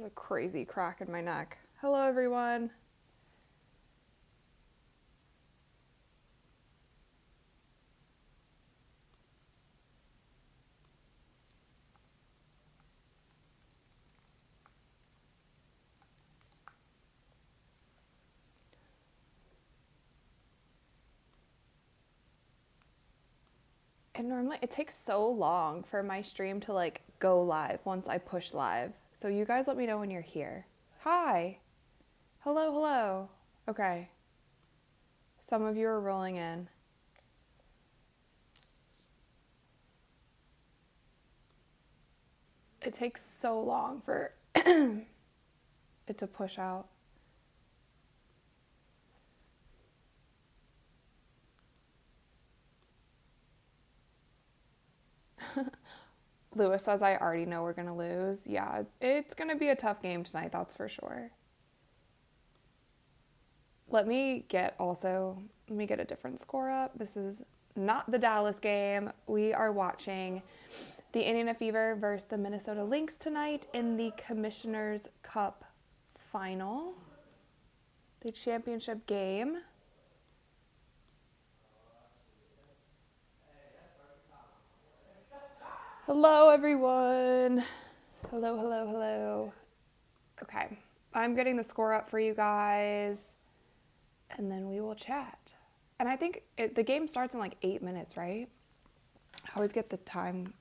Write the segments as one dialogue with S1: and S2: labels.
S1: There's a crazy crack in my neck. Hello, everyone. And normally it takes so long for my stream to like go live once I push live. So you guys let me know when you're here. Hi. Hello, hello. Okay. Some of you are rolling in. It takes so long for it to push out. Lewis says, I already know we're going to lose. Yeah, it's going to be a tough game tonight, that's for sure. Let me get a different score up. This is not the Dallas game. We are watching the Indiana Fever versus the Minnesota Lynx tonight in the Commissioner's Cup final, the championship game. Hello, everyone. Hello, hello, hello. Okay, I'm getting the score up for you guys, and then we will chat. And I think the game starts in like 8 minutes, right? I always get the time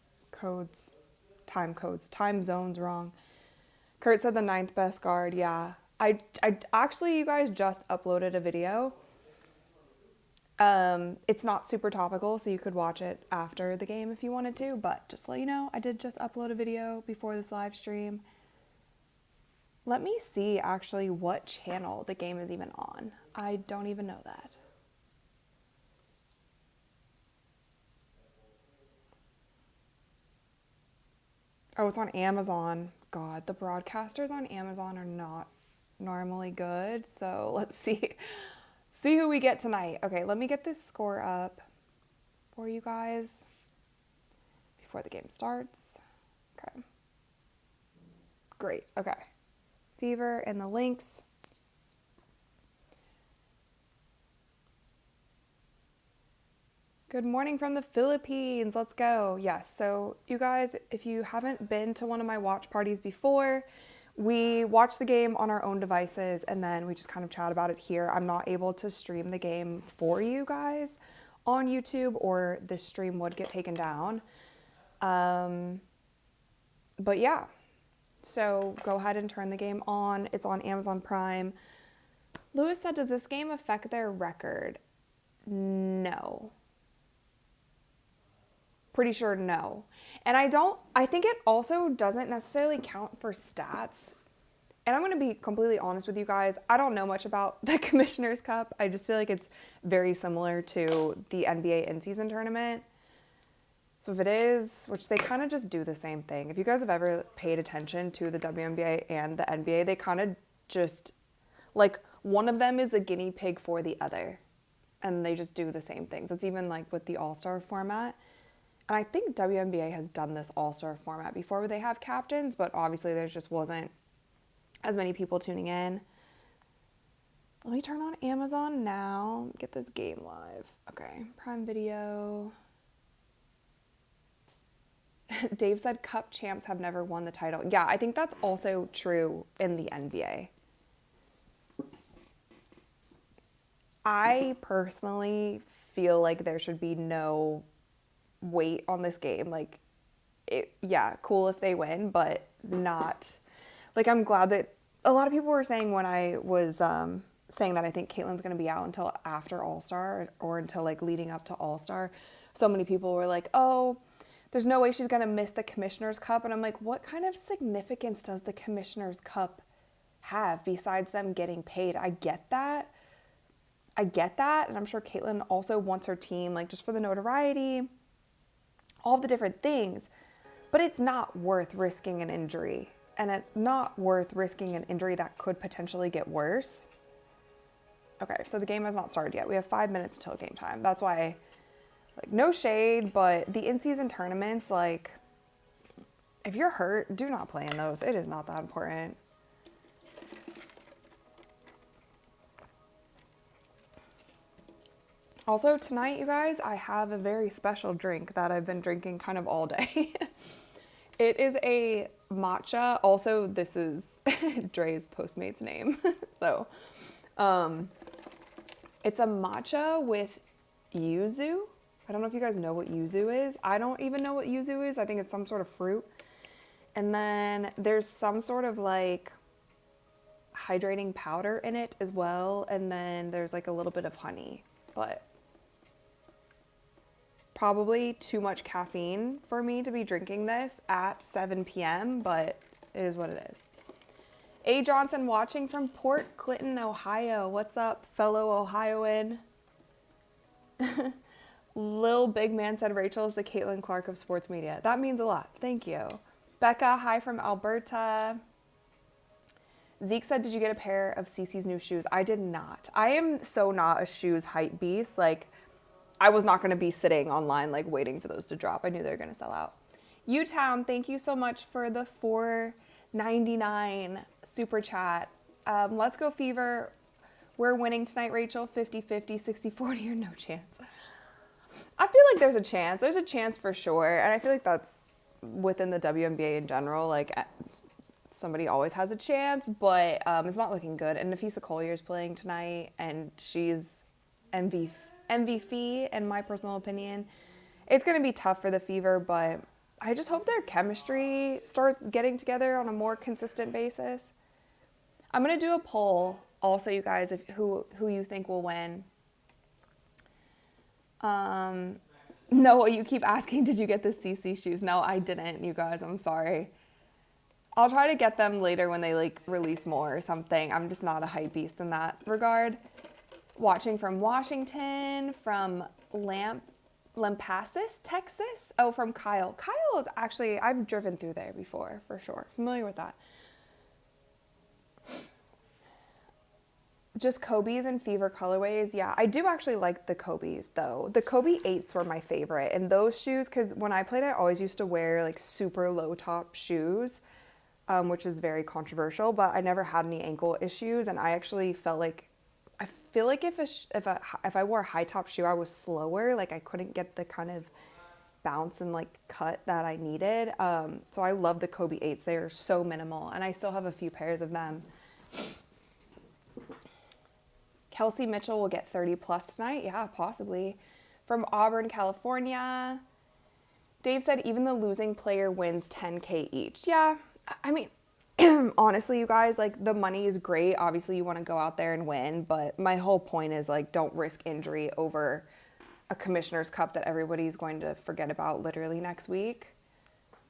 S1: zones wrong. Kurt said the 9th best guard. Yeah, I actually, you guys just uploaded a video. It's not super topical, so you could watch it after the game if you wanted to, but just to let you know, I did just upload a video before this live stream. Let me see actually what channel the game is even on. I don't even know that. Oh, it's on Amazon. God, the broadcasters on Amazon are not normally good, so let's see who we get tonight. Okay, let me get this score up for you guys before the game starts. Okay. Great, okay. Fever and the Lynx. Good morning from the Philippines. Let's go. Yes, so you guys, if you haven't been to one of my watch parties before, we watch the game on our own devices and then we just kind of chat about it here. I'm not able to stream the game for you guys on YouTube, or this stream would get taken down. But yeah, so go ahead and turn the game on. It's on Amazon Prime. Lewis said, does this game affect their record? No. Pretty sure no. And I think it also doesn't necessarily count for stats. And I'm going to be completely honest with you guys. I don't know much about the Commissioner's Cup. I just feel like it's very similar to the NBA in-season tournament. So if it is, which they kind of just do the same thing. If you guys have ever paid attention to the WNBA and the NBA, they kind of just, like, one of them is a guinea pig for the other. And they just do the same things. It's even like with the All-Star format. And I think WNBA has done this All-Star format before where they have captains, but obviously there just wasn't as many people tuning in. Let me turn on Amazon now, get this game live. Okay, Prime Video. Dave said Cup champs have never won the title. Yeah, I think that's also true in the NBA. I personally feel like there should be no weight on this game. Like, yeah, cool if they win, but not, like, I'm glad that a lot of people were saying when I was saying that I think Caitlin's going to be out until after All-Star or until like leading up to All-Star. So many people were like, oh, there's no way she's going to miss the Commissioner's Cup. And I'm like, what kind of significance does the Commissioner's Cup have besides them getting paid? I get that. And I'm sure Caitlin also wants her team, like, just for the notoriety, all the different things, but it's not worth risking an injury, and it's not worth risking an injury that could potentially get worse. Okay, so the game has not started yet. We have 5 minutes till game time. That's why, like, no shade, but the in-season tournaments, like, if you're hurt, do not play in those. It is not that important. Also tonight, you guys, I have a very special drink that I've been drinking kind of all day. It is a matcha. Also, this is Dre's Postmates name. So, it's a matcha with yuzu. I don't know if you guys know what yuzu is. I don't even know what yuzu is. I think it's some sort of fruit. And then there's some sort of like hydrating powder in it as well. And then there's like a little bit of honey, but probably too much caffeine for me to be drinking this at 7 p.m., but it is what it is. A. Johnson watching from Port Clinton, Ohio. What's up, fellow Ohioan? Lil Big Man said Rachel is the Caitlin Clark of sports media. That means a lot. Thank you. Becca, hi from Alberta. Zeke said, did you get a pair of Cece's new shoes? I did not. I am so not a shoes hype beast. Like, I was not going to be sitting online, like, waiting for those to drop. I knew they were going to sell out. U-Town, thank you so much for the $4.99 super chat. Let's go Fever. We're winning tonight, Rachel. 50-50, 60-40, or no chance. I feel like there's a chance. There's a chance for sure. And I feel like that's within the WNBA in general. Like, somebody always has a chance, but it's not looking good. And Nafisa Collier's playing tonight, and she's MVP in my personal opinion. It's going to be tough for the Fever, but I just hope their chemistry starts getting together on a more consistent basis. I'm going to do a poll also, you guys, if who you think will win. No, you keep asking, did you get the CC shoes? No, I didn't, you guys. I'm sorry. I'll try to get them later when they like release more or something. I'm just not a hype beast in that regard. Watching from Washington, from Lampasas, Texas. Oh, from Kyle. Kyle is actually, I've driven through there before, for sure. Familiar with that. Just Kobe's and Fever colorways. Yeah, I do actually like the Kobe's though. The Kobe 8s were my favorite. And those shoes, because when I played, I always used to wear like super low top shoes, which is very controversial, but I never had any ankle issues. And I actually felt like, I feel like if I wore a high top shoe, I was slower. Like I couldn't get the kind of bounce and like cut that I needed. So I love the Kobe 8s. They are so minimal, and I still have a few pairs of them. Kelsey Mitchell will get 30 plus tonight. Yeah, possibly. From Auburn, California. Dave said even the losing player wins $10K each. Yeah, I mean, honestly, you guys, like the money is great. Obviously, you want to go out there and win, but my whole point is like don't risk injury over a Commissioner's Cup that everybody's going to forget about literally next week.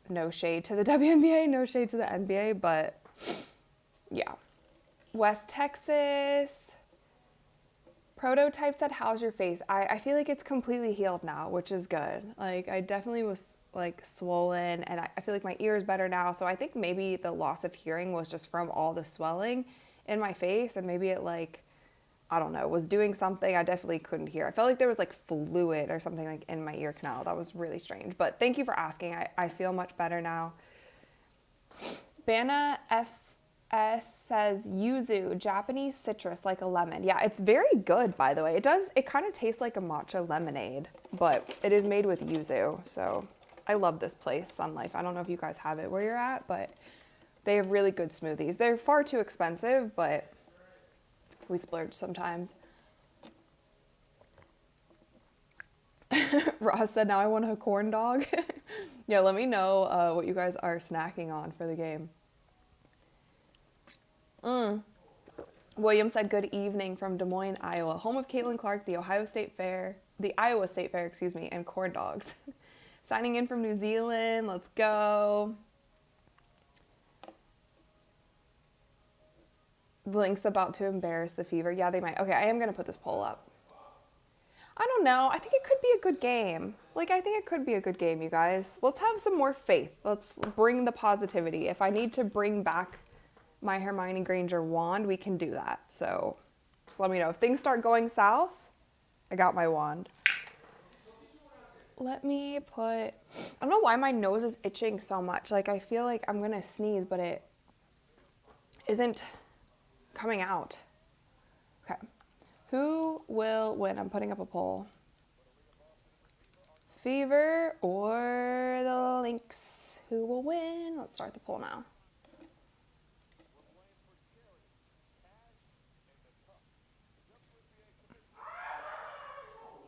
S1: No shade to the WNBA, no shade to the NBA, but yeah. West Texas. Prototype said, how's your face? I feel like it's completely healed now, which is good. Like, I definitely was, like, swollen, and I feel like my ear is better now. So I think maybe the loss of hearing was just from all the swelling in my face, and maybe it, like, I don't know, was doing something. I definitely couldn't hear. I felt like there was, like, fluid or something, like, in my ear canal. That was really strange. But thank you for asking. I feel much better now. Bana FS says yuzu, Japanese citrus, like a lemon. Yeah, it's very good, by the way. It kind of tastes like a matcha lemonade, but it is made with yuzu. So I love this place, Sun Life. I don't know if you guys have it where you're at, but they have really good smoothies. They're far too expensive, but we splurge sometimes. Ross said, now I want a corn dog. Yeah, let me know what you guys are snacking on for the game. William said, good evening from Des Moines, Iowa, home of Caitlin Clark, the Iowa State Fair, and corn dogs. Signing in from New Zealand. Let's go. Lynx about to embarrass the Fever. Yeah, they might. Okay, I am going to put this poll up. I don't know. I think it could be a good game. Like, I think it could be a good game, you guys. Let's have some more faith. Let's bring the positivity. If I need to bring back my Hermione Granger wand, we can do that. So just let me know. If things start going south, I got my wand. Let me put, I don't know why my nose is itching so much. Like, I feel like I'm going to sneeze, but it isn't coming out. Okay. Who will win? I'm putting up a poll. Fever or the Lynx? Who will win? Let's start the poll now.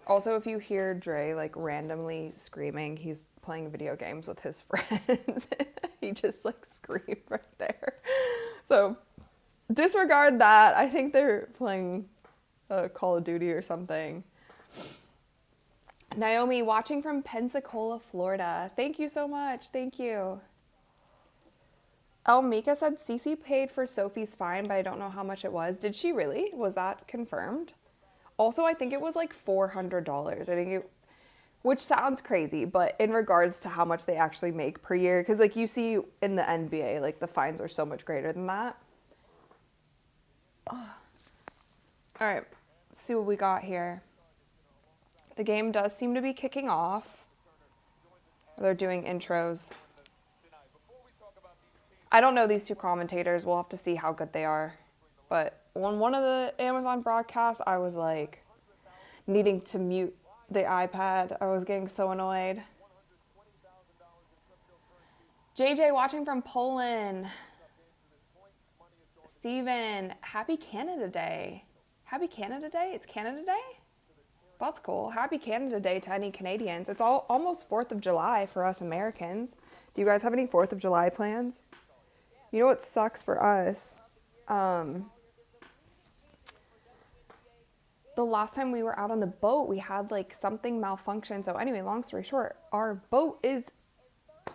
S1: Also, if you hear Dre like randomly screaming, he's playing video games with his friends. He just like screamed right there. So disregard that. I think they're playing Call of Duty or something. Naomi, watching from Pensacola, Florida. Thank you so much. Thank you. Mika said Cece paid for Sophie's fine, but I don't know how much it was. Did she really? Was that confirmed? Also, I think it was like $400. Which sounds crazy, but in regards to how much they actually make per year, because like you see in the NBA, like the fines are so much greater than that. Oh. All right, let's see what we got here. The game does seem to be kicking off. They're doing intros. I don't know these two commentators. We'll have to see how good they are. But on one of the Amazon broadcasts, I was like needing to mute the iPad. I was getting so annoyed. JJ watching from Poland. Steven, happy Canada Day. Happy Canada Day? It's Canada Day? That's cool. Happy Canada Day to any Canadians. It's almost 4th of July for us Americans. Do you guys have any 4th of July plans? You know what sucks for us? The last time we were out on the boat, we had like something malfunction. So anyway, long story short, our boat is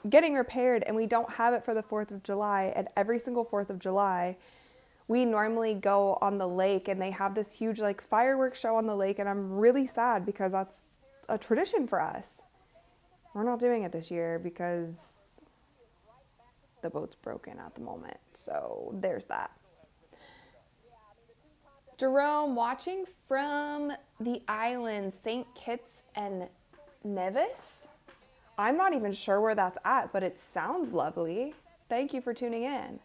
S1: getting repaired and we don't have it for the 4th of July. And every single 4th of July, we normally go on the lake and they have this huge like fireworks show on the lake. And I'm really sad because that's a tradition for us. We're not doing it this year because the boat's broken at the moment. So there's that. Jerome, watching from the islands, St. Kitts and Nevis. I'm not even sure where that's at, but it sounds lovely. Thank you for tuning in.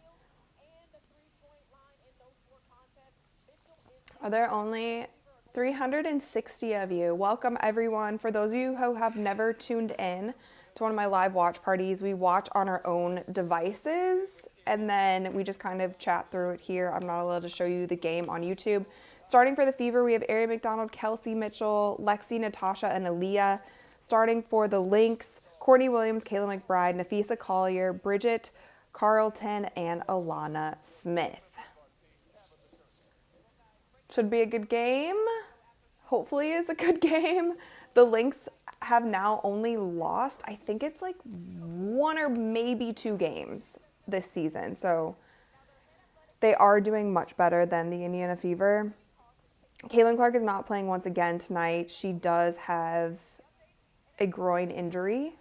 S1: Are there only 360 of you? Welcome, everyone. For those of you who have never tuned in to one of my live watch parties, we watch on our own devices and then we just kind of chat through it here. I'm not allowed to show you the game on YouTube. Starting for the Fever, we have Ari McDonald, Kelsey Mitchell, Lexi, Natasha, and Aaliyah. Starting for the Lynx, Courtney Williams, Kayla McBride, Nafisa Collier, Bridget Carlton, and Alana Smith. Should be a good game. Hopefully it's a good game. The Lynx have now only lost, I think it's like 1 or maybe 2 games this season. So they are doing much better than the Indiana Fever. Caitlin Clark is not playing once again tonight. She does have a groin injury.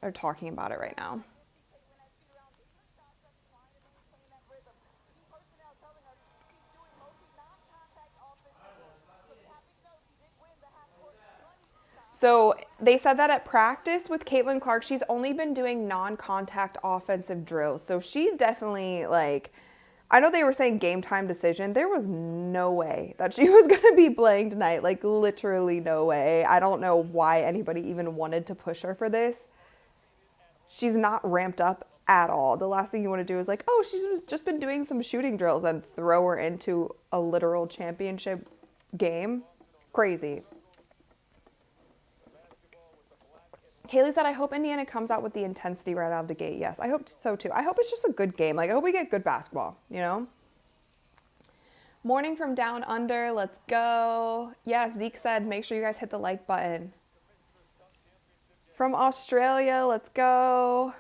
S1: They're talking about it right now. So they said that at practice with Caitlin Clark, she's only been doing non-contact offensive drills. So she definitely, like, I know they were saying game time decision. There was no way that she was going to be playing tonight. Like, literally no way. I don't know why anybody even wanted to push her for this. She's not ramped up at all. The last thing you want to do is like, oh, she's just been doing some shooting drills and throw her into a literal championship game. Crazy. Haley said, I hope Indiana comes out with the intensity right out of the gate. Yes, I hope so too. I hope it's just a good game. Like, I hope we get good basketball, you know? Morning from down under. Let's go. Yes, Zeke said, make sure you guys hit the like button. From Australia, let's go.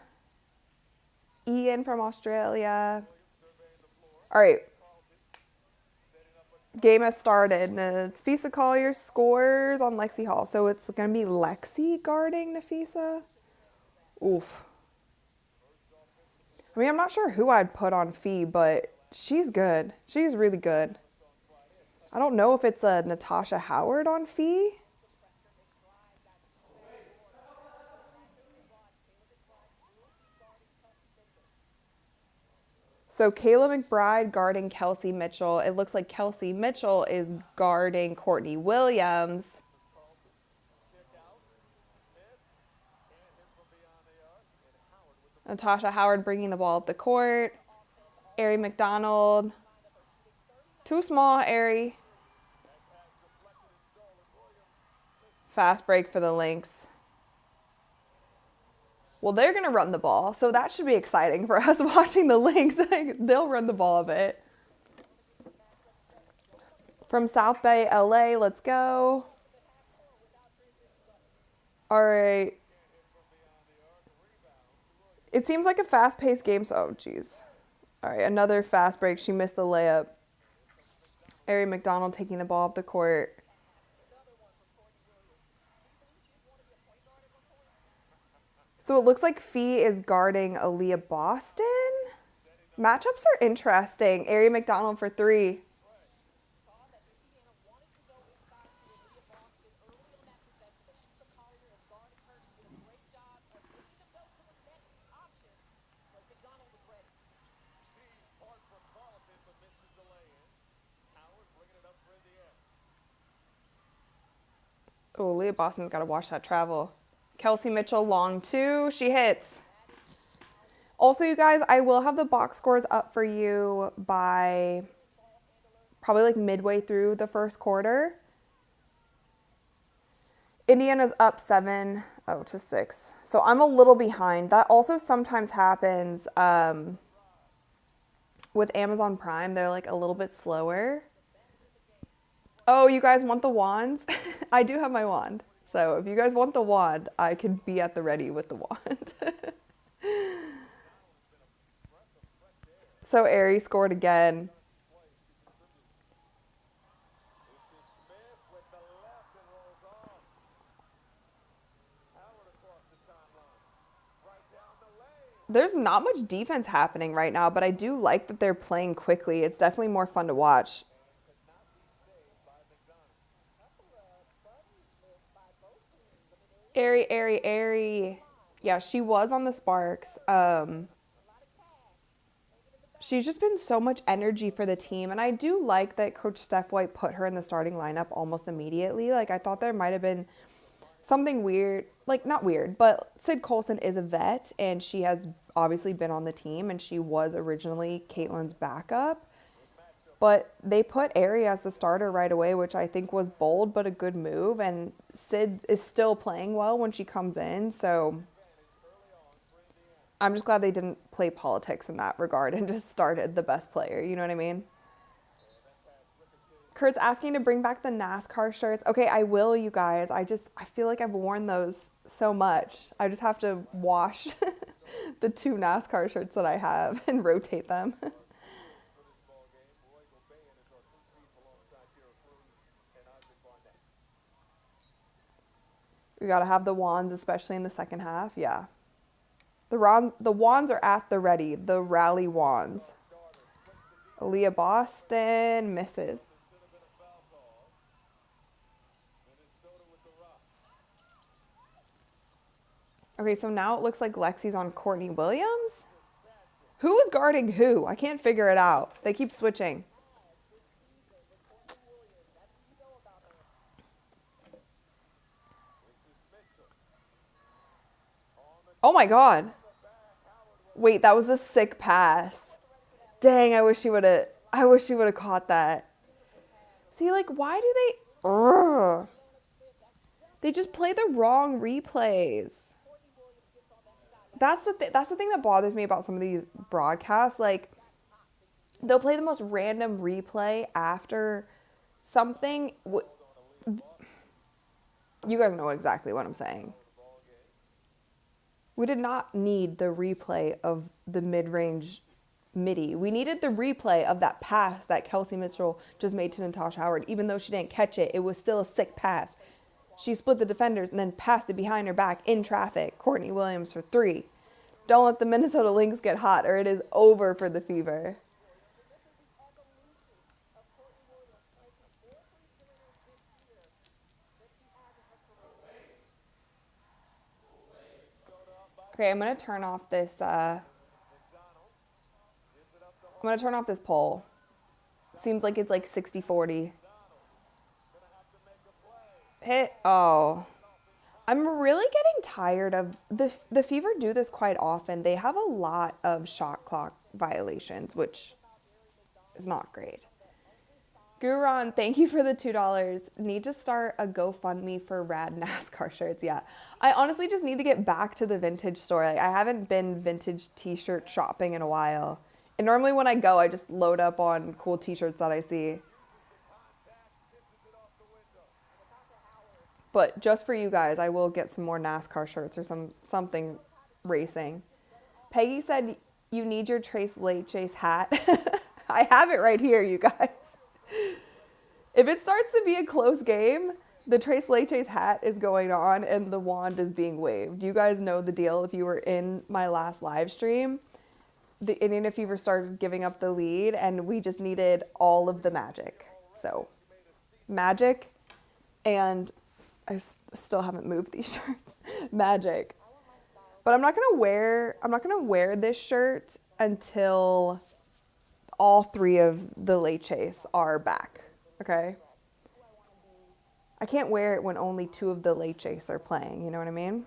S1: Ian from Australia. All right. Game has started. Nafisa Collier scores on Lexi Hall. So it's going to be Lexi guarding Nafisa. Oof. I mean, I'm not sure who I'd put on Fee, but she's good. She's really good. I don't know if it's a Natasha Howard on Fee. So Kayla McBride guarding Kelsey Mitchell. It looks like Kelsey Mitchell is guarding Courtney Williams. Natasha Howard bringing the ball up the court. Ari McDonald. Too small, Ari. Fast break for the Lynx. Well, they're going to run the ball, so that should be exciting for us watching the Lynx. They'll run the ball a bit. From South Bay, LA, let's go. All right. It seems like a fast-paced game, so, oh, geez. All right, another fast break. She missed the layup. Ari McDonald taking the ball up the court. So it looks like Fee is guarding Aaliyah Boston. Matchups are interesting. Ari McDonald for three. Oh, Aaliyah Boston's got to watch that travel. Kelsey Mitchell, long two. She hits. Also, you guys, I will have the box scores up for you by probably like midway through the first quarter. Indiana's up 7-6. So I'm a little behind. That also sometimes happens with Amazon Prime. They're like a little bit slower. Oh, you guys want the wands? I do have my wand. So if you guys want the wand, I can be at the ready with the wand. So Ari scored again. There's not much defense happening right now, but I do like that they're playing quickly. It's definitely more fun to watch. Ari. Yeah, she was on the Sparks. She's just been so much energy for the team. And I do like that Coach Steph White put her in the starting lineup almost immediately. Like, I thought there might have been something weird. Like, not weird, but Sid Colson is a vet, and she has obviously been on the team, and she was originally Caitlin's backup. But they put Ari as the starter right away, which I think was bold but a good move. And Sid is still playing well when she comes in. So I'm just glad they didn't play politics in that regard and just started the best player. You know what I mean? Kurt's asking to bring back the NASCAR shirts. Okay, I will, you guys. I feel like I've worn those so much. I just have to wash the 2 NASCAR shirts that I have and rotate them. We got to have the wands, especially in the second half. Yeah. The wands are at the ready. The rally wands. Aaliyah Boston misses. Okay, so now it looks like Lexi's on Courtney Williams. Who is guarding who? I can't figure it out. They keep switching. Oh my God. Wait, that was a sick pass. Dang, I wish she would have caught that. See, like, why do they... Ugh. They just play the wrong replays. That's the thing that bothers me about some of these broadcasts. Like, they'll play the most random replay after something. You guys know exactly what I'm saying. We did not need the replay of the mid-range midi. We needed the replay of that pass that Kelsey Mitchell just made to Natasha Howard. Even though she didn't catch it, it was still a sick pass. She split the defenders and then passed it behind her back in traffic. Courtney Williams for 3. Don't let the Minnesota Lynx get hot or it is over for the Fever. Okay, I'm going to turn off this I'm going to turn off this poll. Seems like it's like 60-40. Hit. Oh. I'm really getting tired of the Fever do this quite often. They have a lot of shot clock violations, which is not great. Guron, thank you for the $2. Need to start a GoFundMe for rad NASCAR shirts. Yeah. I honestly just need to get back to the vintage store. Like, I haven't been vintage t-shirt shopping in a while. And normally when I go, I just load up on cool t-shirts that I see. But just for you guys, I will get some more NASCAR shirts or something racing. Peggy said you need your Trace Chase hat. I have it right here, you guys. If it starts to be a close game, the Trace Chase hat is going on and the wand is being waved. You guys know the deal if you were in my last live stream. The Indiana Fever started giving up the lead and we just needed all of the magic. So, magic and... I still haven't moved these shirts. Magic. But I'm not gonna wear this shirt until all three of the late chase are back. Okay? I can't wear it when only two of the late chase are playing, you know what I mean?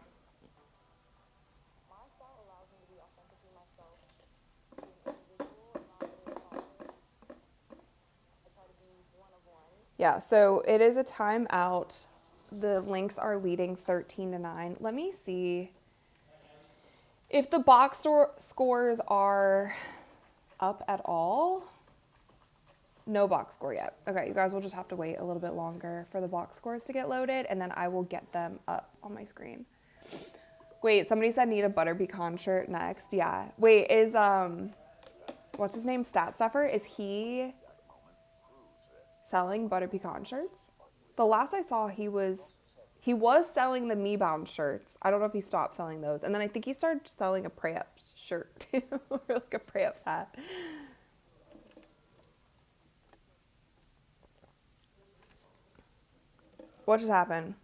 S1: Yeah, so it is a timeout. The Lynx are leading 13-9. Let me see if the box scores are up at all. No box score yet. Okay, you guys will just have to wait a little bit longer for the box scores to get loaded, and then I will get them up on my screen. Wait, somebody said need a butter pecan shirt next. Yeah. Wait, is what's his name? Stat Stuffer? Is he selling butter pecan shirts? The last I saw, he was selling the Me Bound shirts. I don't know if he stopped selling those. And then I think he started selling a Prey-Ups shirt too, or like a Prey-Ups hat. What just happened?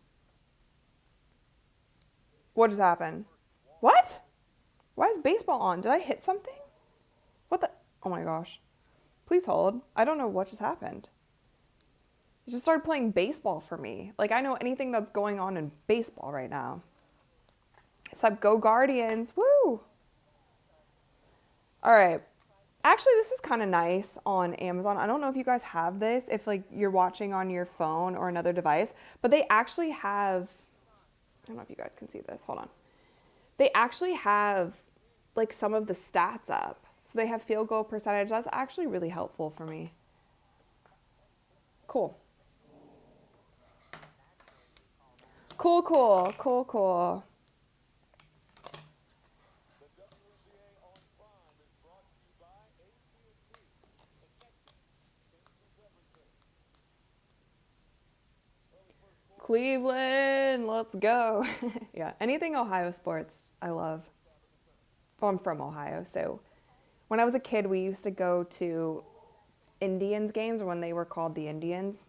S1: What just happened? What? Why is baseball on? Did I hit something? What the? Oh my gosh. Please hold. I don't know what just happened. It just started playing baseball for me. Like, I know anything that's going on in baseball right now. Except go Guardians. Woo! All right. Actually, this is kind of nice on Amazon. I don't know if you guys have this, if, like, you're watching on your phone or another device. But they actually have... I don't know if you guys can see this. Hold on. They actually have, like, some of the stats up. So they have field goal percentage. That's actually really helpful for me. Cool. Cool. Cleveland, let's go. Yeah, anything Ohio sports, I love. Well, I'm from Ohio, so when I was a kid, we used to go to Indians games when they were called the Indians.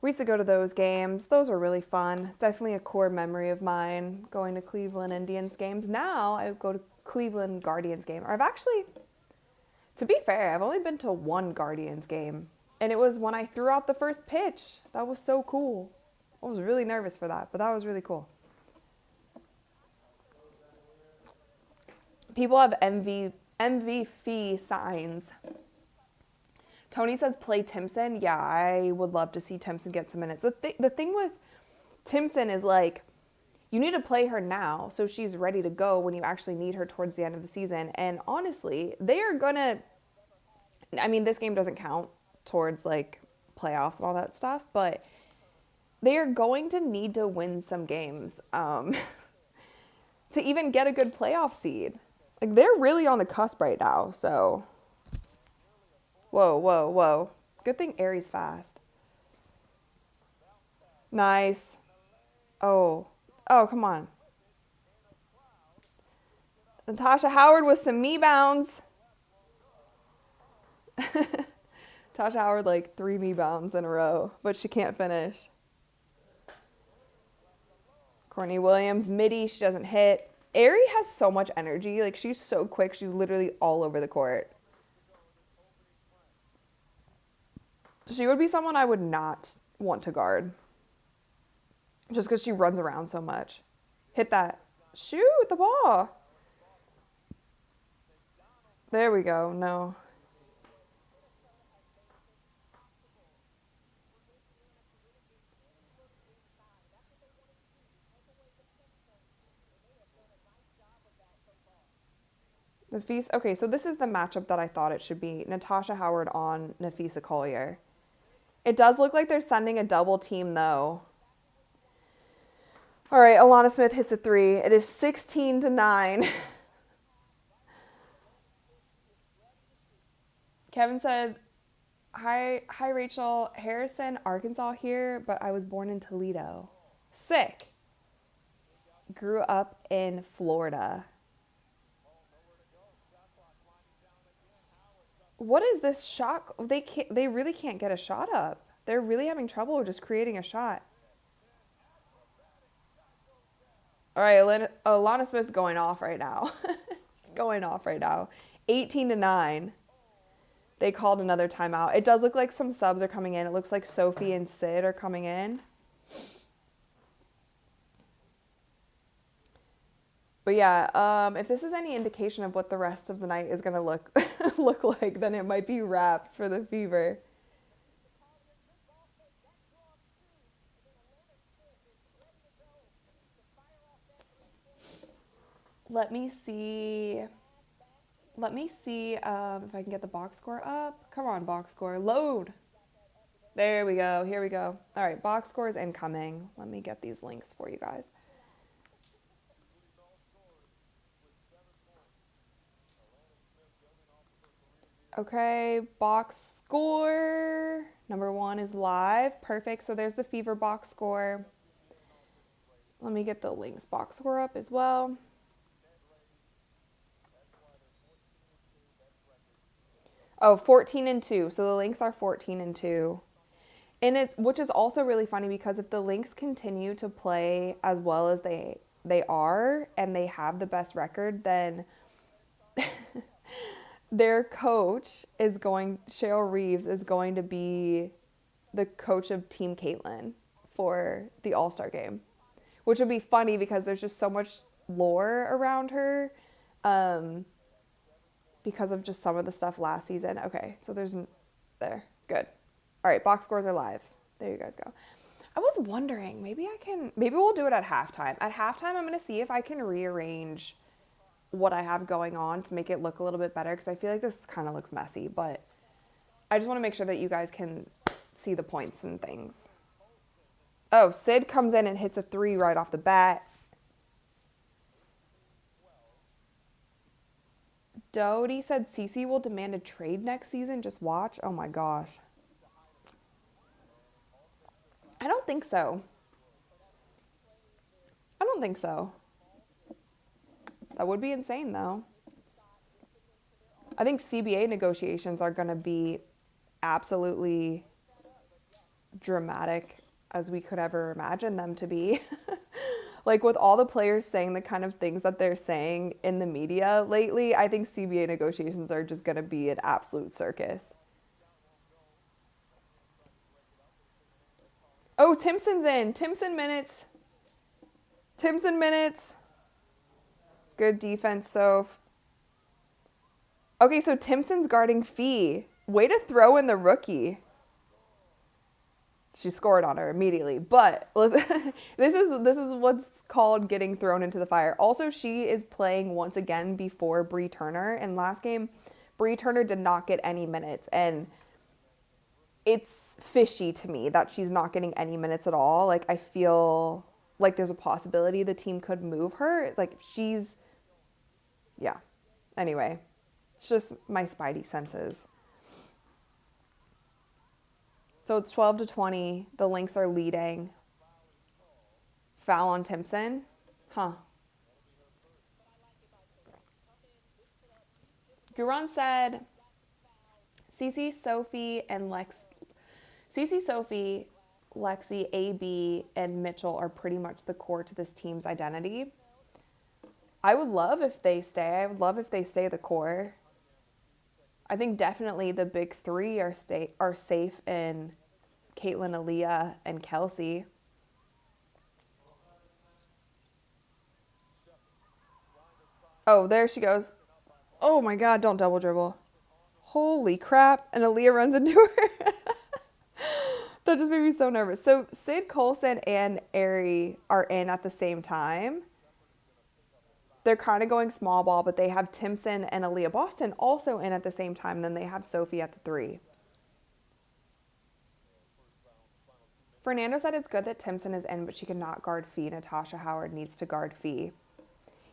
S1: We used to go to those games. Those were really fun. Definitely a core memory of mine, going to Cleveland Indians games. Now I go to Cleveland Guardians game. Or I've actually, to be fair, I've only been to one Guardians game. And it was when I threw out the first pitch. That was so cool. I was really nervous for that, but that was really cool. People have MVP signs. Tony says play Timson. Yeah, I would love to see Timson get some minutes. The thing with Timson is, like, you need to play her now so she's ready to go when you actually need her towards the end of the season. And honestly, they are going to... I mean, this game doesn't count towards, like, playoffs and all that stuff, but they are going to need to win some games to even get a good playoff seed. Like, they're really on the cusp right now, so... Whoa. Good thing Aries fast. Nice. Oh, come on. Natasha Howard with some me bounds. Tasha Howard, like, 3 me bounds in a row, but she can't finish. Courtney Williams, midi, she doesn't hit. Aerie has so much energy. Like, she's so quick. She's literally all over the court. She would be someone I would not want to guard. Just because she runs around so much. Hit that. Shoot the ball. There we go. No. Nafisa. Okay, so this is the matchup that I thought it should be. Natasha Howard on Nafisa Collier. It does look like they're sending a double team, though. All right, Alana Smith hits a 3. It is 16-9. Kevin said, hi, Rachel. Harrison, Arkansas here, but I was born in Toledo. Sick. Grew up in Florida. What is this shot? They really can't get a shot up. They're really having trouble just creating a shot. All right, Alana Smith's going off right now. She's going off right now. 18-9. They called another timeout. It does look like some subs are coming in. It looks like Sophie and Sid are coming in. But yeah, if this is any indication of what the rest of the night is going to look like, then it might be wraps for the Fever. Let me see if I can get the box score up. Come on, box score. Load. There we go. Here we go. All right, box score is incoming. Let me get these links for you guys. Okay, box score. Number 1 is live. Perfect. So there's the Fever box score. Let me get the Lynx box score up as well. Oh, 14-2. So the Lynx are 14-2. And which is also really funny because if the Lynx continue to play as well as they are and they have the best record, then their coach Cheryl Reeves is going to be the coach of Team Caitlin for the All-Star game, which would be funny because there's just so much lore around her because of just some of the stuff last season. Okay, so there. Good. All right, box scores are live. There you guys go. I was wondering, maybe we'll do it at halftime. At halftime, I'm going to see if I can rearrange what I have going on to make it look a little bit better because I feel like this kind of looks messy, but I just want to make sure that you guys can see the points and things. Oh, Sid comes in and hits a 3 right off the bat. Doty said Cece will demand a trade next season. Just watch. Oh my gosh. I don't think so. That would be insane, though. I think CBA negotiations are going to be absolutely dramatic as we could ever imagine them to be. Like, with all the players saying the kind of things that they're saying in the media lately, I think CBA negotiations are just going to be an absolute circus. Oh, Timpson's in. Timpson minutes. Good defense, Soph. Okay, so Timpson's guarding Fee. Way to throw in the rookie. She scored on her immediately. But this is what's called getting thrown into the fire. Also, she is playing once again before Bree Turner. And last game, Bree Turner did not get any minutes. And it's fishy to me that she's not getting any minutes at all. Like, I feel like there's a possibility the team could move her. Like, yeah. Anyway, it's just my spidey senses. So it's 12-20. The Lynx are leading. Foul on Timpson. Huh. Guron said Cece, Sophie, Lexi, AB, and Mitchell are pretty much the core to this team's identity. I would love if they stay. I would love if they stay the core. I think definitely the big three are safe in Caitlin, Aaliyah, and Kelsey. Oh, there she goes. Oh my God, don't double dribble. Holy crap. And Aaliyah runs into her. That just made me so nervous. So Sid Colson and Ari are in at the same time. They're kind of going small ball, but they have Timpson and Aaliyah Boston also in at the same time. Then they have Sophie at the 3. Fernando said it's good that Timpson is in, but she cannot guard Fee. Natasha Howard needs to guard Fee.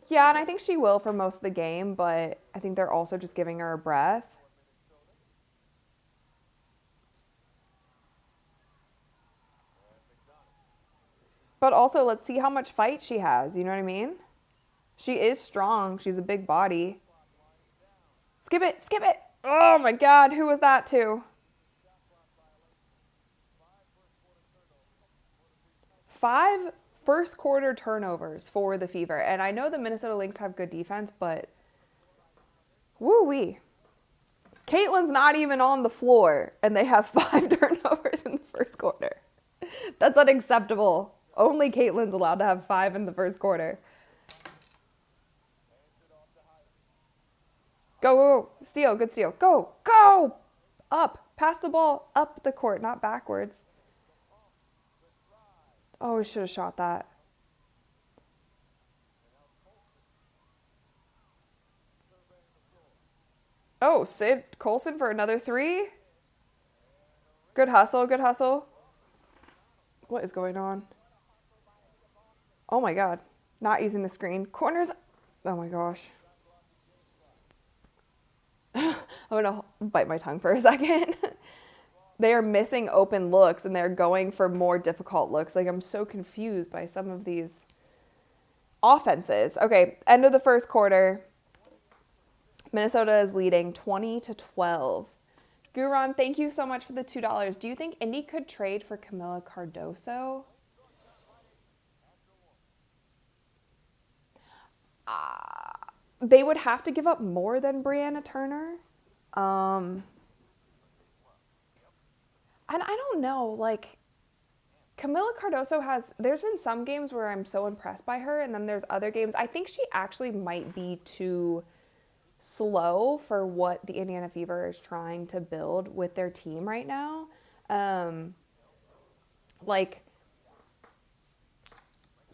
S1: Yeah, and I think she will for most of the game, but I think they're also just giving her a breath. But also, let's see how much fight she has. You know what I mean? She is strong. She's a big body. Skip it. Skip it. Oh, my God. Who was that to? 5 first quarter turnovers for the Fever. And I know the Minnesota Lynx have good defense, but woo-wee. Caitlin's not even on the floor, and they have 5 turnovers in the first quarter. That's unacceptable. Only Caitlin's allowed to have 5 in the first quarter. Go, go, go. Steal, good steal. Go, go! Up. Pass the ball up the court, not backwards. Oh, we should have shot that. Oh, Sid Colson for another 3. Good hustle, good hustle. What is going on? Oh my God. Not using the screen. Corners. Oh my gosh. I'm going to bite my tongue for a second. They are missing open looks and they're going for more difficult looks. Like, I'm so confused by some of these offenses. Okay, end of the first quarter. Minnesota is leading 20-12. Guron, thank you so much for the $2. Do you think Indy could trade for Camila Cardoso? They would have to give up more than Brianna Turner. And I don't know, like, Camila Cardoso there's been some games where I'm so impressed by her, and then there's other games. I think she actually might be too slow for what the Indiana Fever is trying to build with their team right now. Like,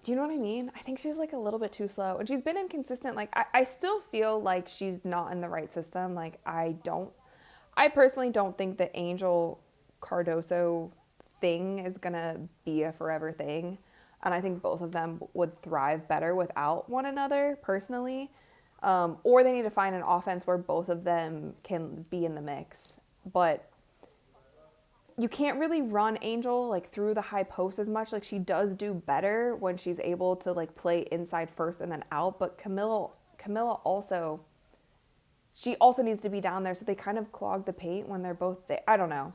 S1: do you know what I mean? I think she's like a little bit too slow, and she's been inconsistent. Like, I still feel like she's not in the right system. Like, I personally don't think the Angel Cardoso thing is gonna be a forever thing, and I think both of them would thrive better without one another personally, or they need to find an offense where both of them can be in the mix. But you can't really run Angel like through the high post as much. Like, she does do better when she's able to like play inside first and then out, but Camilla also, she also needs to be down there, so they kind of clog the paint when they're both there. I don't know.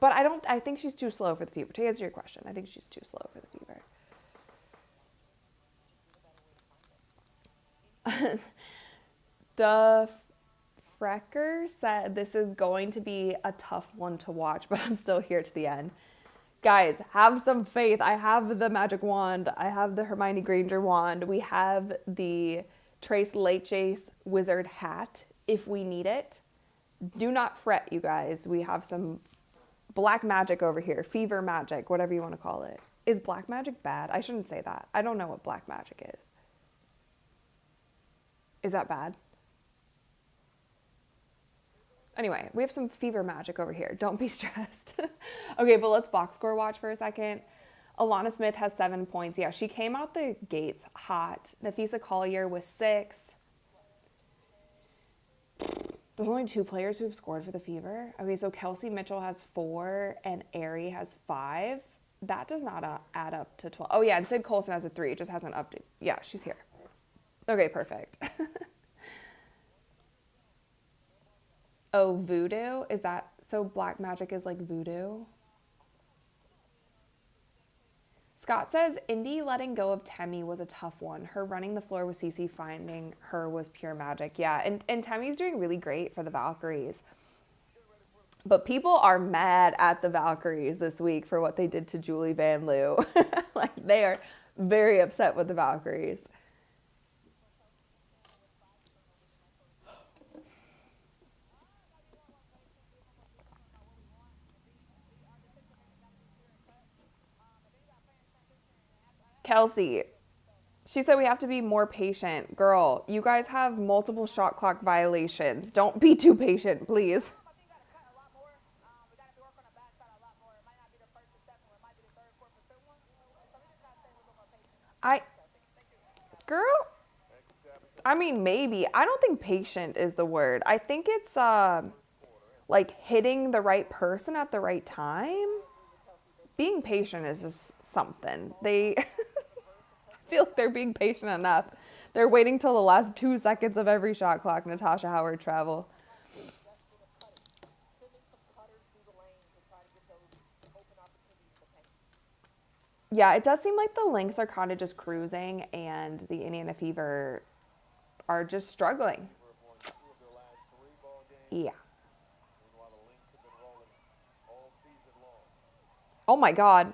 S1: But I think she's too slow for the Fever. To answer your question, I think she's too slow for the Fever. The Frecker said this is going to be a tough one to watch, but I'm still here to the end. Guys, have some faith. I have the magic wand. I have the Hermione Granger wand. We have the Trace Leches wizard hat if we need it. Do not fret, you guys. We have some black magic over here. Fever magic, whatever you want to call it. Is black magic bad? I shouldn't say that. I don't know what black magic is. Is that bad? Anyway, we have some Fever magic over here. Don't be stressed. Okay, but let's box score watch for a second. Alana Smith has 7 points. Yeah, she came out the gates hot. Nafisa Collier with 6. There's only 2 players who have scored for the Fever. Okay, so Kelsey Mitchell has 4 and Ari has 5. That does not add up to 12. Oh, yeah, and Sid Colson has a 3. It just hasn't updated. Yeah, she's here. Okay, perfect. Oh, voodoo? Is that, so black magic is like voodoo? Scott says, Indy letting go of Temmie was a tough one. Her running the floor with Cece, finding her was pure magic. Yeah, and Temmie's doing really great for the Valkyries. But people are mad at the Valkyries this week for what they did to Julie Van Loo. Like, they are very upset with the Valkyries. Kelsey, she said we have to be more patient. Girl, you guys have multiple shot clock violations. Don't be too patient, please. I, girl, I mean, maybe. I don't think patient is the word. I think it's like hitting the right person at the right time. Being patient is just something. They feel like they're being patient enough. They're waiting till the last 2 seconds of every shot clock. Natasha Howard travel. Yeah, it does seem like the Lynx are kind of just cruising and the Indiana Fever are just struggling. Yeah. Oh my God.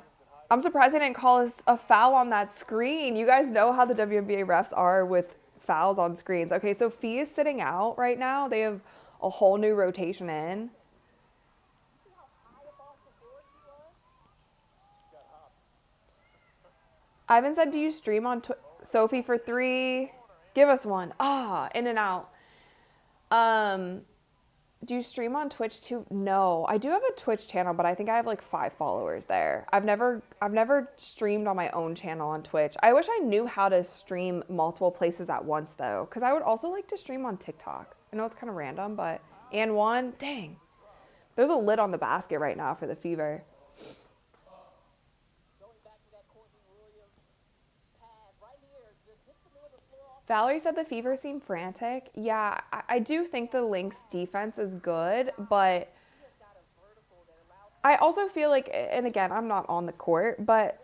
S1: I'm surprised they didn't call us a foul on that screen. You guys know how the WNBA refs are with fouls on screens. Okay, so Fee is sitting out right now. They have a whole new rotation in. Ivan said, do you stream on Sophie for 3? Give us one. In and out. Do you stream on Twitch too? No, I do have a Twitch channel, but I think I have like 5 followers there. I've never streamed on my own channel on Twitch. I wish I knew how to stream multiple places at once though, because I would also like to stream on TikTok. I know it's kind of random, but and one, dang, there's a lid on the basket right now for the Fever. Valerie said the Fever seem frantic. Yeah, I do think the Lynx defense is good, but I also feel like, and again, I'm not on the court, but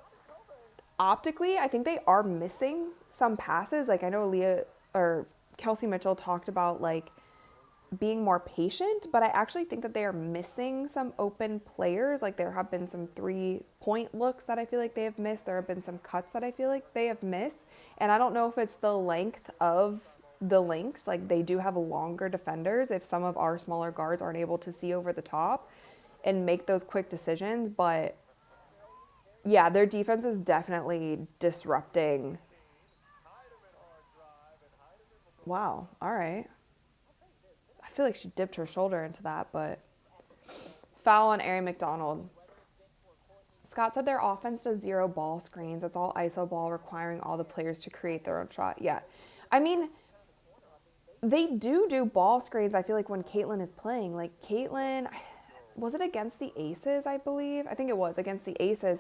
S1: optically, I think they are missing some passes. Like, I know Kelsey Mitchell talked about like being more patient, but I actually think that they are missing some open players. Like, there have been some 3-point looks that I feel like they have missed. There have been some cuts that I feel like they have missed. And I don't know if it's the length of the Lynx. Like, they do have longer defenders if some of our smaller guards aren't able to see over the top and make those quick decisions. But yeah, their defense is definitely disrupting. Wow. All right. I feel like she dipped her shoulder into that, but foul on Ari McDonald. Scott said their offense does 0 ball screens. It's all ISO ball, requiring all the players to create their own shot. Yeah. I mean, they do ball screens, I feel like, when Caitlin is playing. Like, Caitlin, was it against the Aces, I believe? I think it was against the Aces.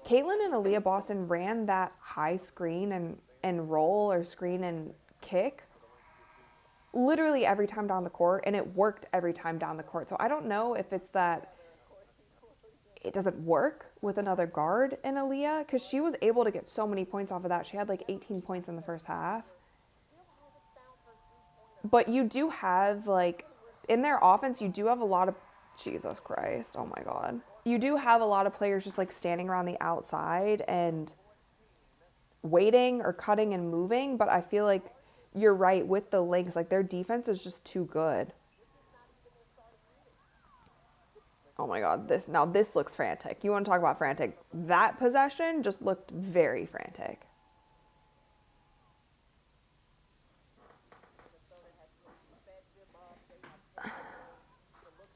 S1: Caitlin and Aaliyah Boston ran that high screen and roll or screen and kick literally every time down the court, and it worked every time down the court. So I don't know if it's that it doesn't work with another guard in Aaliyah, because she was able to get so many points off of that. She had like 18 points in the first half. But you do have, like, in their offense, you do have a lot of, Jesus Christ, oh my God. You do have a lot of players just like standing around the outside and waiting or cutting and moving, but I feel like you're right with the Lynx. Like, their defense is just too good. Oh my God, this looks frantic. You want to talk about frantic? That possession just looked very frantic.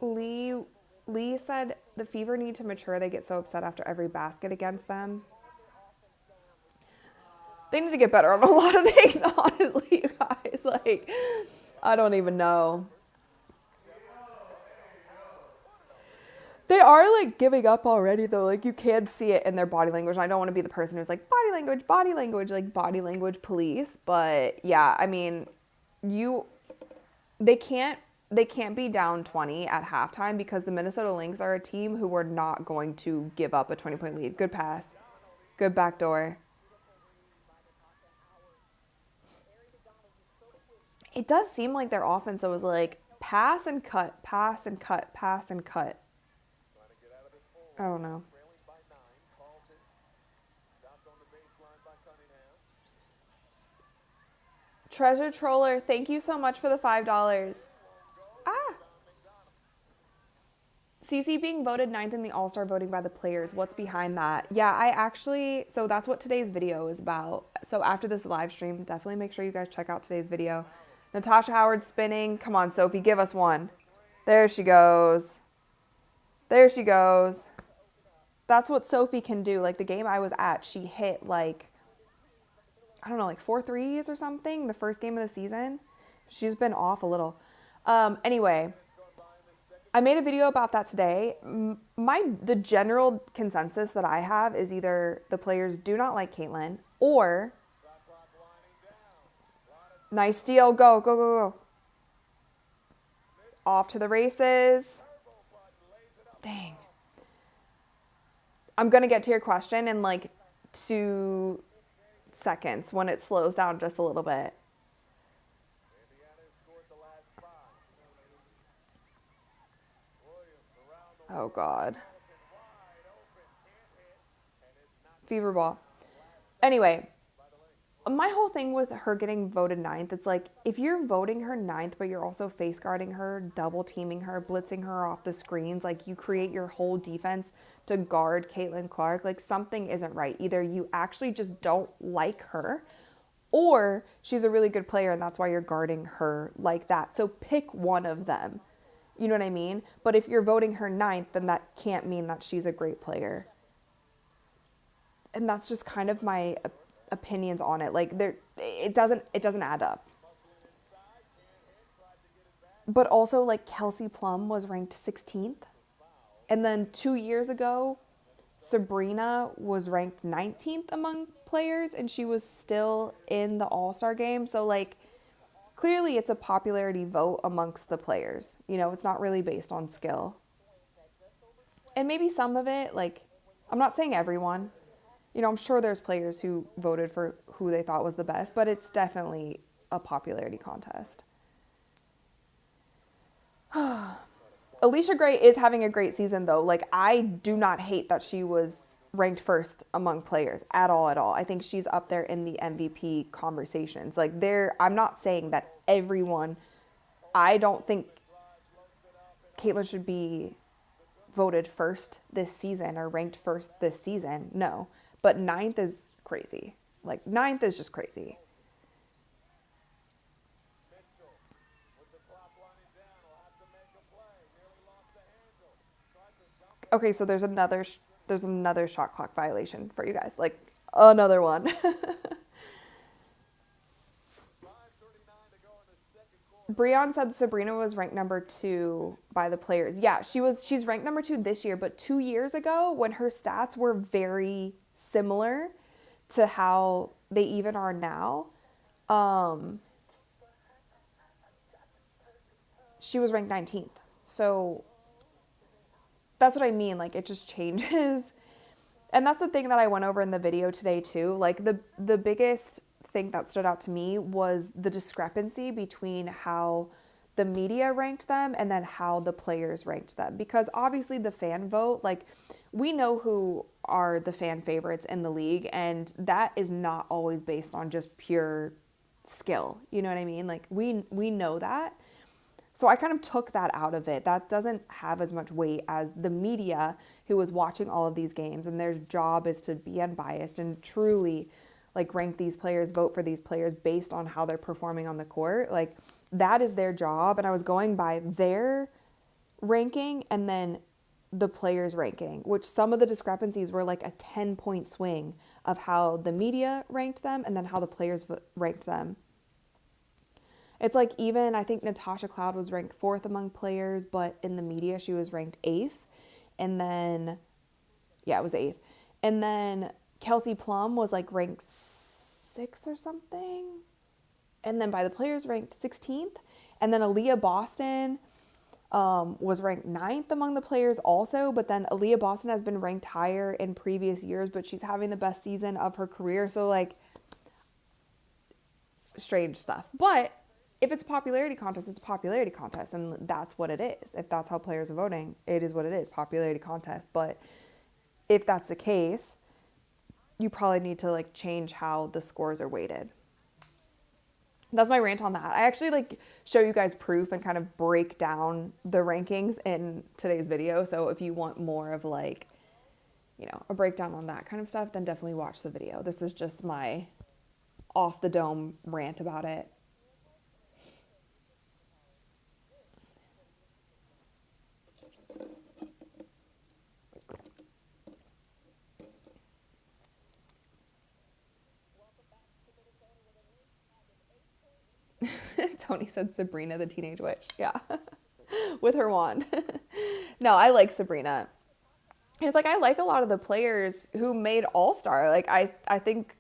S1: Lee said the Fever need to mature. They get so upset after every basket against them. They need to get better on a lot of things, honestly, you guys. Like, I don't even know. They are, like, giving up already, though. Like, you can see it in their body language. I don't want to be the person who's like, body language, like, body language police. But, yeah, I mean, they can't be down 20 at halftime, because the Minnesota Lynx are a team who are not going to give up a 20-point lead. Good pass. Good backdoor. It does seem like their offense though is like pass and cut, pass and cut, pass and cut. I don't know. Treasure Troller, thank you so much for the $5. Ah! CC being voted 9th in the All-Star voting by the players. What's behind that? Yeah, so that's what today's video is about. So after this live stream, definitely make sure you guys check out today's video. Natasha Howard spinning. Come on, Sophie, give us one. There she goes. There she goes. That's what Sophie can do. Like the game I was at, she hit like, I don't know, like 4 threes or something the first game of the season. She's been off a little. Anyway, I made a video about that today. The general consensus that I have is either the players do not like Caitlyn or nice steal, go, go, go, go. Off to the races. Dang. I'm going to get to your question in like 2 seconds when it slows down just a little bit. Oh, God. Fever ball. Anyway, my whole thing with her getting voted 9th, it's like, if you're voting her 9th, but you're also face guarding her, double teaming her, blitzing her off the screens, like you create your whole defense to guard Caitlin Clark, like something isn't right. Either you actually just don't like her, or she's a really good player and that's why you're guarding her like that. So pick one of them. You know what I mean? But if you're voting her 9th, then that can't mean that she's a great player. And that's just kind of my opinions on it. Like it doesn't add up. But also like Kelsey Plum was ranked 16th. And then 2 years ago, Sabrina was ranked 19th among players and she was still in the All-Star game. So like clearly it's a popularity vote amongst the players. You know, it's not really based on skill. And maybe some of it, like, I'm not saying everyone. You know, I'm sure there's players who voted for who they thought was the best, but it's definitely a popularity contest. Alicia Gray is having a great season, though. Like, I do not hate that she was ranked first among players at all. I think she's up there in the MVP conversations. Like I'm not saying that everyone, I don't think Caitlyn should be voted first this season or ranked first this season. No, but 9th is crazy. Like 9th is just crazy. Okay, so there's another shot clock violation for you guys. Like, another one. Breon said Sabrina was ranked number 2 by the players. Yeah, she's ranked number 2 this year, but 2 years ago when her stats were very similar to how they even are now, she was ranked 19th. So that's what I mean. Like, it just changes. And that's the thing that I went over in the video today too. Like the biggest thing that stood out to me was the discrepancy between how the media ranked them and then how the players ranked them. Because obviously the fan vote, like we know who are the fan favorites in the league, and that is not always based on just pure skill. You know what I mean? Like we know that. So I kind of took that out of it. That doesn't have as much weight as the media who was watching all of these games, and their job is to be unbiased and truly like rank these players, vote for these players based on how they're performing on the court. Like that is their job. And I was going by their ranking and then the players ranking, which some of the discrepancies were like a 10-point swing of how the media ranked them and then how the players ranked them. It's like even, I think Natasha Cloud was ranked 4th among players, but in the media she was ranked 8th. And then, yeah, it was 8th. And then Kelsey Plum was like ranked 6th or something. And then by the players ranked 16th. And then Aaliyah Boston was ranked 9th among the players also, but then Aaliyah Boston has been ranked higher in previous years, but she's having the best season of her career. So like, strange stuff. But if it's a popularity contest, it's a popularity contest, and that's what it is. If that's how players are voting, it is what it is, popularity contest. But if that's the case, you probably need to like change how the scores are weighted. That's my rant on that. I actually like show you guys proof and kind of break down the rankings in today's video. So if you want more of like, you know, a breakdown on that kind of stuff, then definitely watch the video. This is just my off the dome rant about it. Tony said Sabrina the Teenage Witch. Yeah. With her wand. No, I like Sabrina. It's like I like a lot of the players who made All-Star. Like I think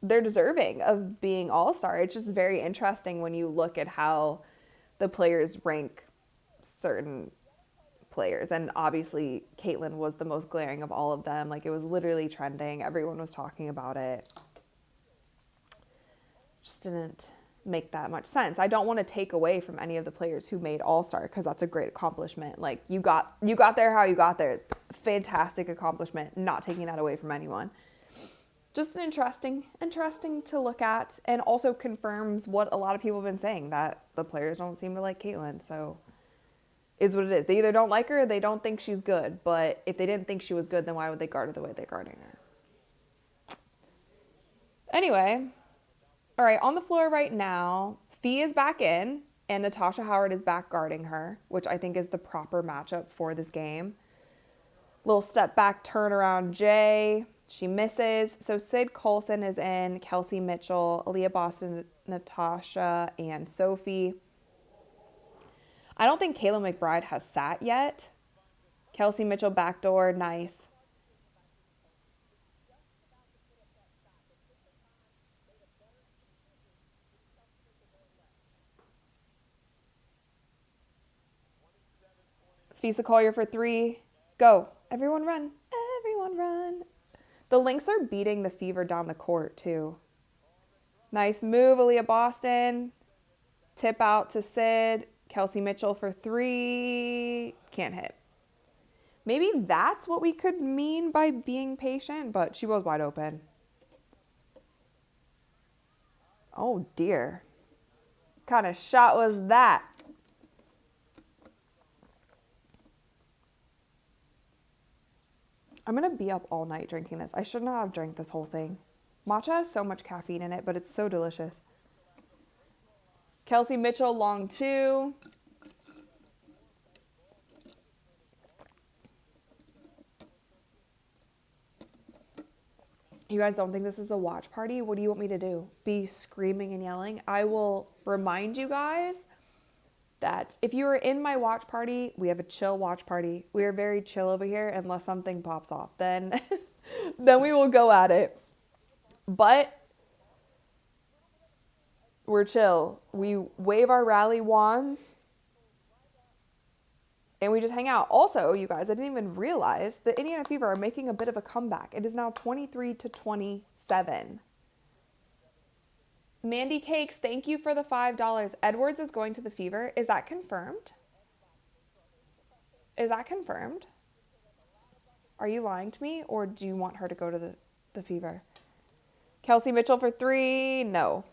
S1: they're deserving of being All-Star. It's just very interesting when you look at how the players rank certain players. And obviously Caitlyn was the most glaring of all of them. Like it was literally trending. Everyone was talking about it. Just didn't make that much sense. I don't want to take away from any of the players who made All-Star because that's a great accomplishment. Like you got there how you got there. Fantastic accomplishment. Not taking that away from anyone. Just interesting to look at, and also confirms what a lot of people have been saying, that the players don't seem to like Caitlyn. So is what it is. They either don't like her or they don't think she's good. But if they didn't think she was good, then why would they guard her the way they're guarding her? Anyway. All right, on the floor right now, Fee is back in, and Natasha Howard is back guarding her, which I think is the proper matchup for this game. Little step back, turnaround Jay. She misses. So Sid Colson is in, Kelsey Mitchell, Aaliyah Boston, Natasha, and Sophie. I don't think Kayla McBride has sat yet. Kelsey Mitchell backdoor, nice. Fisa Collier for 3. Go. Everyone run. Everyone run. The Lynx are beating the Fever down the court, too. Nice move, Aaliyah Boston. Tip out to Sid. Kelsey Mitchell for 3. Can't hit. Maybe that's what we could mean by being patient, but she was wide open. Oh, dear. What kind of shot was that? I'm going to be up all night drinking this. I should not have drank this whole thing. Matcha has so much caffeine in it, but it's so delicious. Kelsey Mitchell, long 2. You guys don't think this is a watch party? What do you want me to do? Be screaming and yelling? I will remind you guys that if you are in my watch party, we have a chill watch party. We are very chill over here unless something pops off. Then, then we will go at it. But we're chill. We wave our rally wands and we just hang out. Also, you guys, I didn't even realize the Indiana Fever are making a bit of a comeback. It is now 23-27. Mandy Cakes, thank you for the $5. Edwards is going to the Fever. Is that confirmed? Is that confirmed? Are you lying to me, or do you want her to go to the Fever? Kelsey Mitchell for 3. No.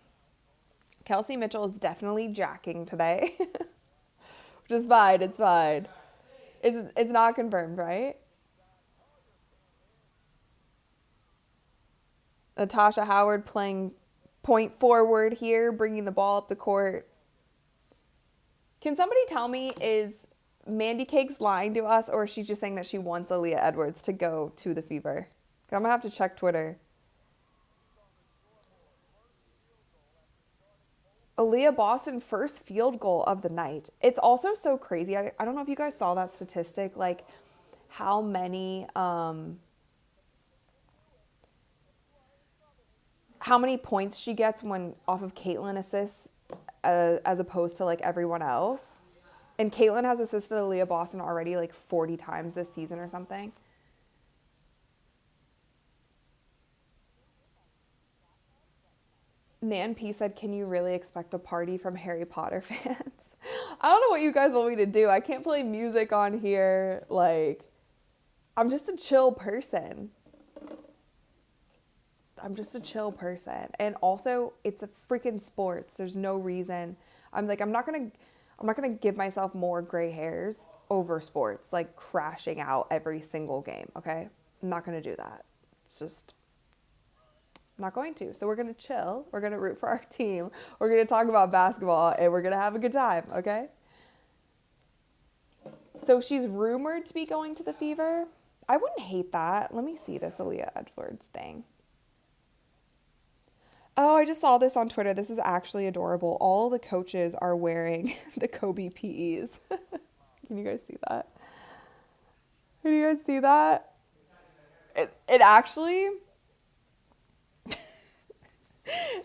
S1: Kelsey Mitchell is definitely jacking today. Which is fine. It's fine. It's not confirmed, right? Natasha Howard playing point forward here, bringing the ball up the court. Can somebody tell me, is Mandy Cakes lying to us, or is she just saying that she wants Aaliyah Edwards to go to the Fever? I'm going to have to check Twitter. Aaliyah Boston, first field goal of the night. It's also so crazy. I don't know if you guys saw that statistic, like how many points she gets when off of Caitlyn assists as opposed to like everyone else. And Caitlin has assisted Aaliyah Boston already like 40 times this season or something. Nan P said, can you really expect a party from Harry Potter fans? I don't know what you guys want me to do. I can't play music on here. Like, I'm just a chill person. And also, it's a freaking sports. There's no reason. I'm not gonna give myself more gray hairs over sports, like crashing out every single game, okay? I'm not gonna do that. It's just not going to. So we're going to chill. We're going to root for our team. We're going to talk about basketball and we're going to have a good time. Okay. So she's rumored to be going to the Fever. I wouldn't hate that. Let me see this Aaliyah Edwards thing. Oh, I just saw this on Twitter. This is actually adorable. All the coaches are wearing the Kobe PEs. Can you guys see that? Can you guys see that? It actually...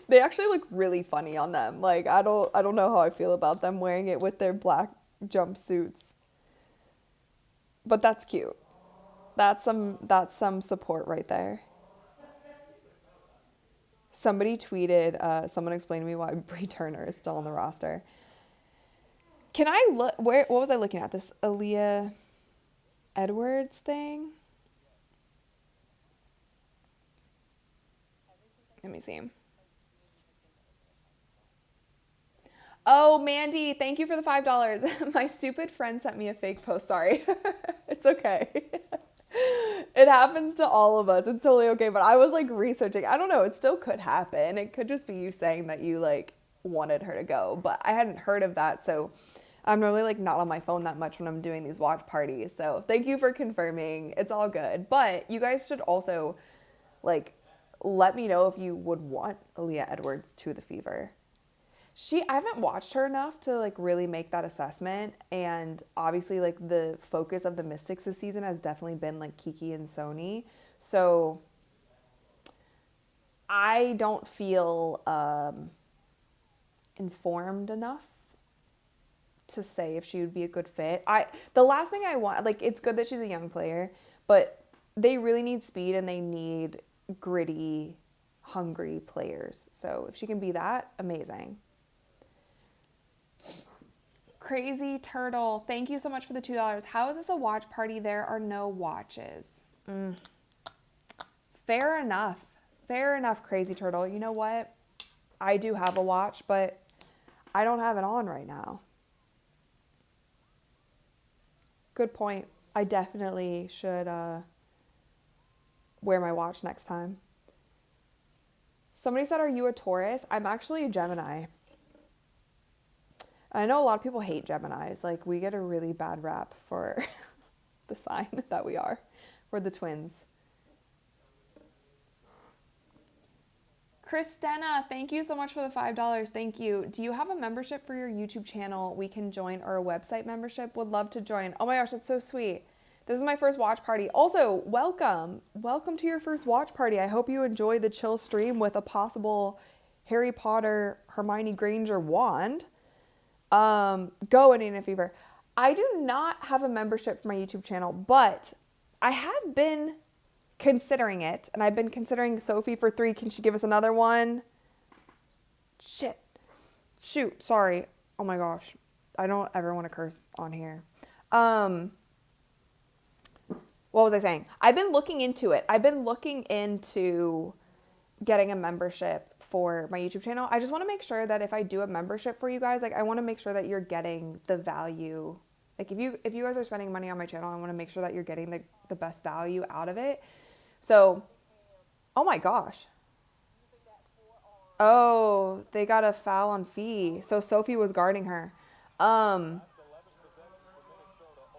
S1: They actually look really funny on them. Like, I don't know how I feel about them wearing it with their black jumpsuits. But that's cute. That's some support right there. Somebody tweeted, someone explained to me why Bree Turner is still on the roster. Can I look, what was I looking at? This Aaliyah Edwards thing? Let me see. Oh, Mandy, thank you for the $5. My stupid friend sent me a fake post. Sorry. It's okay. It happens to all of us. It's totally okay. But I was like researching. I don't know. It still could happen. It could just be you saying that you like wanted her to go. But I hadn't heard of that. So I'm normally like not on my phone that much when I'm doing these watch parties. So thank you for confirming. It's all good. But you guys should also like let me know if you would want Aaliyah Edwards to the Fever. I haven't watched her enough to like really make that assessment. And obviously like the focus of the Mystics this season has definitely been like Kiki and Sony. So I don't feel informed enough to say if she would be a good fit. The last thing I want, like, it's good that she's a young player, but they really need speed and they need gritty, hungry players. So if she can be that, amazing. Crazy Turtle, thank you so much for the $2. How is this a watch party? There are no watches. Fair enough. Fair enough, Crazy Turtle. You know what? I do have a watch, but I don't have it on right now. Good point. I definitely should wear my watch next time. Somebody said, are you a Taurus? I'm actually a Gemini. I know a lot of people hate Geminis. Like, we get a really bad rap for the sign that we are. We're the twins. Christina, thank you so much for the $5. Thank you. Do you have a membership for your YouTube channel we can join, or a website membership? Would love to join. Oh my gosh, that's so sweet. This is my first watch party. Also, welcome. Welcome to your first watch party. I hope you enjoy the chill stream with a possible Harry Potter Hermione Granger wand. Go Indiana Fever. I do not have a membership for my YouTube channel, but I have been considering it, and I've been considering Sophie for 3. Can she give us another one? Shoot, sorry. Oh my gosh. I don't ever want to curse on here. What was I saying? I've been looking into it. I've been looking into getting a membership for my YouTube channel. I just want to make sure that if I do a membership for you guys, like, I want to make sure that you're getting the value. Like, if you guys are spending money on my channel, I want to make sure that you're getting the best value out of it. So, oh my gosh. Oh, they got a foul on Fee. So Sophie was guarding her.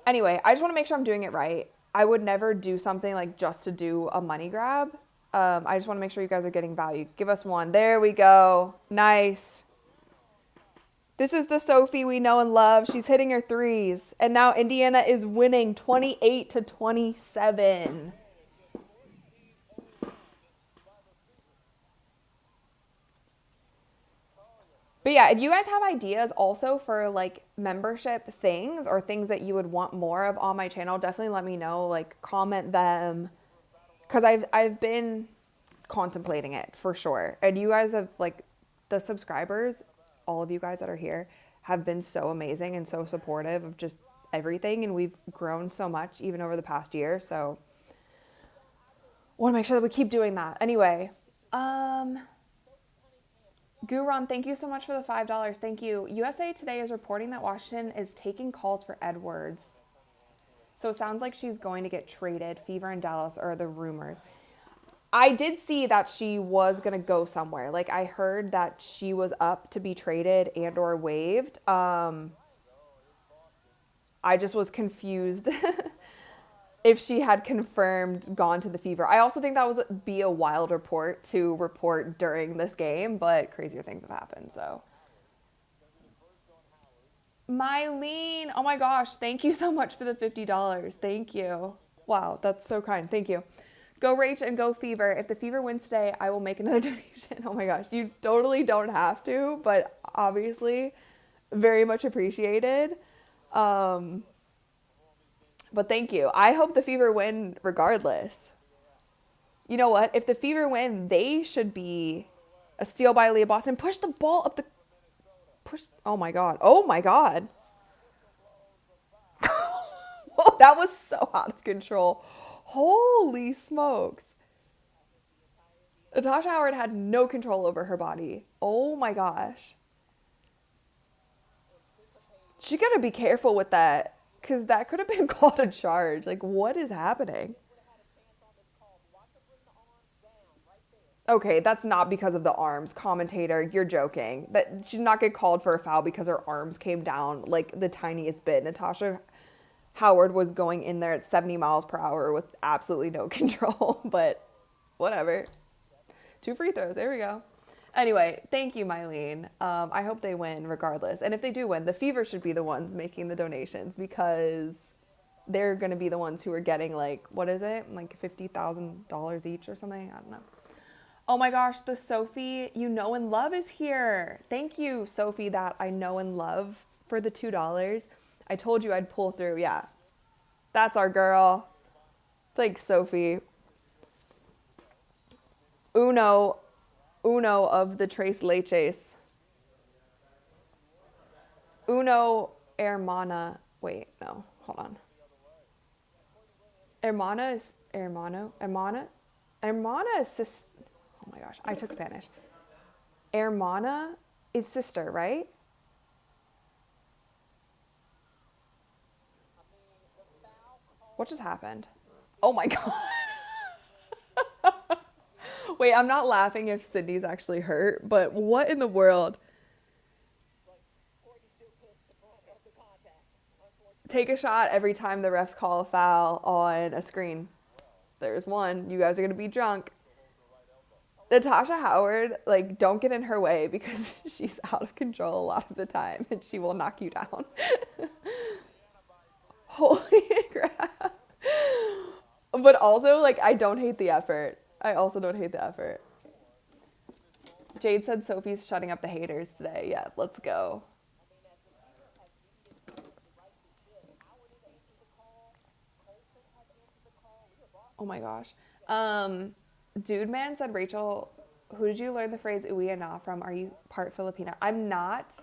S1: Anyway, I just want to make sure I'm doing it right. I would never do something like just to do a money grab. I just want to make sure you guys are getting value. Give us one. There we go. Nice. This is the Sophie we know and love. She's hitting her threes. And now Indiana is winning 28-27. But yeah, if you guys have ideas also for like membership things or things that you would want more of on my channel, definitely let me know, like comment them, because I've been contemplating it for sure. And you guys have, like, the subscribers, all of you guys that are here have been so amazing and so supportive of just everything, and we've grown so much even over the past year. So I want to make sure that we keep doing that. Anyway, Guram, thank you so much for the $5. Thank you. USA Today is reporting that Washington is taking calls for Edwards. So it sounds like she's going to get traded. Fever in Dallas are the rumors. I did see that she was going to go somewhere. Like, I heard that she was up to be traded and or waived. I just was confused if she had confirmed gone to the Fever. I also think that would be a wild report to report during this game, but crazier things have happened, so. Mylene, oh my gosh, thank you so much for the $50. Thank you. Wow, that's so kind. Thank you. Go Rach and go Fever. If the Fever wins today, I will make another donation. Oh my gosh, you totally don't have to, but obviously very much appreciated. But thank you. I hope the Fever win regardless. You know what? If the Fever win, they should be a steal by Leah Boston. Push the ball up the... Push... Oh my God. Oh my God. Whoa, that was so out of control. Holy smokes. Natasha Howard had no control over her body. Oh my gosh. She gotta be careful with that, because that could have been called a charge. Like, what is happening? Okay, that's not because of the arms. Commentator, you're joking. That she did not get called for a foul because her arms came down like the tiniest bit. Natasha Howard was going in there at 70 miles per hour with absolutely no control, but whatever. 2 free throws. There we go. Anyway, thank you, Mylene. I hope they win regardless. And if they do win, the Fever should be the ones making the donations, because they're going to be the ones who are getting, like, what is it? Like $50,000 each or something? I don't know. Oh my gosh, the Sophie you know and love is here. Thank you, Sophie, that I know and love, for the $2. I told you I'd pull through. Yeah, that's our girl. Thanks, Sophie. Uno of the Tres Leches. Uno hermana. Wait, no, hold on. Hermana is hermano. Hermana is sister. Oh my gosh, I took Spanish. Hermana is sister, right? What just happened? Oh my God. Wait, I'm not laughing if Sydney's actually hurt, but what in the world? Take a shot every time the refs call a foul on a screen. There's one. You guys are going to be drunk. Natasha Howard, like, don't get in her way, because she's out of control a lot of the time and she will knock you down. Holy crap. But also, like, I don't hate the effort. I also don't hate the effort. Jade said Sophie's shutting up the haters today. Yeah, let's go. Oh my gosh. Dude Man said, Rachel, who did you learn the phrase uwi and na from? Are you part Filipino? I'm not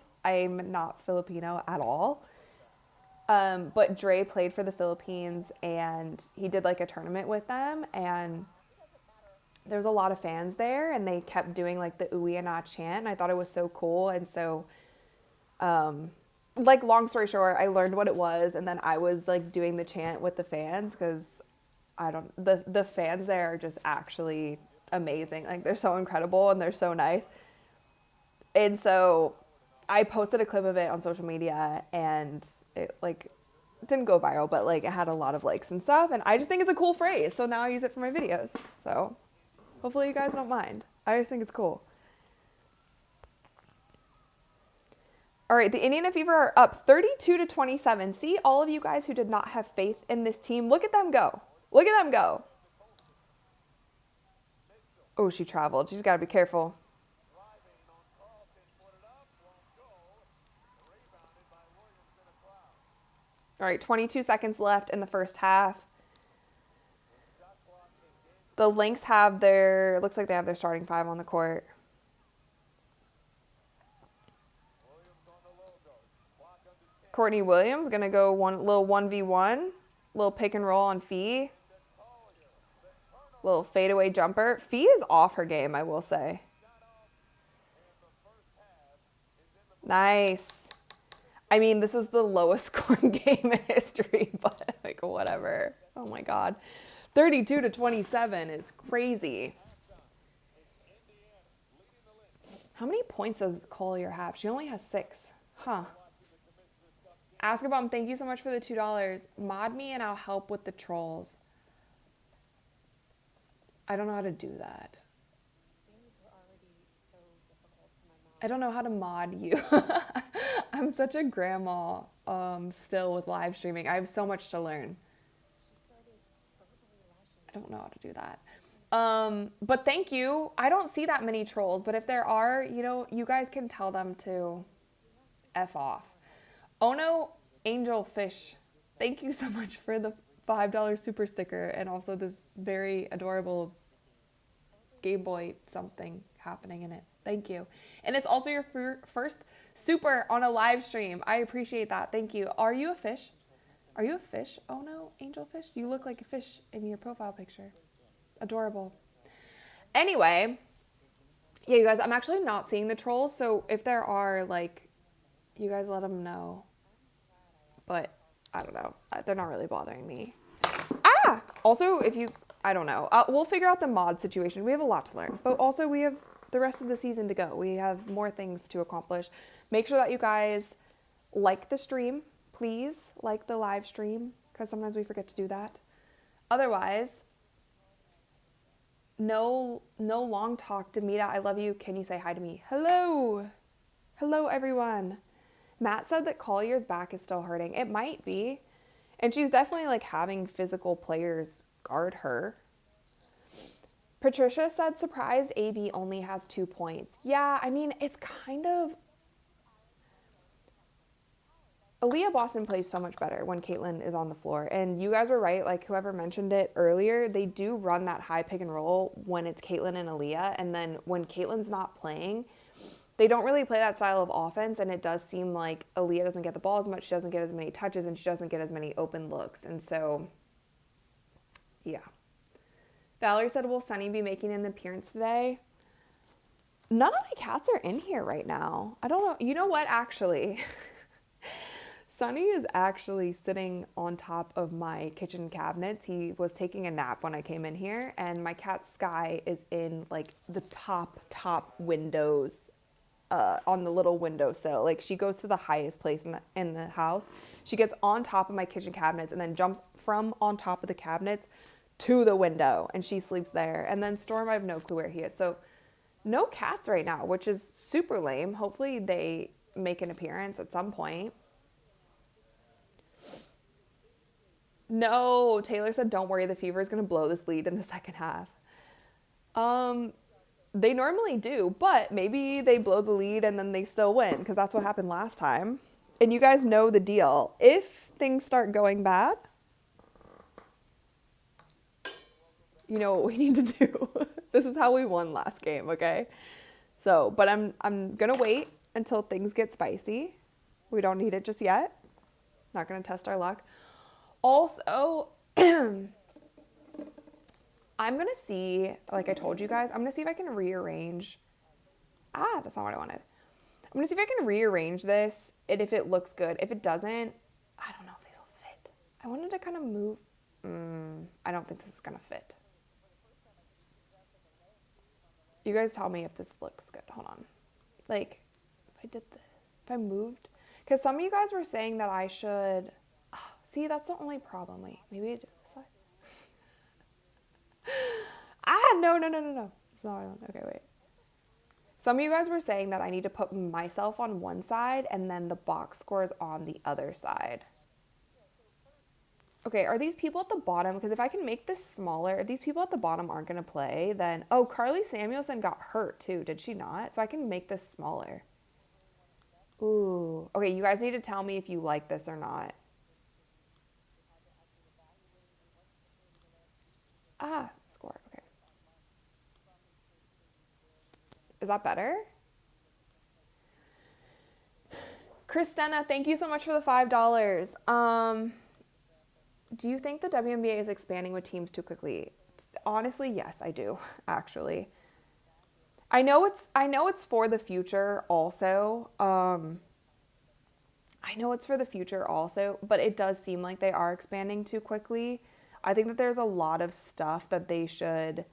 S1: Filipino at all. But Dre played for the Philippines, and he did like a tournament with them, and there's a lot of fans there, and they kept doing like the uwi and na chant, and I thought it was so cool. And so, like, long story short, I learned what it was, and then I was like doing the chant with the fans, because the fans there are just actually amazing. Like, they're so incredible and they're so nice. And so I posted a clip of it on social media, and it, like, didn't go viral, but like, it had a lot of likes and stuff, and I just think it's a cool phrase, so now I use it for my videos. So hopefully you guys don't mind. I just think it's cool. All right, the Indiana Fever are up 32-27. See, all of you guys who did not have faith in this team, look at them go. Look at them go. Oh, she traveled. She's got to be careful. All right, 22 seconds left in the first half. The Lynx have their, looks like they have their starting five on the court. Courtney Williams going to go little 1v1, little pick and roll on Fee. Little fadeaway jumper. Fee is off her game, I will say. Nice. I mean, this is the lowest scoring game in history, but like whatever. Oh my God. 32-27 is crazy. How many points does Collier have? She only has 6. Huh. Ask about, thank you so much for the $2. Mod me and I'll help with the trolls. I don't know how to do that. I don't know how to mod you. I'm such a grandma still with live streaming. I have so much to learn. I don't know how to do that. But thank you. I don't see that many trolls, but if there are, you know, you guys can tell them to F off. Oh no, Angel Fish. Thank you so much for the $5 super sticker and also this very adorable Game Boy something happening in it. Thank you. And it's also your first super on a live stream. I appreciate that. Thank you. Are you a fish? Are you a fish? Oh no, Angel Fish. You look like a fish in your profile picture. Adorable. Anyway, yeah, you guys, I'm actually not seeing the trolls. So if there are, like, you guys let them know. But I don't know. They're not really bothering me. Ah! Also, if you, I don't know. We'll figure out the mod situation. We have a lot to learn. But also we have the rest of the season to go. We have more things to accomplish. Make sure that you guys like the stream. Please like the live stream, because sometimes we forget to do that. Otherwise, no long talk. Demita, I love you. Can you say hi to me? Hello. Hello, everyone. Matt said that Collier's back is still hurting. It might be. And she's definitely like having physical players guard her. Patricia said, surprised AB only has 2 points. Yeah, I mean, it's kind of... Aaliyah Boston plays so much better when Caitlin is on the floor. And you guys were right, like whoever mentioned it earlier, they do run that high pick and roll when it's Caitlin and Aaliyah. And then when Caitlin's not playing, they don't really play that style of offense. And it does seem like Aaliyah doesn't get the ball as much, she doesn't get as many touches, and she doesn't get as many open looks. And so, yeah. Valerie said, will Sunny be making an appearance today? None of my cats are in here right now. I don't know. You know what, actually? Sunny is actually sitting on top of my kitchen cabinets. He was taking a nap when I came in here, and my cat Sky is in like the top windows on the little windowsill. Like she goes to the highest place in the house. She gets on top of my kitchen cabinets and then jumps from on top of the cabinets to the window, and she sleeps there. And then Storm, I have no clue where he is. So no cats right now, which is super lame. Hopefully they make an appearance at some point. No, Taylor said, don't worry, the Fever is going to blow this lead in the second half. They normally do, but maybe they blow the lead and then they still win, because that's what happened last time. And you guys know the deal. If things start going bad, you know what we need to do. This is how we won last game, okay? So, but I'm going to wait until things get spicy. We don't need it just yet. Not going to test our luck. Also, I'm going to see, like I told you guys, I'm going to see if I can rearrange. That's not what I wanted. I'm going to see if I can rearrange this, and if it looks good. If it doesn't, I don't know if these will fit. I wanted to kind of move. I don't think this is going to fit. You guys tell me if this looks good. Hold on. Like, if I did this, if I moved. Because some of you guys were saying that I should... See, that's the only problem. Wait, maybe I do this side. No. It's not what I want. Okay, wait. Some of you guys were saying that I need to put myself on one side and then the box scores on the other side. Okay, are these people at the bottom? Because if I can make this smaller, if these people at the bottom aren't going to play, then... Oh, Carly Samuelson got hurt too, did she not? So I can make this smaller. Ooh. Okay, you guys need to tell me if you like this or not. Score. Okay. Is that better? Christina, thank you so much for the $5. Do you think the WNBA is expanding with teams too quickly? Honestly, yes, I do, actually. I know it's for the future also. I know it's for the future also, but it does seem like they are expanding too quickly. I think that there's a lot of stuff that they should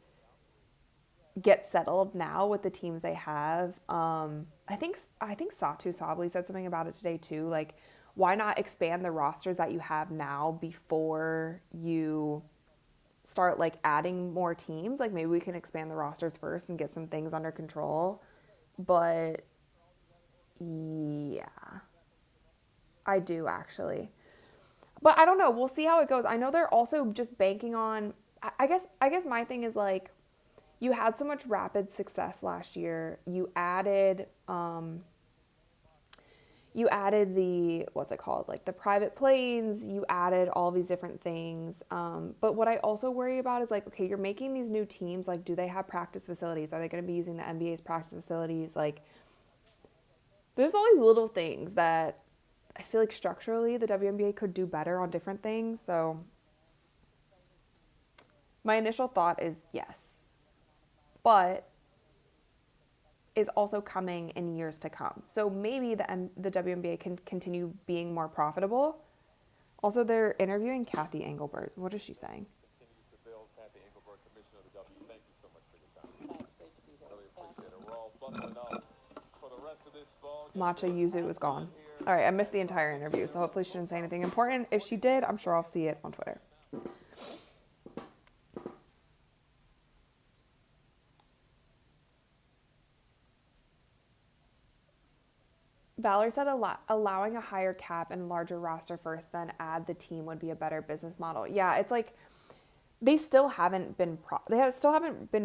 S1: get settled now with the teams they have. I think Satu Sabli said something about it today too. Like, why not expand the rosters that you have now before you start like adding more teams? Like, maybe we can expand the rosters first and get some things under control. But yeah, I do actually. But I don't know. We'll see how it goes. I know they're also just banking on. I guess my thing is like, you had so much rapid success last year. You added the, what's it called, like the private planes. You added all these different things. But what I also worry about is like, okay, you're making these new teams. Like, do they have practice facilities? Are they going to be using the NBA's practice facilities? Like, there's all these little things that I feel like structurally the WNBA could do better on different things. So my initial thought is yes, but is also coming in years to come. So maybe the WNBA can continue being more profitable. Also, they're interviewing Kathy Engelbert. What is she saying?
S2: Continues to build. Kathy Engelbert, Commissioner of the W. Thank you so much for your time. Thanks, great to be here. Really appreciate it. We're all buckling up for the rest of this ball.
S1: Matcha Yuzu is gone. All right, I missed the entire interview, so hopefully she didn't say anything important. If she did, I'm sure I'll see it on Twitter. Valerie said allowing a higher cap and larger roster first, then add the team would be a better business model. Yeah, it's like they still haven't been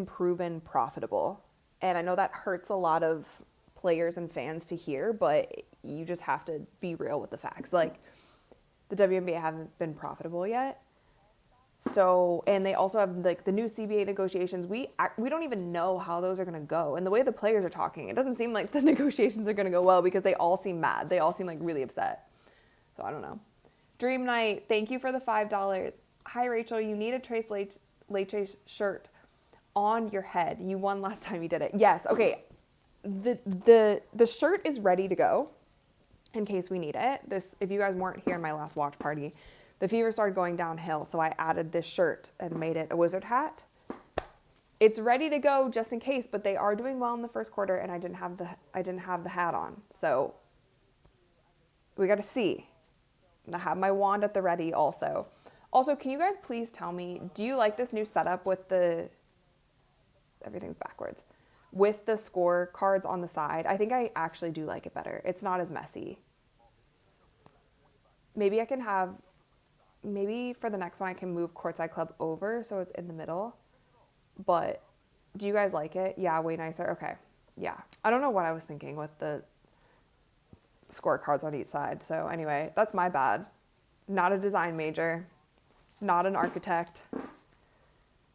S1: proven profitable, and I know that hurts a lot of players and fans to hear, but you just have to be real with the facts. Like, the WNBA haven't been profitable yet. So, and they also have like the new CBA negotiations. We don't even know how those are going to go. And the way the players are talking, it doesn't seem like the negotiations are going to go well because they all seem mad. They all seem like really upset. So I don't know. Dream Night, thank you for the $5. Hi Rachel, you need a Trace Leche shirt on your head. You won last time you did it. Yes. Okay. The shirt is ready to go in case we need it. If you guys weren't here in my last watch party, the fever started going downhill, so I added this shirt and made it a wizard hat. It's ready to go just in case, but they are doing well in the first quarter, and I didn't have the hat on, so we got to see. I have my wand at the ready also. Also, can you guys please tell me, do you like this new setup with everything's backwards, with the score cards on the side? I think I actually do like it better. It's not as messy. Maybe for the next one I can move Courtside Club over so it's in the middle. But do you guys like it? Yeah, way nicer. Okay. Yeah. I don't know what I was thinking with the scorecards on each side. So anyway, that's my bad. Not a design major. Not an architect.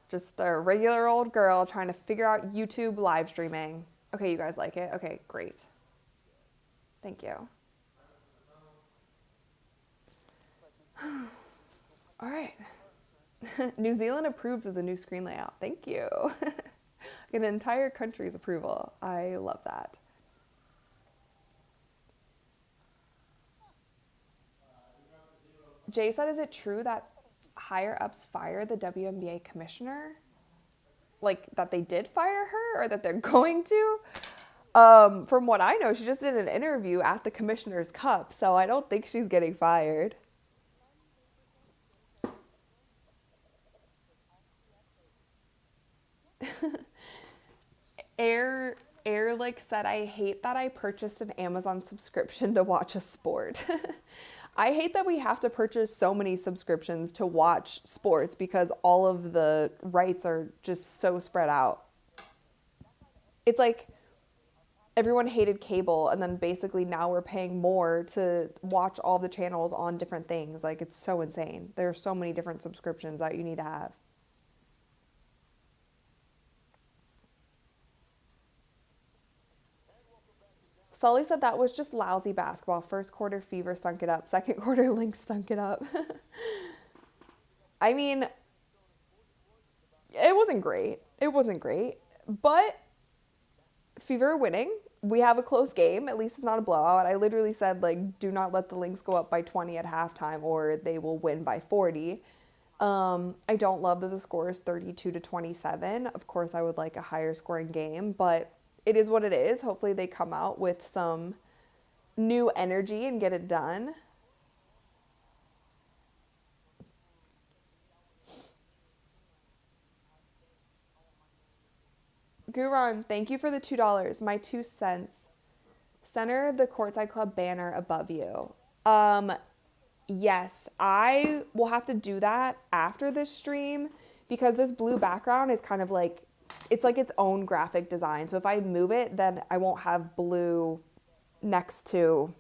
S1: Just a regular old girl trying to figure out YouTube live streaming. Okay, you guys like it? Okay, great. Thank you. All right. New Zealand approves of the new screen layout. Thank you. An entire country's approval. I love that. Jay said, is it true that higher ups fire the WNBA commissioner? Like, that they did fire her or that they're going to? From what I know, she just did an interview at the Commissioner's Cup, so I don't think she's getting fired. Air like said, I hate that I purchased an Amazon subscription to watch a sport. I hate that we have to purchase so many subscriptions to watch sports because all of the rights are just so spread out. It's like everyone hated cable, and then basically now we're paying more to watch all the channels on different things. Like, it's so insane. There are so many different subscriptions that you need to have. Sully said that was just lousy basketball. First quarter Fever stunk it up. Second quarter Lynx stunk it up. I mean, it wasn't great. It wasn't great. But Fever are winning. We have a close game. At least it's not a blowout. I literally said, like, do not let the Lynx go up by 20 at halftime or they will win by 40. I don't love that the score is 32-27. Of course, I would like a higher scoring game, but it is what it is. Hopefully they come out with some new energy and get it done. Guron, thank you for the $2. My 2 cents. Center the Courtside Club banner above you. Yes, I will have to do that after this stream because this blue background is kind of like, it's like its own graphic design. So if I move it, then I won't have blue next to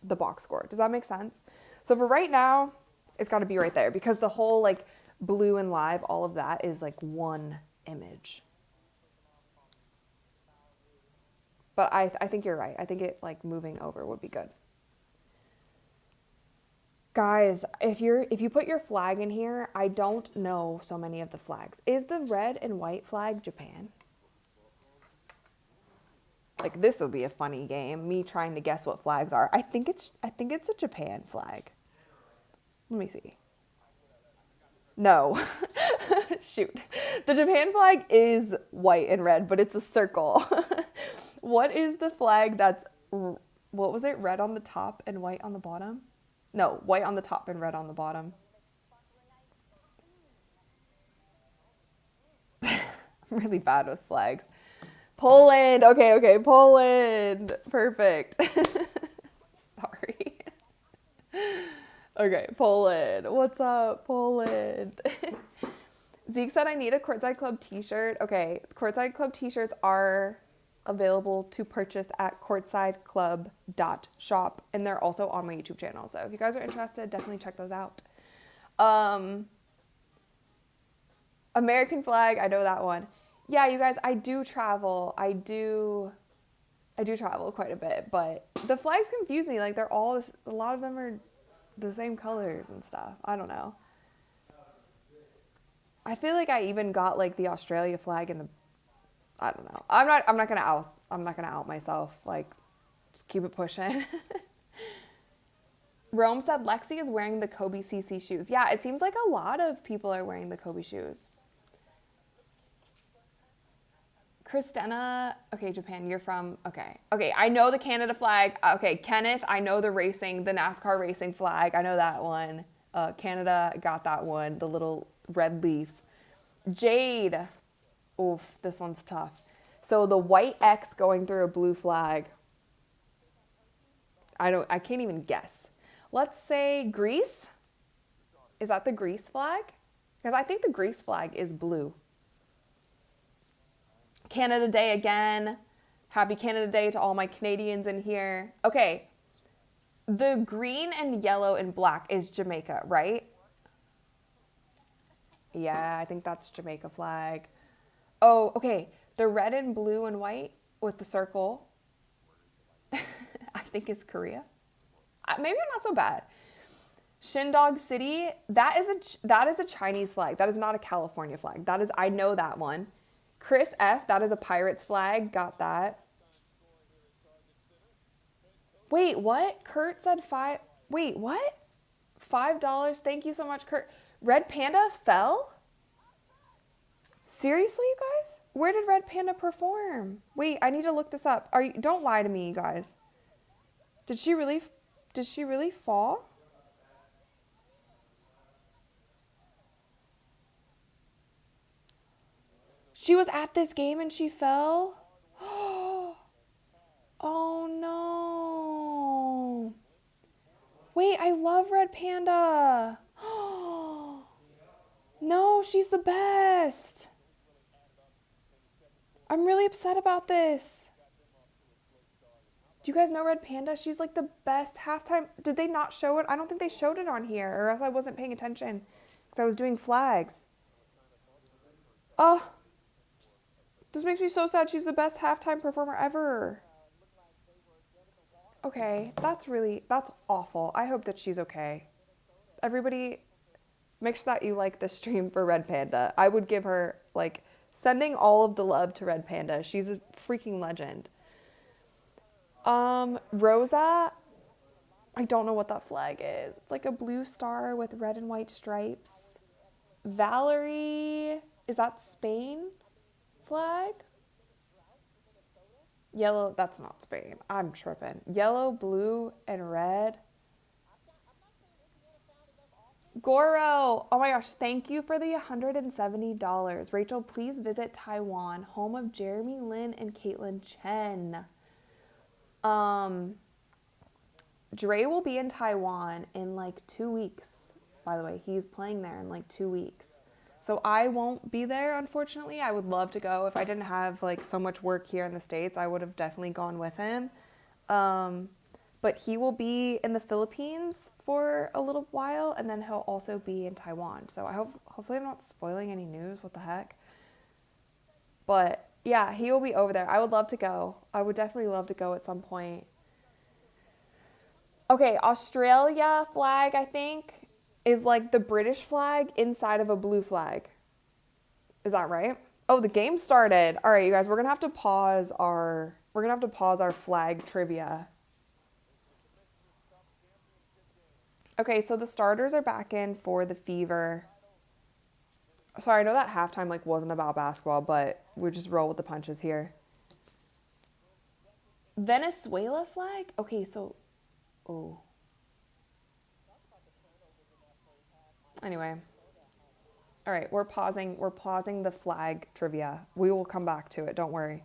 S1: the box score. Does that make sense? So for right now, it's got to be right there because the whole like blue and live, all of that is like one image. But I think you're right. I think it like moving over would be good. Guys, if you put your flag in here, I don't know so many of the flags. Is the red and white flag Japan? Like this will be a funny game. Me trying to guess what flags are. I think it's a Japan flag. Let me see. No. Shoot. The Japan flag is white and red, but it's a circle. What is the flag that's, what was it? Red on the top and white on the bottom? No, white on the top and red on the bottom. I'm really bad with flags. Poland. Okay, Poland. Perfect. Sorry. Okay, Poland. What's up, Poland? Zeke said I need a Courtside Club t-shirt. Okay, Courtside Club t-shirts are available to purchase at courtsideclub.shop, and they're also on my YouTube channel. So if you guys are interested, definitely check those out. American flag, I know that one. Yeah, you guys, I do travel. I do travel quite a bit, but the flags confuse me. Like they're all, a lot of them are the same colors and stuff. I don't know. I feel like I even got like the Australia flag in the, I don't know. I'm not gonna out myself. Like, just keep it pushing. Rome said Lexi is wearing the Kobe CC shoes. Yeah, it seems like a lot of people are wearing the Kobe shoes. Christina, okay, Japan, you're from, okay, I know the Canada flag. Okay, Kenneth, I know the NASCAR racing flag. I know that one. Canada, got that one, the little red leaf. Jade, oof, this one's tough. So the white X going through a blue flag. I can't even guess. Let's say Greece. Is that the Greece flag? Because I think the Greece flag is blue. Canada Day again. Happy Canada Day to all my Canadians in here. Okay. The green and yellow and black is Jamaica, right? Yeah, I think that's Jamaica flag. Oh, okay. The red and blue and white with the circle, I think is Korea. Maybe I'm not so bad. Shindog City, that is a Chinese flag. That is not a California flag. That is, I know that one. Chris F, that is a Pirates flag. Got that. Wait, what? Kurt said wait, what? $5. Thank you so much, Kurt. Red Panda fell? Seriously, you guys? Where did Red Panda perform? Wait, I need to look this up. Don't lie to me, you guys. Did she really fall? She was at this game and she fell? Oh no. Wait, I love Red Panda. No, she's the best. I'm really upset about this. Do you guys know Red Panda? She's like the best halftime. Did they not show it? I don't think they showed it on here, or else I wasn't paying attention because I was doing flags. Oh, this makes me so sad. She's the best halftime performer ever. Okay, that's awful. I hope that she's okay. Everybody, make sure that you like the stream for Red Panda. I would give her, like, sending all of the love to Red Panda. She's a freaking legend. Rosa, I don't know what that flag is. It's like a blue star with red and white stripes. Valerie, is that Spain flag? Yellow, that's not Spain. I'm tripping. Yellow, blue, and red. Goro, oh my gosh, thank you for the $170. Rachel, please visit Taiwan, home of Jeremy Lin and Caitlin Chen. Dre will be in Taiwan in like 2 weeks, by the way. He's playing there in like 2 weeks. So I won't be there, unfortunately. I would love to go. If I didn't have like so much work here in the States, I would have definitely gone with him. But he will be in the Philippines for a little while, and then he'll also be in Taiwan. So hopefully I'm not spoiling any news. What the heck? But yeah, he will be over there. I would love to go. I would definitely love to go at some point. Okay, Australia flag, I think, is like the British flag inside of a blue flag. Is that right? Oh, the game started. All right, you guys, we're gonna have to pause our flag trivia. Okay, so the starters are back in for the Fever. Sorry, I know that halftime like wasn't about basketball, but we just roll with the punches here. Venezuela flag? Okay, so oh. Anyway. All right, we're pausing the flag trivia. We will come back to it, don't worry.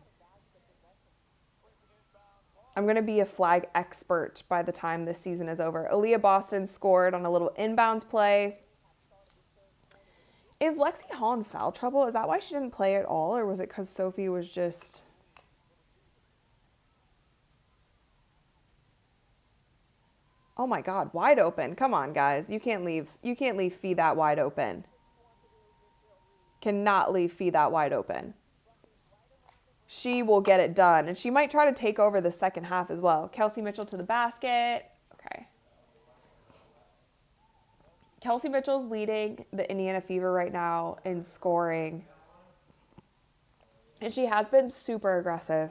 S1: I'm going to be a flag expert by the time this season is over. Aaliyah Boston scored on a little inbounds play. Is Lexi Hall in foul trouble? Is that why she didn't play at all? Or was it because Sophie was just... Oh my God, wide open. Come on, guys. You can't leave Fee that wide open. Cannot leave Fee that wide open. She will get it done. And she might try to take over the second half as well. Kelsey Mitchell to the basket. Okay. Kelsey Mitchell's leading the Indiana Fever right now in scoring. And she has been super aggressive.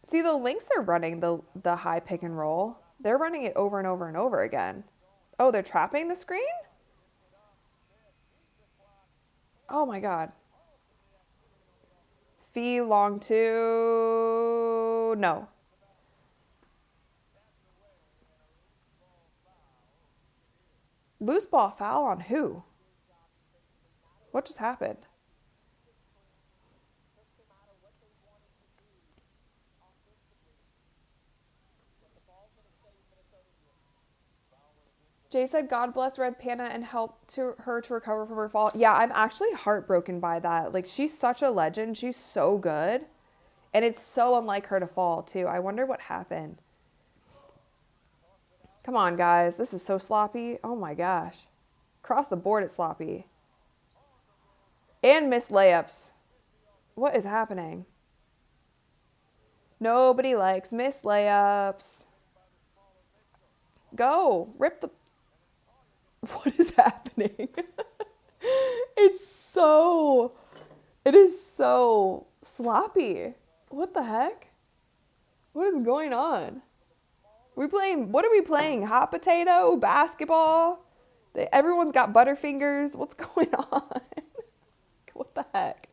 S1: See, the Lynx are running the high pick and roll. They're running it over and over and over again. Oh, they're trapping the screen? Oh my God. Fee long two. No. Loose ball foul on who? What just happened? Jay said, God bless Red Panda and help her to recover from her fall. Yeah, I'm actually heartbroken by that. Like, she's such a legend. She's so good. And it's so unlike her to fall, too. I wonder what happened. Come on, guys. This is so sloppy. Oh, my gosh. Across the board, it's sloppy. And missed layups. What is happening? Nobody likes missed layups. Go. Rip the... What is happening? It is so sloppy. What the heck? What is going on? What are we playing? Hot potato? Basketball? Everyone's got butterfingers. What's going on? What the heck?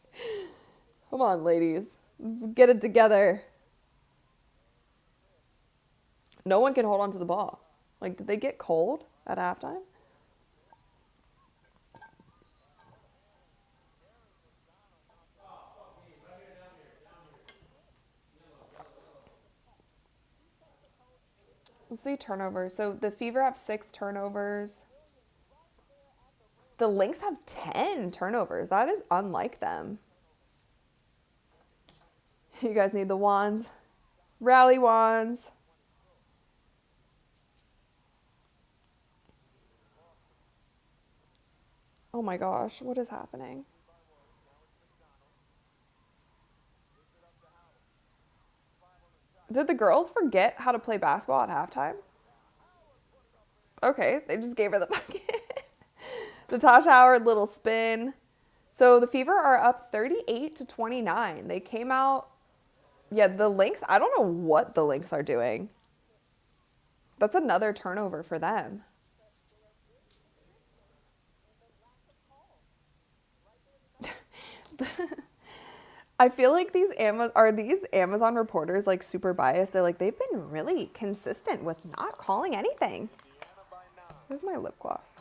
S1: Come on, ladies. Let's get it together. No one can hold on to the ball. Like, did they get cold at halftime? Let's see turnovers. So the Fever have 6 turnovers. The Lynx have 10 turnovers. That is unlike them. You guys need the wands. Rally wands. Oh my gosh, what is happening? Did the girls forget how to play basketball at halftime? Okay, they just gave her the bucket. Natasha Howard, little spin. So the Fever are up 38-29. They came out. Yeah, the Lynx, I don't know what the Lynx are doing. That's another turnover for them. I feel like these Amazon reporters like super biased. They're like, they've been really consistent with not calling anything. Where's my lip gloss?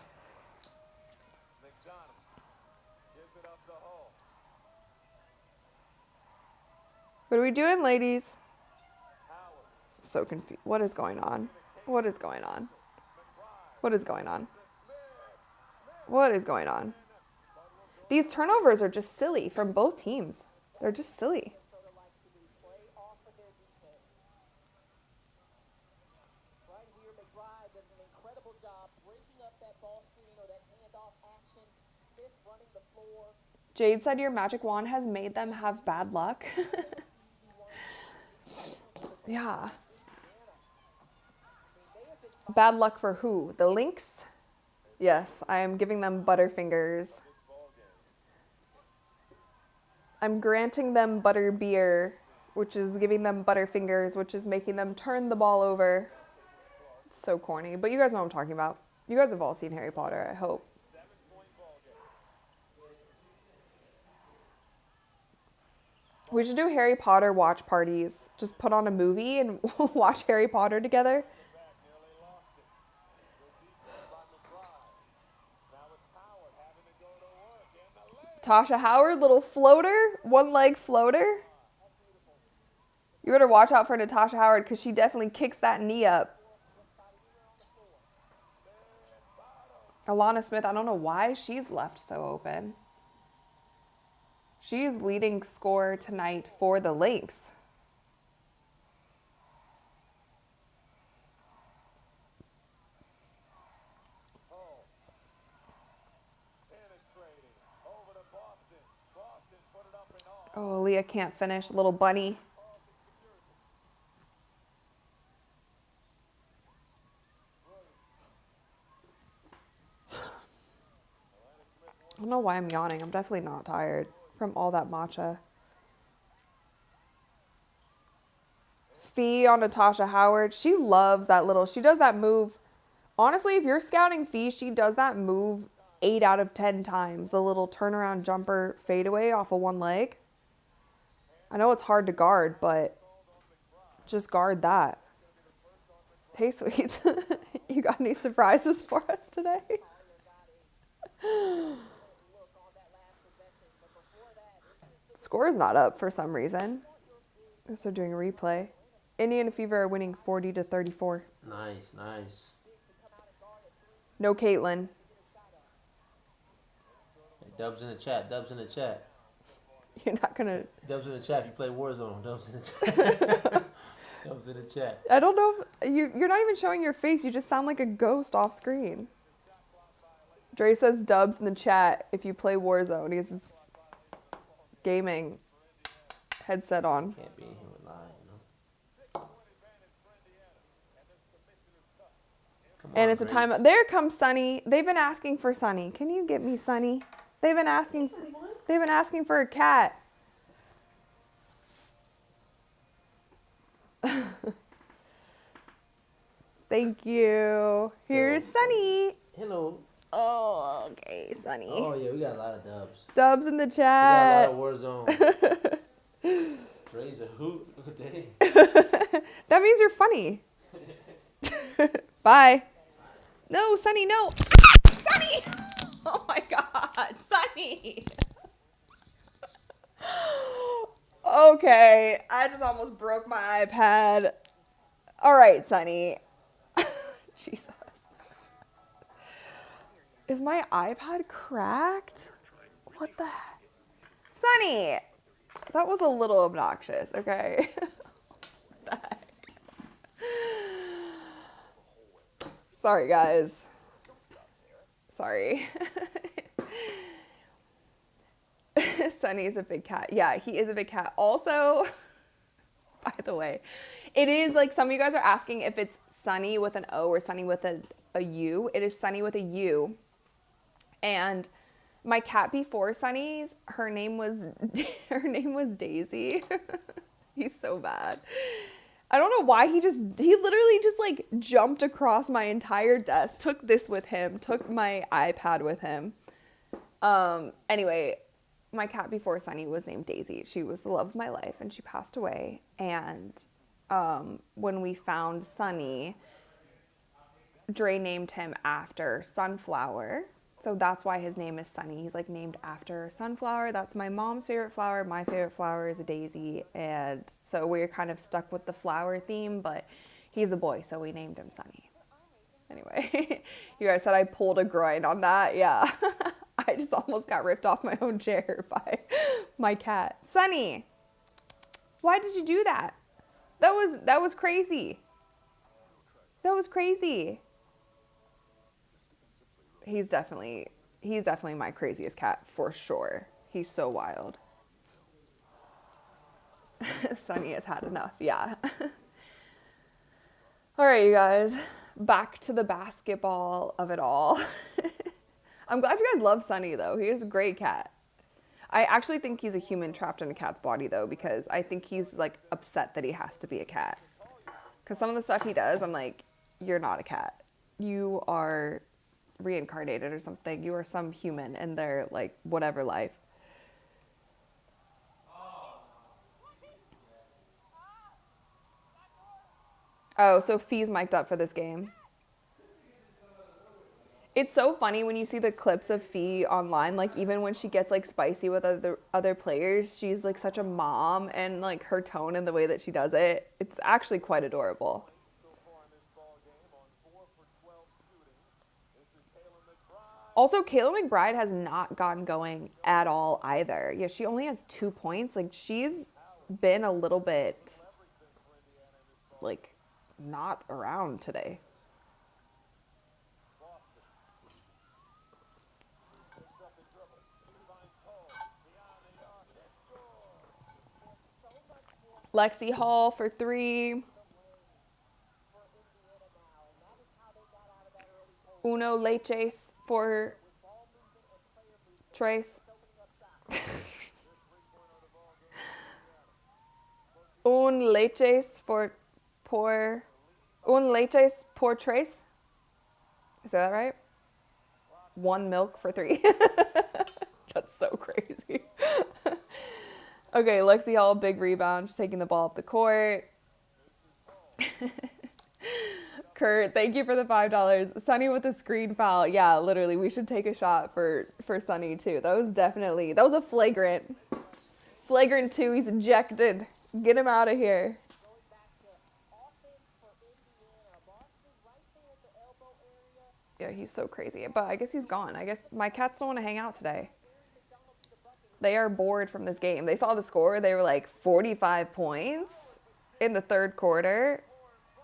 S1: What are we doing, ladies? I'm so confused. What is going on? What is going on? What is going on? What is going on? These turnovers are just silly from both teams. They're just silly. Jade said your magic wand has made them have bad luck. Yeah. Bad luck for who? The Lynx? Yes, I am giving them butterfingers. I'm granting them butter beer, which is giving them butterfingers, which is making them turn the ball over. It's so corny, but you guys know what I'm talking about. You guys have all seen Harry Potter, I hope. We should do Harry Potter watch parties. Just put on a movie and watch Harry Potter together. Tasha Howard, little floater, one leg floater. You better watch out for Natasha Howard because she definitely kicks that knee up. Alana Smith, I don't know why she's left so open. She's leading scorer tonight for the Lynx. Oh, Leah can't finish. Little bunny. I don't know why I'm yawning. I'm definitely not tired from all that matcha. Fee on Natasha Howard. She loves that little, she does that move. Honestly, if you're scouting Fee, she does that move 8 out of 10 times. The little turnaround jumper fadeaway off of one leg. I know it's hard to guard, but just guard that. Hey, sweets. You got any surprises for us today? Score is not up for some reason. Guess they're doing a replay. Indiana Fever are winning 40-34.
S3: Nice, nice.
S1: No Caitlin.
S3: Hey, Dubs in the chat. Dubs in the chat.
S1: You're not gonna.
S3: Dubs in the chat. If you play Warzone, Dubs in the chat. Dubs in the chat.
S1: I don't know if you're not even showing your face. You just sound like a ghost off screen. Dre says Dubs in the chat if you play Warzone. He has his gaming headset on.
S3: Can't be in here with lying, you know. Come
S1: And
S3: on,
S1: it's a
S3: Grace.
S1: time. There comes Sunny. They've been asking for Sunny. Can you get me Sunny? They've been asking. They've been asking for a cat. Thank you. Here's Sunny.
S3: Hello.
S1: Oh, okay, Sunny.
S3: Oh yeah, we got a lot of dubs.
S1: Dubs in the
S3: We got
S1: chat.
S3: a lot of Warzone. Dre's a hoot. Look at that.
S1: That means you're funny. Bye. No, Sunny, no. Sunny! Oh my God, Sunny. Okay, I just almost broke my iPad. All right, Sunny. Jesus. Is my iPad cracked? What the heck? Sunny! That was a little obnoxious, okay? What the heck? Sorry, guys. Sorry. Sunny is a big cat. Yeah, he is a big cat. Also, I the way. It is like some of you guys are asking if it's Sunny with an O or Sunny with a U. It is Sunny with a U. And my cat before Sunny's, her name was Daisy. He's so bad. I don't know why he literally just like jumped across my entire desk, took this with him, took my iPad with him. Anyway, my cat before Sunny was named Daisy. She was the love of my life and she passed away. And when we found Sunny, Dre named him after Sunflower. So that's why his name is Sunny. He's like named after Sunflower. That's my mom's favorite flower. My favorite flower is a daisy. And so we're kind of stuck with the flower theme, but he's a boy, so we named him Sunny. Anyway, you guys said I pulled a groin on that. Yeah. I just almost got ripped off my own chair by my cat. Sunny, why did you do that? That was crazy. That was crazy. He's definitely my craziest cat for sure. He's so wild. Sunny has had enough. Yeah. All right, you guys, back to the basketball of it all. I'm glad you guys love Sunny though. He is a great cat. I actually think he's a human trapped in a cat's body though, because I think he's like upset that he has to be a cat. Because some of the stuff he does, I'm like, you're not a cat. You are reincarnated or something. You are some human in their like whatever life. Oh, so Fee's mic'd up for this game. It's so funny when you see the clips of Fee online, like even when she gets like spicy with other players, she's like such a mom, and like her tone and the way that she does it, it's actually quite adorable. Also, Kayla McBride has not gotten going at all either. Yeah, she only has 2 points. Like, she's been a little bit, like, not around today. Lexi Hall for 3. Uno leches for Trace. Un leches for Trace. Is that right? 1 milk for 3. That's so crazy. Okay, Lexi Hall, big rebound. She's taking the ball up the court. Kurt, thank you for the $5. Sunny with a screen foul. Yeah, literally, we should take a shot for Sunny too. That was a flagrant 2. He's ejected. Get him out of here. Yeah, he's so crazy. But I guess he's gone. I guess my cats don't want to hang out today. They are bored from this game. They saw the score. They were like 45 points in the third quarter.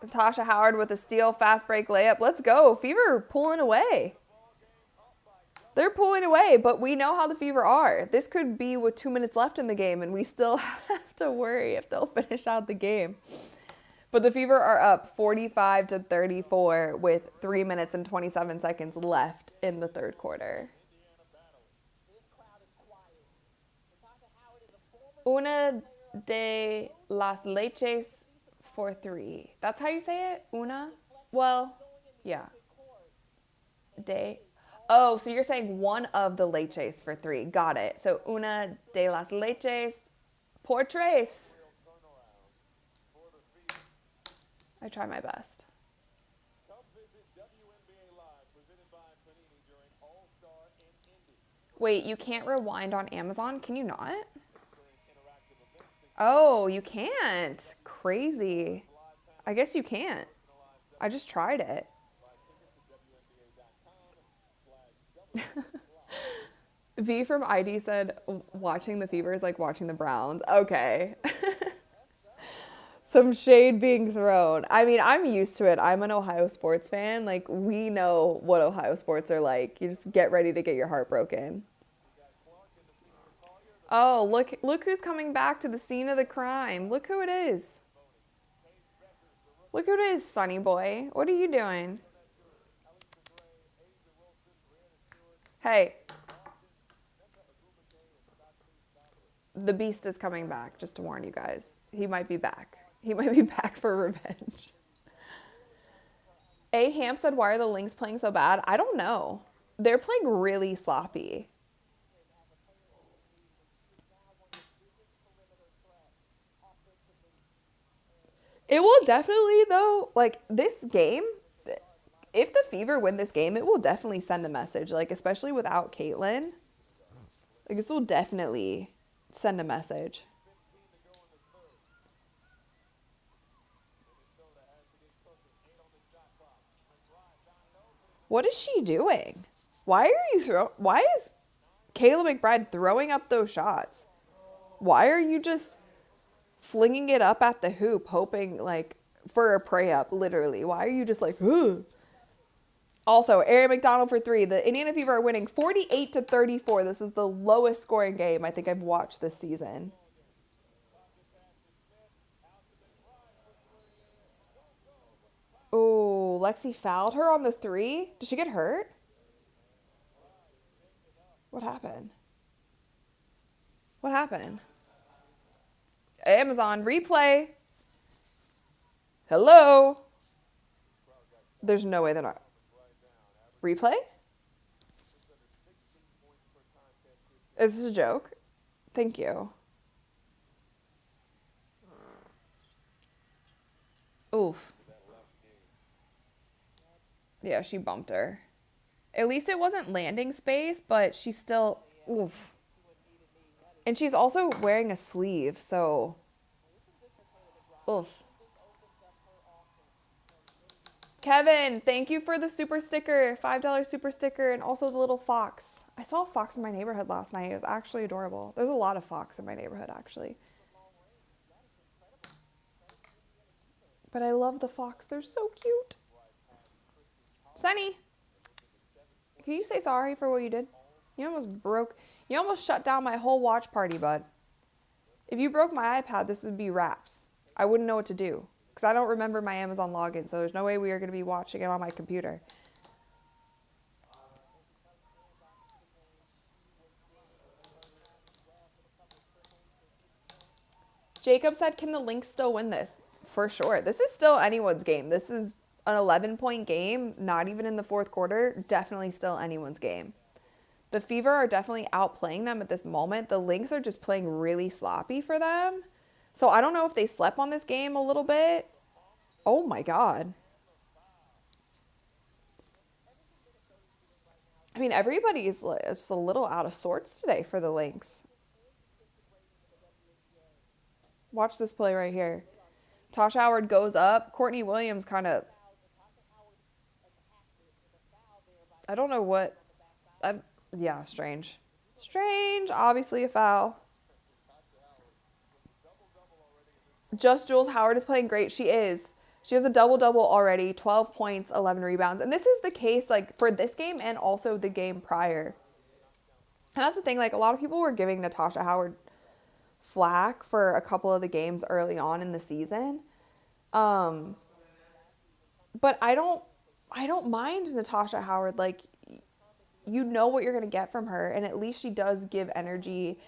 S1: Tasha Howard with a steal, fast break layup. Let's go. Fever pulling away. They're pulling away, but we know how the Fever are. This could be with 2 minutes left in the game, and we still have to worry if they'll finish out the game. But the Fever are up 45-34 with 3 minutes and 27 seconds left in the third quarter. Una de las leches for 3. That's how you say it? Una? Well, yeah. De. Oh, so you're saying one of the leches for 3. Got it. So una de las leches por 3. I try my best. Wait, you can't rewind on Amazon? Can you not? Oh, you can't. Crazy. I guess you can't. I just tried it. V from ID said watching the Fever is like watching the Browns. Okay. Some shade being thrown. I mean, I'm used to it. I'm an Ohio sports fan. Like, we know what Ohio sports are like. You just get ready to get your heart broken. Oh, look who's coming back to the scene of the crime. Look who it is. Look who it is, Sonny boy. What are you doing? Hey. The beast is coming back, just to warn you guys. He might be back. He might be back for revenge. A. Ham said, why are the Lynx playing so bad? I don't know. They're playing really sloppy. It will definitely, though, like, this game, if the Fever win this game, it will definitely send a message, like, especially without Caitlyn. Like, this will definitely send a message. What is she doing? Why is Kayla McBride throwing up those shots? Why are you just flinging it up at the hoop, hoping, like, for a pray up, literally? Why are you just like, ugh? Also, Aaron McDonald for 3. The Indiana Fever are winning 48-34. This is the lowest scoring game I think I've watched this season. Oh, Lexi fouled her on the 3. Did she get hurt? What happened? What happened? Amazon replay. Hello. There's no way they're not. Replay? Is this a joke? Thank you. Oof. Yeah, she bumped her. At least it wasn't landing space, but she's still... Oof. And she's also wearing a sleeve, so... Oof. Kevin, thank you for the super sticker, $5 super sticker, and also the little fox. I saw a fox in my neighborhood last night. It was actually adorable. There's a lot of fox in my neighborhood, actually. But I love the fox. They're so cute. Sunny, can you say sorry for what you did? You almost shut down my whole watch party, bud. If you broke my iPad, this would be wraps. I wouldn't know what to do. Because I don't remember my Amazon login, so there's no way we are going to be watching it on my computer. Jacob said, can the Lynx still win this? For sure. This is still anyone's game. This is an 11-point game, not even in the fourth quarter. Definitely still anyone's game. The Fever are definitely outplaying them at this moment. The Lynx are just playing really sloppy for them. So I don't know if they slept on this game a little bit. Oh my God. I mean, everybody is just a little out of sorts today for the Lynx. Watch this play right here. Tasha Howard goes up. Courtney Williams kind of... I don't know what... yeah, strange. Strange. Obviously a foul. Just Jules Howard is playing great. She is. She has a double-double already. 12 points, 11 rebounds. And this is the case, like, for this game and also the game prior. And that's the thing. Like, a lot of people were giving Natasha Howard flack for a couple of the games early on in the season. But I don't mind Natasha Howard. Like, you know what you're going to get from her. And at least she does give energy.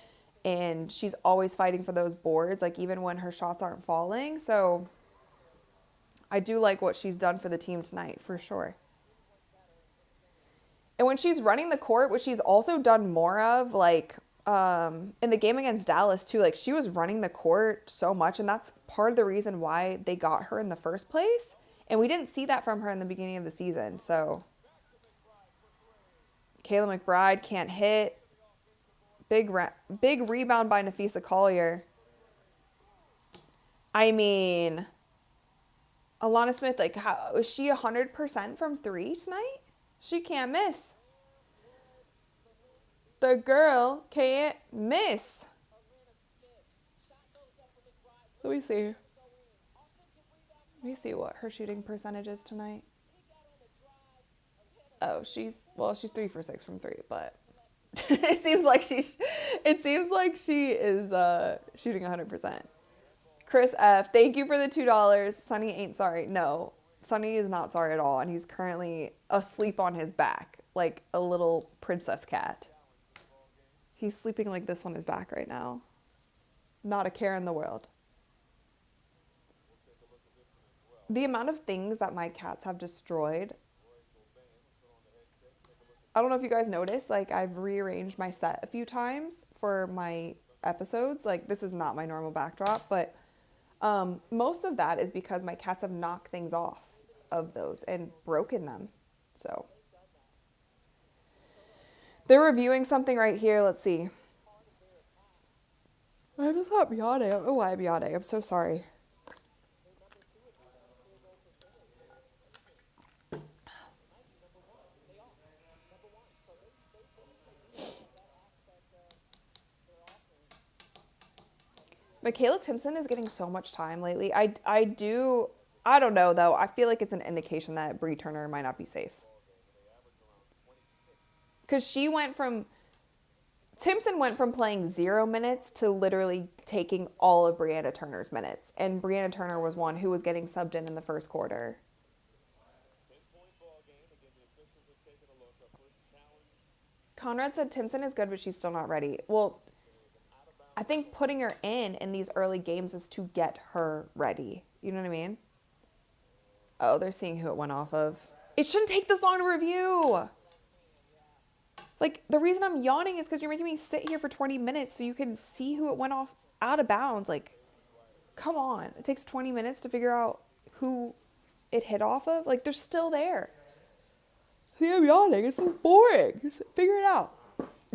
S1: And she's always fighting for those boards, like even when her shots aren't falling. So I do like what she's done for the team tonight, for sure. And when she's running the court, which she's also done more of, like in the game against Dallas too, like she was running the court so much. And that's part of the reason why they got her in the first place. And we didn't see that from her in the beginning of the season. So Kayla McBride can't hit. Big rebound by Nafisa Collier. I mean, Alana Smith, like, how is she 100% from 3 tonight? She can't miss. The girl can't miss. Let me see. Let me see what her shooting percentage is tonight. Oh, she's 3 for 6 from 3, but it seems like she is shooting 100%. Chris F, thank you for the $2. Sonny ain't sorry. No, Sonny is not sorry at all, and he's currently asleep on his back like a little princess cat. He's sleeping like this on his back right now. Not a care in the world. The amount of things that my cats have destroyed. I don't know if you guys noticed, like I've rearranged my set a few times for my episodes. Like this is not my normal backdrop, but most of that is because my cats have knocked things off of those and broken them. So they're reviewing something right here. Let's see. I just got yawning. I don't know why I'm yawning. I'm so sorry. Michaela Timpson is getting so much time lately. I don't know though. I feel like it's an indication that Bree Turner might not be safe. Because Timpson went from playing 0 minutes to literally taking all of Brianna Turner's minutes. And Brianna Turner was one who was getting subbed in the first quarter. Conrad said Timpson is good, but she's still not ready. Well, I think putting her in these early games is to get her ready. You know what I mean? Oh, they're seeing who it went off of. It shouldn't take this long to review. Like, the reason I'm yawning is because you're making me sit here for 20 minutes so you can see who it went off out of bounds. Like, come on. It takes 20 minutes to figure out who it hit off of. Like, they're still there. See, I'm yawning. It's so boring. Just figure it out.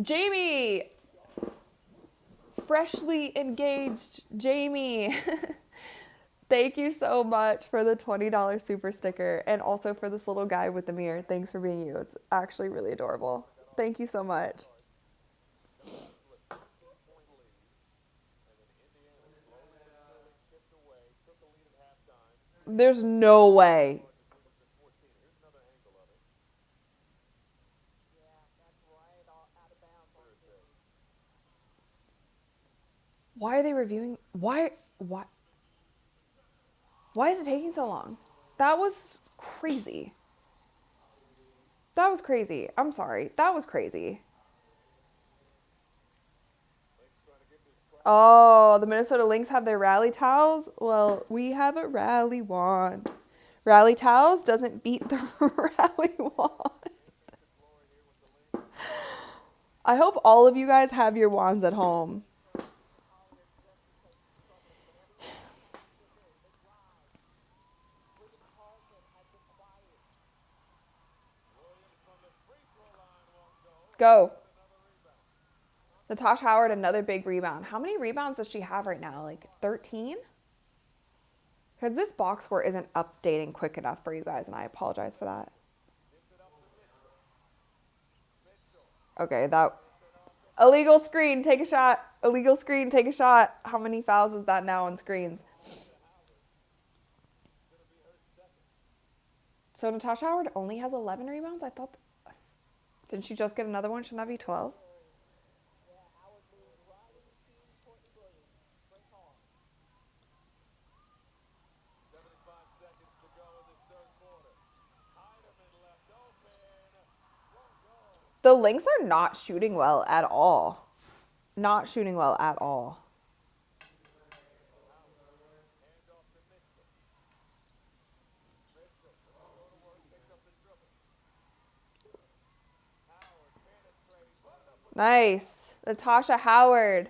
S1: Jamie! Freshly engaged Jamie. Thank you so much for the $20 super sticker and also for this little guy with the mirror. Thanks for being you. It's actually really adorable. Thank you so much. There's no way. Why are they reviewing? Why is it taking so long? That was crazy. That was crazy. I'm sorry. That was crazy. Oh, the Minnesota Lynx have their rally towels? Well, we have a rally wand. Rally towels doesn't beat the rally wand. I hope all of you guys have your wands at home. Go. Natasha Howard, another big rebound. How many rebounds does she have right now? Like 13? Because this box score isn't updating quick enough for you guys, and I apologize for that. Okay, that... Illegal screen, take a shot. Illegal screen, take a shot. How many fouls is that now on screens? So Natasha Howard only has 11 rebounds? I thought... Didn't she just get another one? Shouldn't that be 12? The Lynx are not shooting well at all. Not shooting well at all. Nice. Natasha Howard.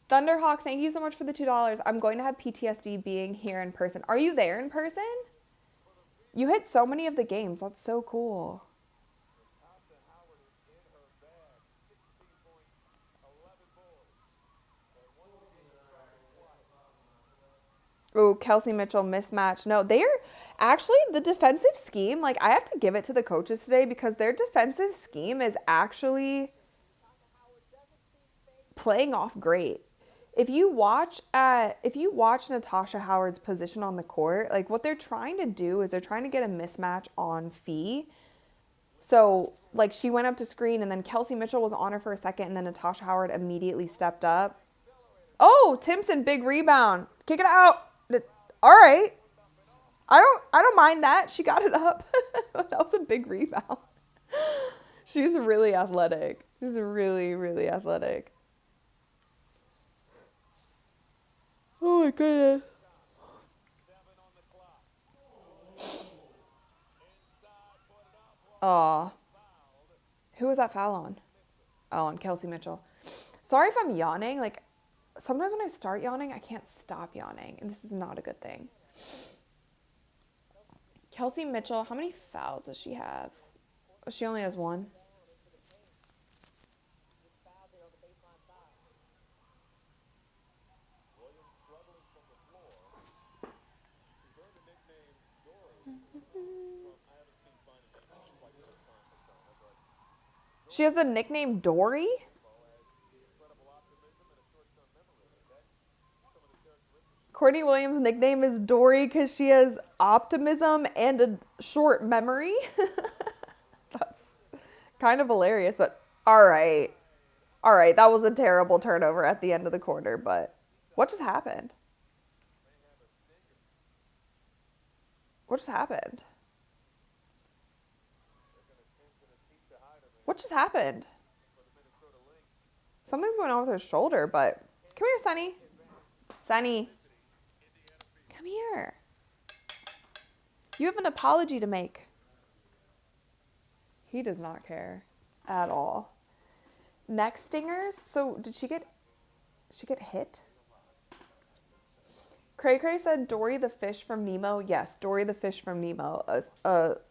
S1: Thunderhawk, thank you so much for the $2. I'm going to have PTSD being here in person. Are you there in person? You hit so many of the games. That's so cool. Oh, Kelsey Mitchell mismatch. No, they're actually the defensive scheme. Like, I have to give it to the coaches today because their defensive scheme is actually playing off great. If you watch Natasha Howard's position on the court, like what they're trying to do is they're trying to get a mismatch on Fee. So, like, she went up to screen and then Kelsey Mitchell was on her for a second and then Natasha Howard immediately stepped up. Oh, Timpson, big rebound. Kick it out. All right. I don't mind that. She got it up. That was a big rebound. She's really athletic. She's really, really athletic. Oh my goodness. Oh. Who was that foul on? Oh, on Kelsey Mitchell. Sorry if I'm yawning. Like, sometimes when I start yawning, I can't stop yawning. And this is not a good thing. Kelsey Mitchell, how many fouls does she have? Oh, she only has one. She has the nickname Dory? Courtney Williams' nickname is Dory because she has optimism and a short memory. That's kind of hilarious, but all right. All right, that was a terrible turnover at the end of the quarter, but what just happened? What just happened? What just happened? Something's going on with her shoulder, but come here, Sunny. Sunny. Come here. You have an apology to make. He does not care at all. Neck stingers? So did she get hit? Cray Cray said Dory the fish from Nemo. Yes, Dory the fish from Nemo.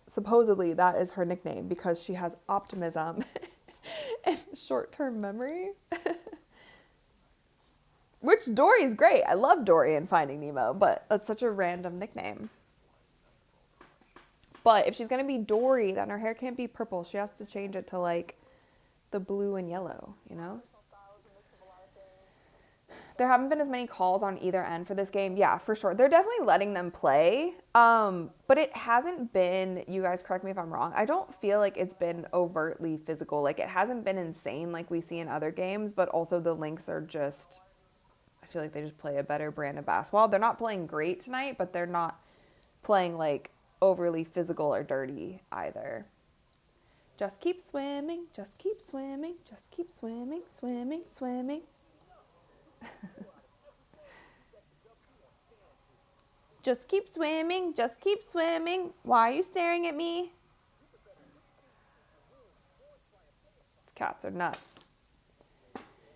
S1: Supposedly that is her nickname because she has optimism and short-term memory. Which Dory's great. I love Dory in Finding Nemo, but that's such a random nickname. But if she's going to be Dory, then her hair can't be purple. She has to change it to like the blue and yellow, you know? There haven't been as many calls on either end for this game. Yeah, for sure. They're definitely letting them play. But it hasn't been, you guys correct me if I'm wrong, I don't feel like it's been overtly physical. Like it hasn't been insane like we see in other games, but also the Lynx are just, I feel like they just play a better brand of basketball. They're not playing great tonight, but they're not playing like overly physical or dirty either. Just keep swimming, just keep swimming, just keep swimming, swimming, swimming. Just keep swimming, just keep swimming. Why are you staring at me? These cats are nuts.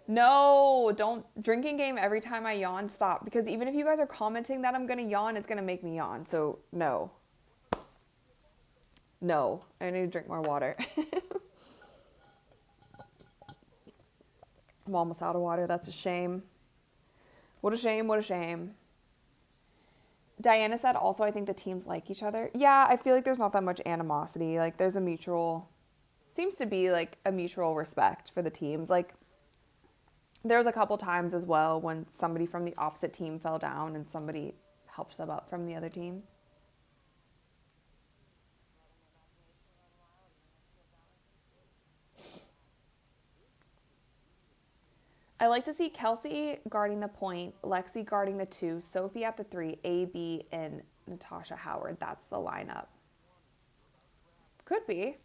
S1: No, don't. Drinking game every time I yawn, stop. Because even if you guys are commenting that I'm going to yawn, it's going to make me yawn. So, no. No, I need to drink more water. I'm almost out of water. That's a shame. What a shame, what a shame. Diana said also, I think the teams like each other. Yeah, I feel like there's not that much animosity. Like, there's a mutual, seems to be like a mutual respect for the teams. Like, there was a couple times as well when somebody from the opposite team fell down and somebody helped them up from the other team. I like to see Kelsey guarding the point, Lexi guarding the 2, Sophie at the 3, AB, and Natasha Howard. That's the lineup. Could be.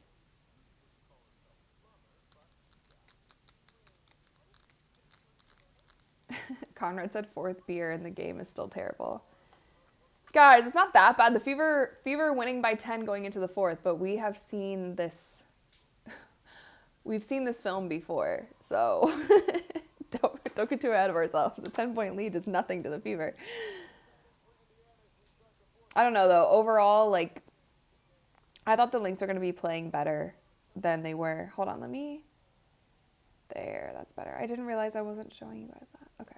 S1: Conrad said 4th beer and the game is still terrible. Guys, it's not that bad. The Fever winning by 10 going into the 4th, but we have seen this. We've seen this film before, so don't get too ahead of ourselves. A 10-point lead is nothing to the Fever. I don't know, though. Overall, like, I thought the Lynx are going to be playing better than they were. Hold on, let me... There, that's better. I didn't realize I wasn't showing you guys that. Okay.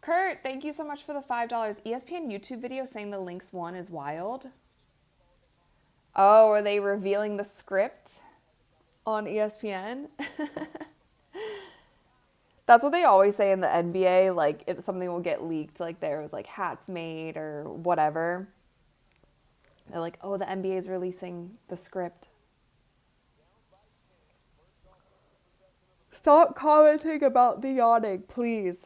S1: Kurt, thank you so much for the $5. ESPN YouTube video saying the Lynx won is wild. Oh, are they revealing the script on ESPN? That's what they always say in the NBA. Like, if something will get leaked, like there was like hats made or whatever. They're like, oh, the NBA is releasing the script. Stop commenting about the yawning, please.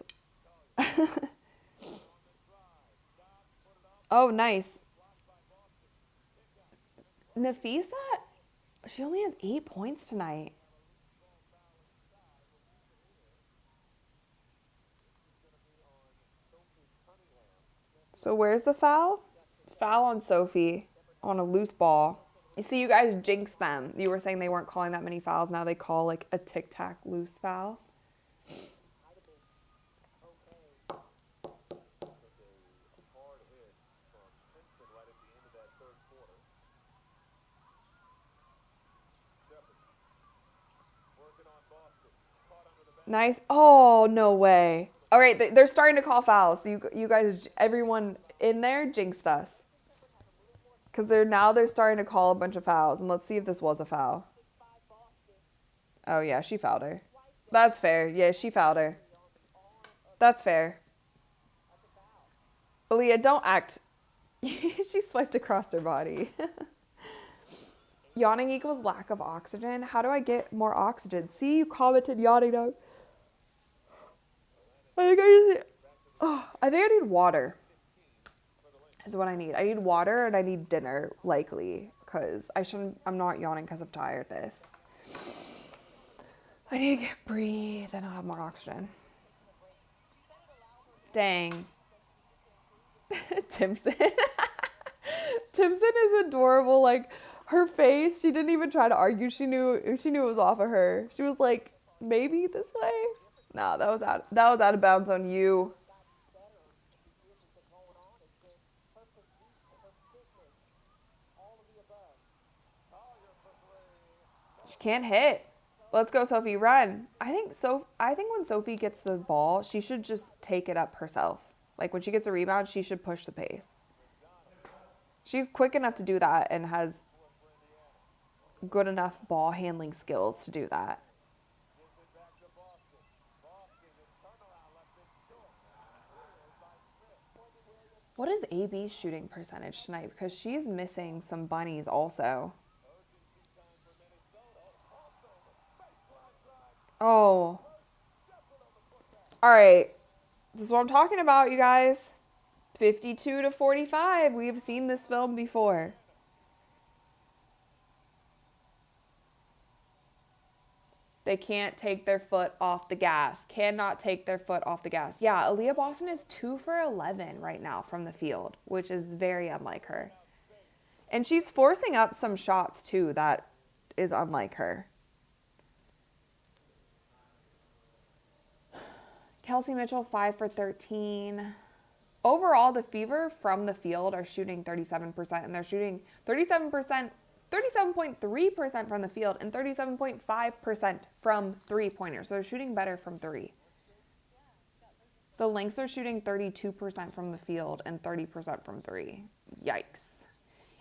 S1: Oh, nice. Nafisa, she only has 8 points tonight. So where's the foul? Foul on Sophie on a loose ball. You see, you guys jinxed them. You were saying they weren't calling that many fouls. Now they call like a tic-tac loose foul. Nice. Oh, no way. All right, they're starting to call fouls. So you guys, everyone in there jinxed us. Because they're starting to call a bunch of fouls. And let's see if this was a foul. Oh, yeah, she fouled her. That's fair. Yeah, she fouled her. That's fair. Aaliyah, don't act. She swiped across her body. Yawning equals lack of oxygen. How do I get more oxygen? See, you commented yawning now. I think I need water. Is what I need. I need water and I need dinner, likely, because I'm not yawning because of tiredness. I need to breathe and I'll have more oxygen. Dang. Timson. Timson is adorable. Like, her face, she didn't even try to argue. She knew it was off of her. She was like, maybe this way? No, that was out of bounds on you. She can't hit. Let's go, Sophie. Run. I think when Sophie gets the ball, she should just take it up herself. Like, when she gets a rebound, she should push the pace. She's quick enough to do that and has good enough ball handling skills to do that. What is AB's shooting percentage tonight? Because she's missing some bunnies also. Oh. All right. This is what I'm talking about, you guys. 52-45. We've seen this film before. They can't take their foot off the gas. Cannot take their foot off the gas. Yeah, Aaliyah Boston is 2 for 11 right now from the field, which is very unlike her. And she's forcing up some shots, too, that is unlike her. Kelsey Mitchell, 5 for 13. Overall, the Fever from the field are shooting 37%, and they're shooting 37.3% from the field and 37.5% from three-pointers. So they're shooting better from three. The Lynx are shooting 32% from the field and 30% from three. Yikes.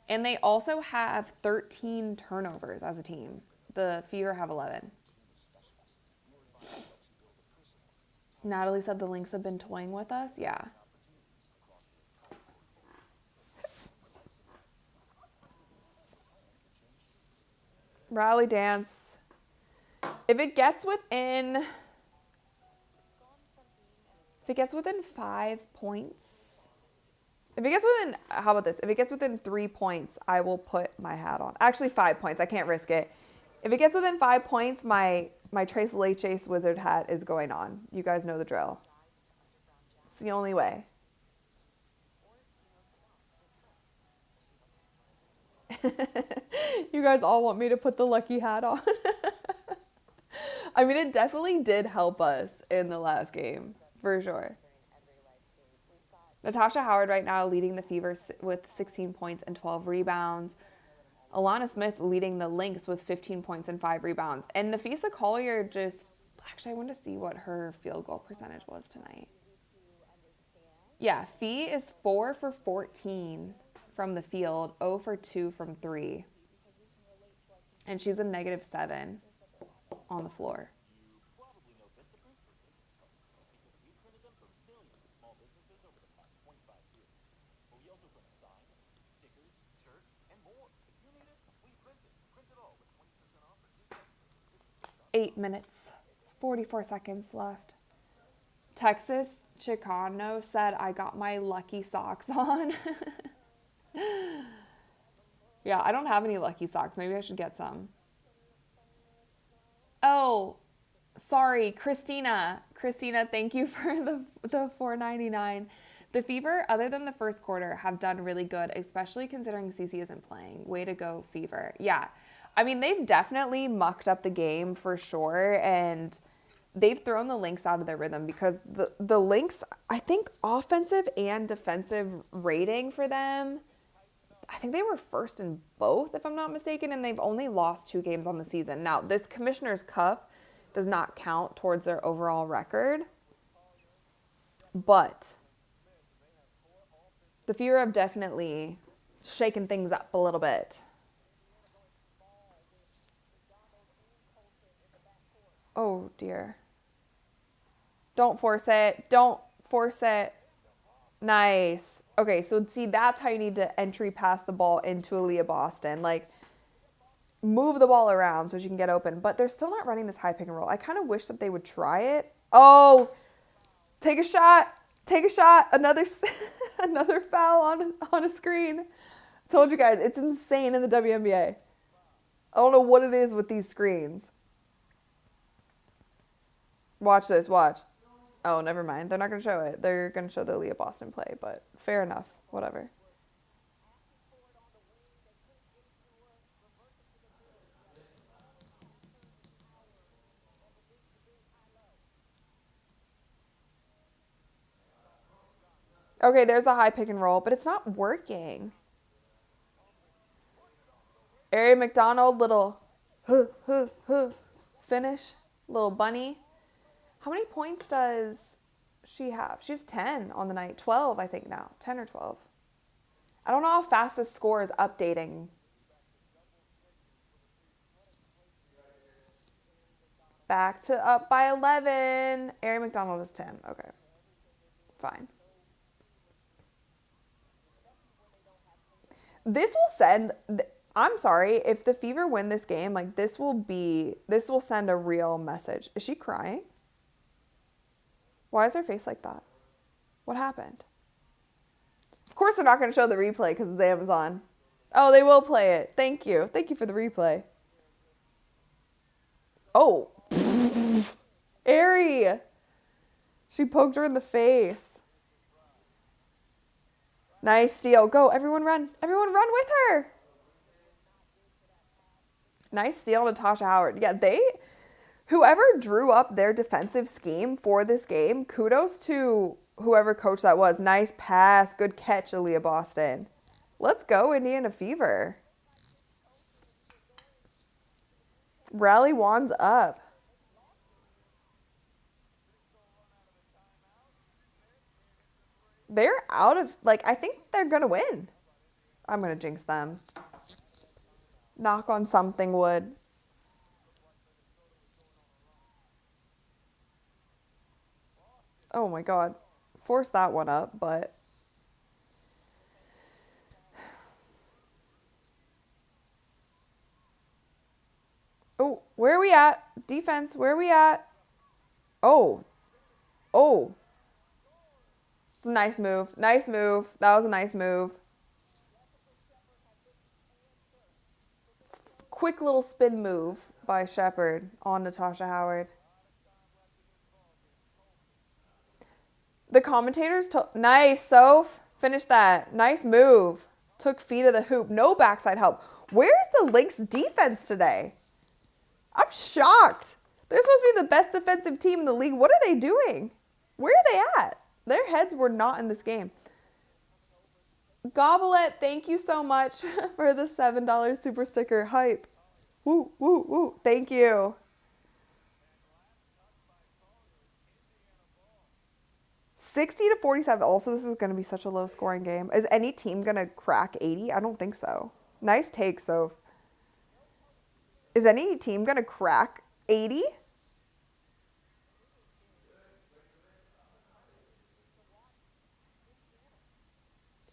S1: And they also have 13 turnovers as a team. The Fever have 11. Natalie said the Lynx have been toying with us. Yeah. Rally dance. If it gets within 5 points. How about this? If it gets within 3 points, I will put my hat on. Actually, 5 points. I can't risk it. If it gets within 5 points, my Trace Leches wizard hat is going on. You guys know the drill. It's the only way. You guys all want me to put the lucky hat on. I mean, it definitely did help us in the last game, for sure. Natasha Howard right now leading the Fever with 16 points and 12 rebounds. Alana Smith leading the Lynx with 15 points and 5 rebounds. And Nafisa Collier actually, I want to see what her field goal percentage was tonight. Yeah, Fee is 4 for 14 from the field, 0 for 2 from 3. And she's a -7 on the floor. $8 minutes, 44 seconds left. Texas Chicano said, I got my lucky socks on. Yeah, I don't have any lucky socks. Maybe I should get some. Oh, sorry, Christina. Christina, thank you for the $4.99. The Fever, other than the first quarter, have done really good, especially considering Cece isn't playing. Way to go, Fever. Yeah. I mean, they've definitely mucked up the game for sure, and they've thrown the Lynx out of their rhythm because the Lynx, I think offensive and defensive rating for them, I think they were first in both, if I'm not mistaken, and they've only lost 2 games on the season. Now, this Commissioner's Cup does not count towards their overall record, but the Fever have definitely shaken things up a little bit. Oh, dear. Don't force it. Don't force it. Nice. Okay, so see, that's how you need to entry pass the ball into Aaliyah Boston. Like, move the ball around so she can get open. But they're still not running this high pick and roll. I kind of wish that they would try it. Oh, take a shot. Take a shot. Another another foul on a screen. Told you guys, it's insane in the WNBA. I don't know what it is with these screens. Watch this. Watch. Oh, never mind. They're not going to show it. They're going to show the Aaliyah Boston play, but fair enough. Whatever. Okay, there's the high pick and roll, but it's not working. Ari McDonald, little finish, little bunny. How many points does she have? She's 10 on the night. 12, I think now. 10 or 12. I don't know how fast this score is updating. Back to up by 11. Ari McDonald is 10. Okay. Fine. This will send... I'm sorry, if the Fever win this game, like this will send a real message. Is she crying? Why is her face like that? What happened? Of course they're not going to show the replay because it's Amazon. Oh, they will play it. Thank you. Thank you for the replay. Oh. Ari. She poked her in the face. Nice steal. Go, everyone run. Everyone run with her. Nice steal, Natasha Howard. Yeah, whoever drew up their defensive scheme for this game, kudos to whoever coach that was. Nice pass. Good catch, Aaliyah Boston. Let's go, Indiana Fever. Rally wands up. They're out of, I think they're going to win. I'm going to jinx them. Knock on something wood. Oh my God. Force that one up, but... Oh, where are we at? Defense, where are we at? Oh. Oh. Nice move. Nice move. That was a nice move. Quick little spin move by Shepard on Natasha Howard. The commentators nice, Soph. Finish that. Nice move. Took feet of the hoop. No backside help. Where's the Lynx defense today? I'm shocked. They're supposed to be the best defensive team in the league. What are they doing? Where are they at? Their heads were not in this game. Goblet, thank you so much for the $7 super sticker. Hype. Woo, woo, woo. Thank you. $60-47. Also, this is going to be such a low scoring game. Is any team going to crack 80? I don't think so. Nice take, Soph. Is any team going to crack 80?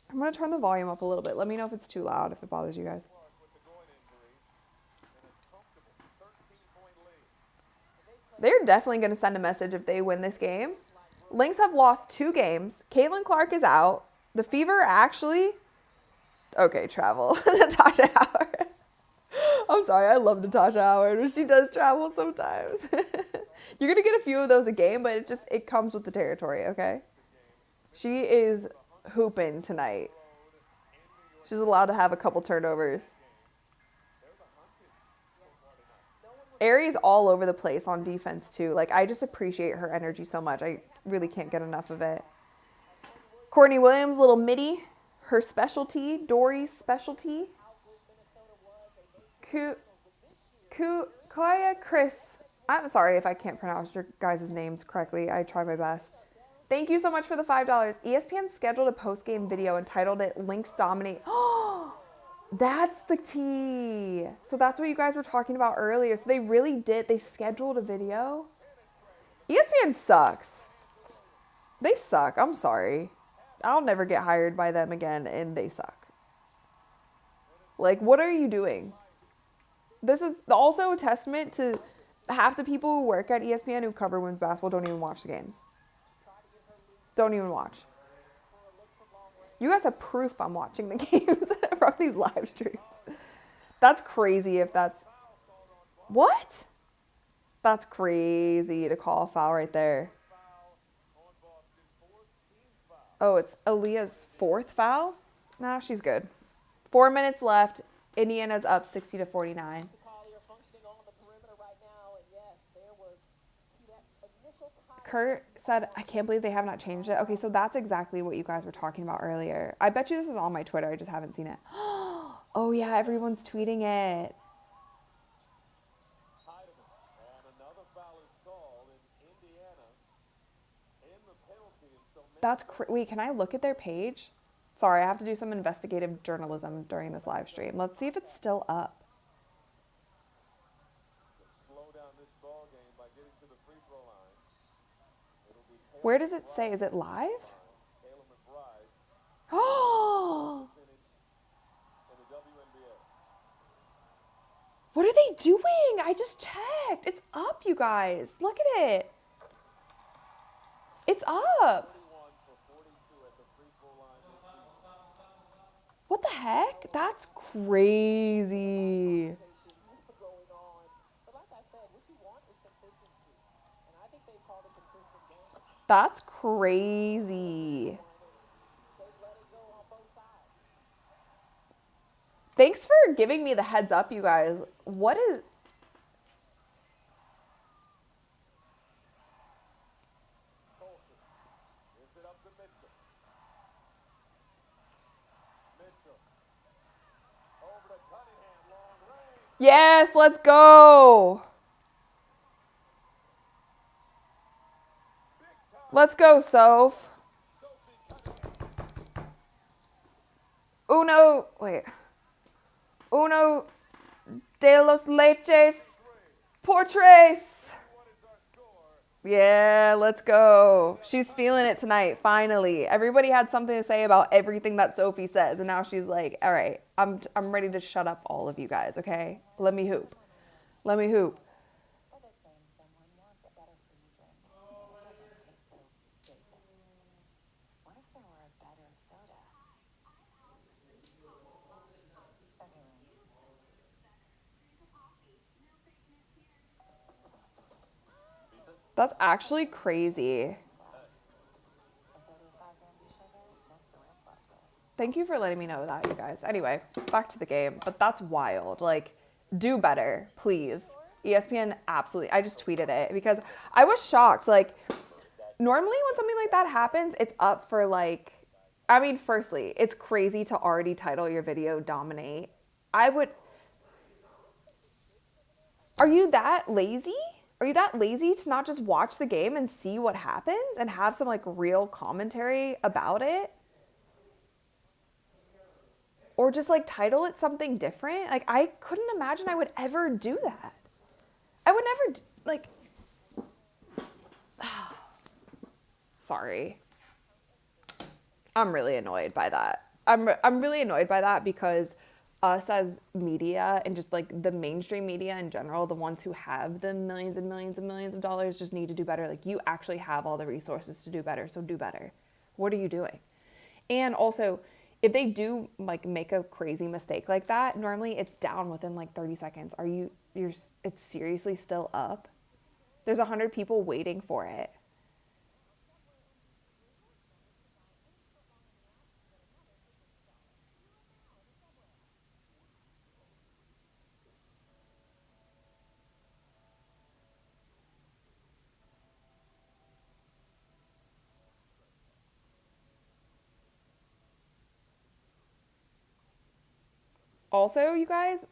S1: I'm going to turn the volume up a little bit. Let me know if it's too loud, if it bothers you guys. They're definitely going to send a message if they win this game. Lynx have lost 2 games. Caitlin Clark is out. The Fever actually... Okay, travel. Natasha Howard. I'm sorry, I love Natasha Howard, but she does travel sometimes. You're going to get a few of those a game, but it comes with the territory, okay? She is hooping tonight. She's allowed to have a couple turnovers. Aries all over the place on defense, too. Like, I just appreciate her energy so much. I really can't get enough of it. Courtney Williams, little midi. Her specialty. Dory's specialty. Koya Chris. I'm sorry if I can't pronounce your guys' names correctly. I try my best. Thank you so much for the $5. ESPN scheduled a post-game video and titled it Lynx Dominate. Oh, that's the tea. So that's what you guys were talking about earlier. So they really did. They scheduled a video. ESPN sucks. They suck. I'm sorry. I'll never get hired by them again, and they suck. Like, what are you doing? This is also a testament to half the people who work at ESPN who cover women's basketball don't even watch the games. Don't even watch. You guys have proof I'm watching the games from these live streams. That's crazy if that's... What? That's crazy to call a foul right there. Oh, it's Aaliyah's 4th foul? No, she's good. 4 minutes left. Indiana's up 60-49. Kurt said, I can't believe they have not changed it. Okay, so that's exactly what you guys were talking about earlier. I bet you this is on my Twitter. I just haven't seen it. Oh, yeah, everyone's tweeting it. That's wait, can I look at their page? Sorry, I have to do some investigative journalism during this live stream. Let's see if it's still up. Where does it say? Is it live? Oh! What are they doing? I just checked. It's up, you guys. Look at it. It's up. What the heck? That's crazy. That's crazy. Thanks for giving me the heads up, you guys. What is... Yes, let's go. Let's go, Soph. Uno de los leches por tres. Yeah, let's go. She's feeling it tonight, finally. Everybody had something to say about everything that Sophie says, and now she's like, all right, I'm ready to shut up all of you guys, okay? Let me hoop. Let me hoop. That's actually crazy. Thank you for letting me know that, you guys. Anyway, back to the game. But that's wild. Like, do better, please. ESPN, absolutely. I just tweeted it because I was shocked. Like, normally when something like that happens, it's up for like... I mean, firstly, it's crazy to already title your video Dominate. Are you that lazy? Are you that lazy to not just watch the game and see what happens and have some like real commentary about it? Or just like title it something different? Like, I couldn't imagine I would ever do that. I would never, like, sorry. I'm really annoyed by that. I'm really annoyed by that because us as media and just like the mainstream media in general, the ones who have the millions and millions and millions of dollars just need to do better. Like you actually have all the resources to do better, so do better. What are you doing? And also, if they do like make a crazy mistake like that, normally it's down within like 30 seconds. It's seriously still up? There's 100 people waiting for it. Also, you guys,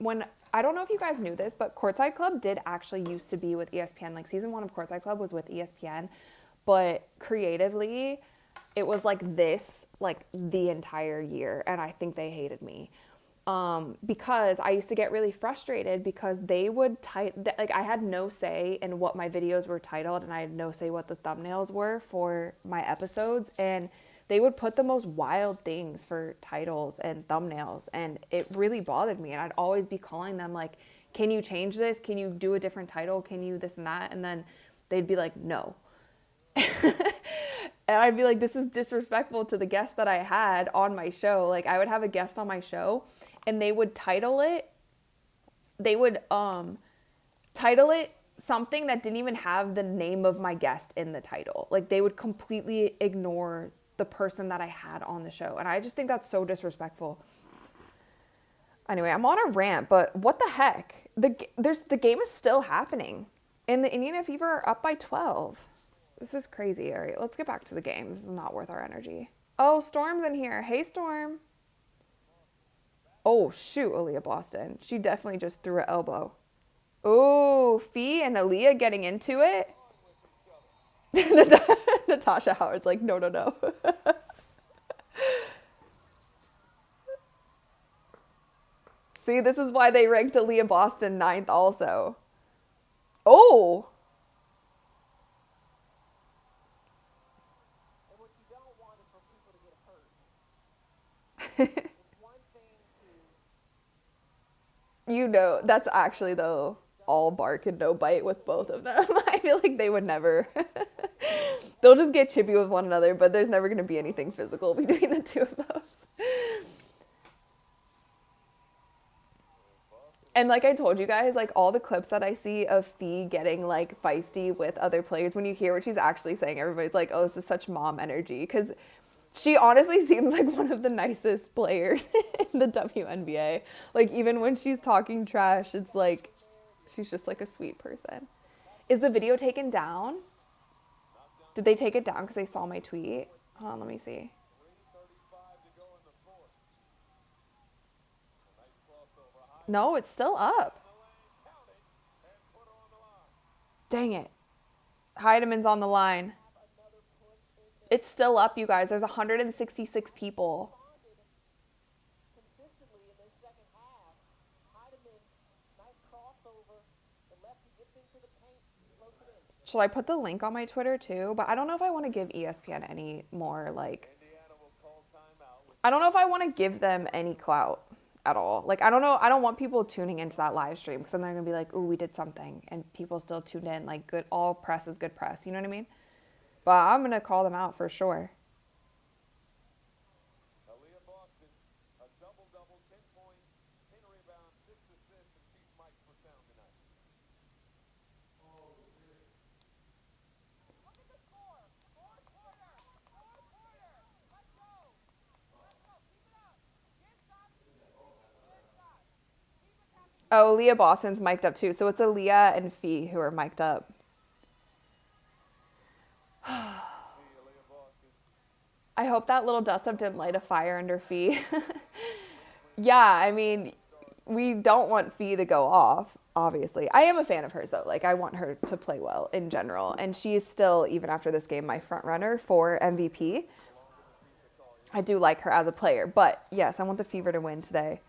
S1: I don't know if you guys knew this, but Courtside Club did actually used to be with ESPN. Like season 1 of Courtside Club was with ESPN, but creatively, it was like this, like the entire year, and I think they hated me. Because I used to get really frustrated because they would like I had no say in what my videos were titled, and I had no say what the thumbnails were for my episodes, and they would put the most wild things for titles and thumbnails, and it really bothered me. And I'd always be calling them like, can you change this? Can you do a different title? Can you this and that? And then they'd be like, no. And I'd be like, this is disrespectful to the guests that I had on my show. Like I would have a guest on my show and they would title it something that didn't even have the name of my guest in the title. Like they would completely ignore the person that I had on the show. And I just think that's so disrespectful. Anyway, I'm on a rant, but what the heck? The game is still happening. And the Indiana Fever are up by 12. This is crazy. All right, let's get back to the game. This is not worth our energy. Oh, Storm's in here. Hey, Storm. Oh, shoot, Aaliyah Boston. She definitely just threw an elbow. Oh, Fee and Aaliyah getting into it. Natasha Howard's like, no. See, this is why they ranked Aaliyah Boston 9th also. Oh.
S4: And what you don't want is for people to get hurt. It's one thing to...
S1: You know, that's actually, though, all bark and no bite with both of them. I feel like they would never... They'll just get chippy with one another, but there's never going to be anything physical between the two of those. And like I told you guys, like all the clips that I see of Fee getting like feisty with other players, when you hear what she's actually saying, everybody's like, oh, this is such mom energy. Because she honestly seems like one of the nicest players in the WNBA. Like even when she's talking trash, it's like, she's just like a sweet person. Is the video taken down? Did they take it down because they saw my tweet? Hold on, let me see. No, it's still up. Dang it. Heidemann's on the line. It's still up, you guys. There's 166 people.
S4: consistently in this second half. Heidemann, nice crossover. The lefty gets into the paint, floats it in.
S1: Shall I put the link on my Twitter too? But I don't know if I want to give ESPN any more, like... I don't know if I want to give them any clout at all. Like, I don't know. I don't want people tuning into that live stream because then they're going to be like, ooh, we did something. And people still tuned in. Like, good, all press is good press. You know what I mean? But I'm going to call them out for sure.
S2: Aaliyah Boston, a double-double, 10 points, 10 rebounds, 6 assists, and she's Mike for sound tonight.
S4: Look at the score. Fourth quarter. Let's go. Keep it up. Get shots. Get shots. Keep attacking.
S1: Oh, Aaliyah Boston's mic'd up too. So it's Aaliyah and Fee who are mic'd up. I hope that little dust-up didn't light a fire under Fee. Yeah, I mean, we don't want Fee to go off, obviously. I am a fan of hers, though. Like, I want her to play well in general. And she is still, even after this game, my front runner for MVP. I do like her as a player. But, yes, I want the Fever to win today.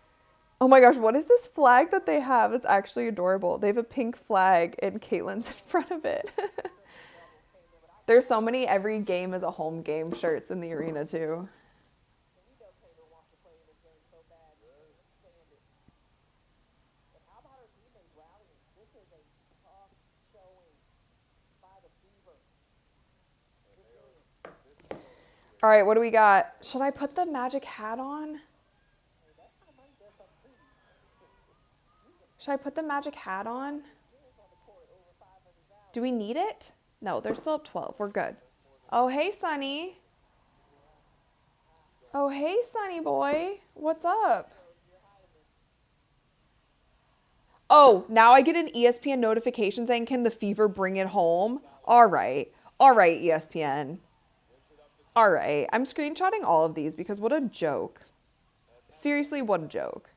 S1: Oh, my gosh, what is this flag that they have? It's actually adorable. They have a pink flag, and Caitlin's in front of it. There's so many every game is a home game shirts in the arena, too. All right, what do we got? Should I put the magic hat on? Should I put the magic hat on? Do we need it? No, they're still up 12. We're good. Oh, hey, Sonny. Oh, hey, Sonny boy. What's up? Oh, now I get an ESPN notification saying, can the Fever bring it home? All right. All right, ESPN. All right. I'm screenshotting all of these because what a joke. Seriously, what a joke.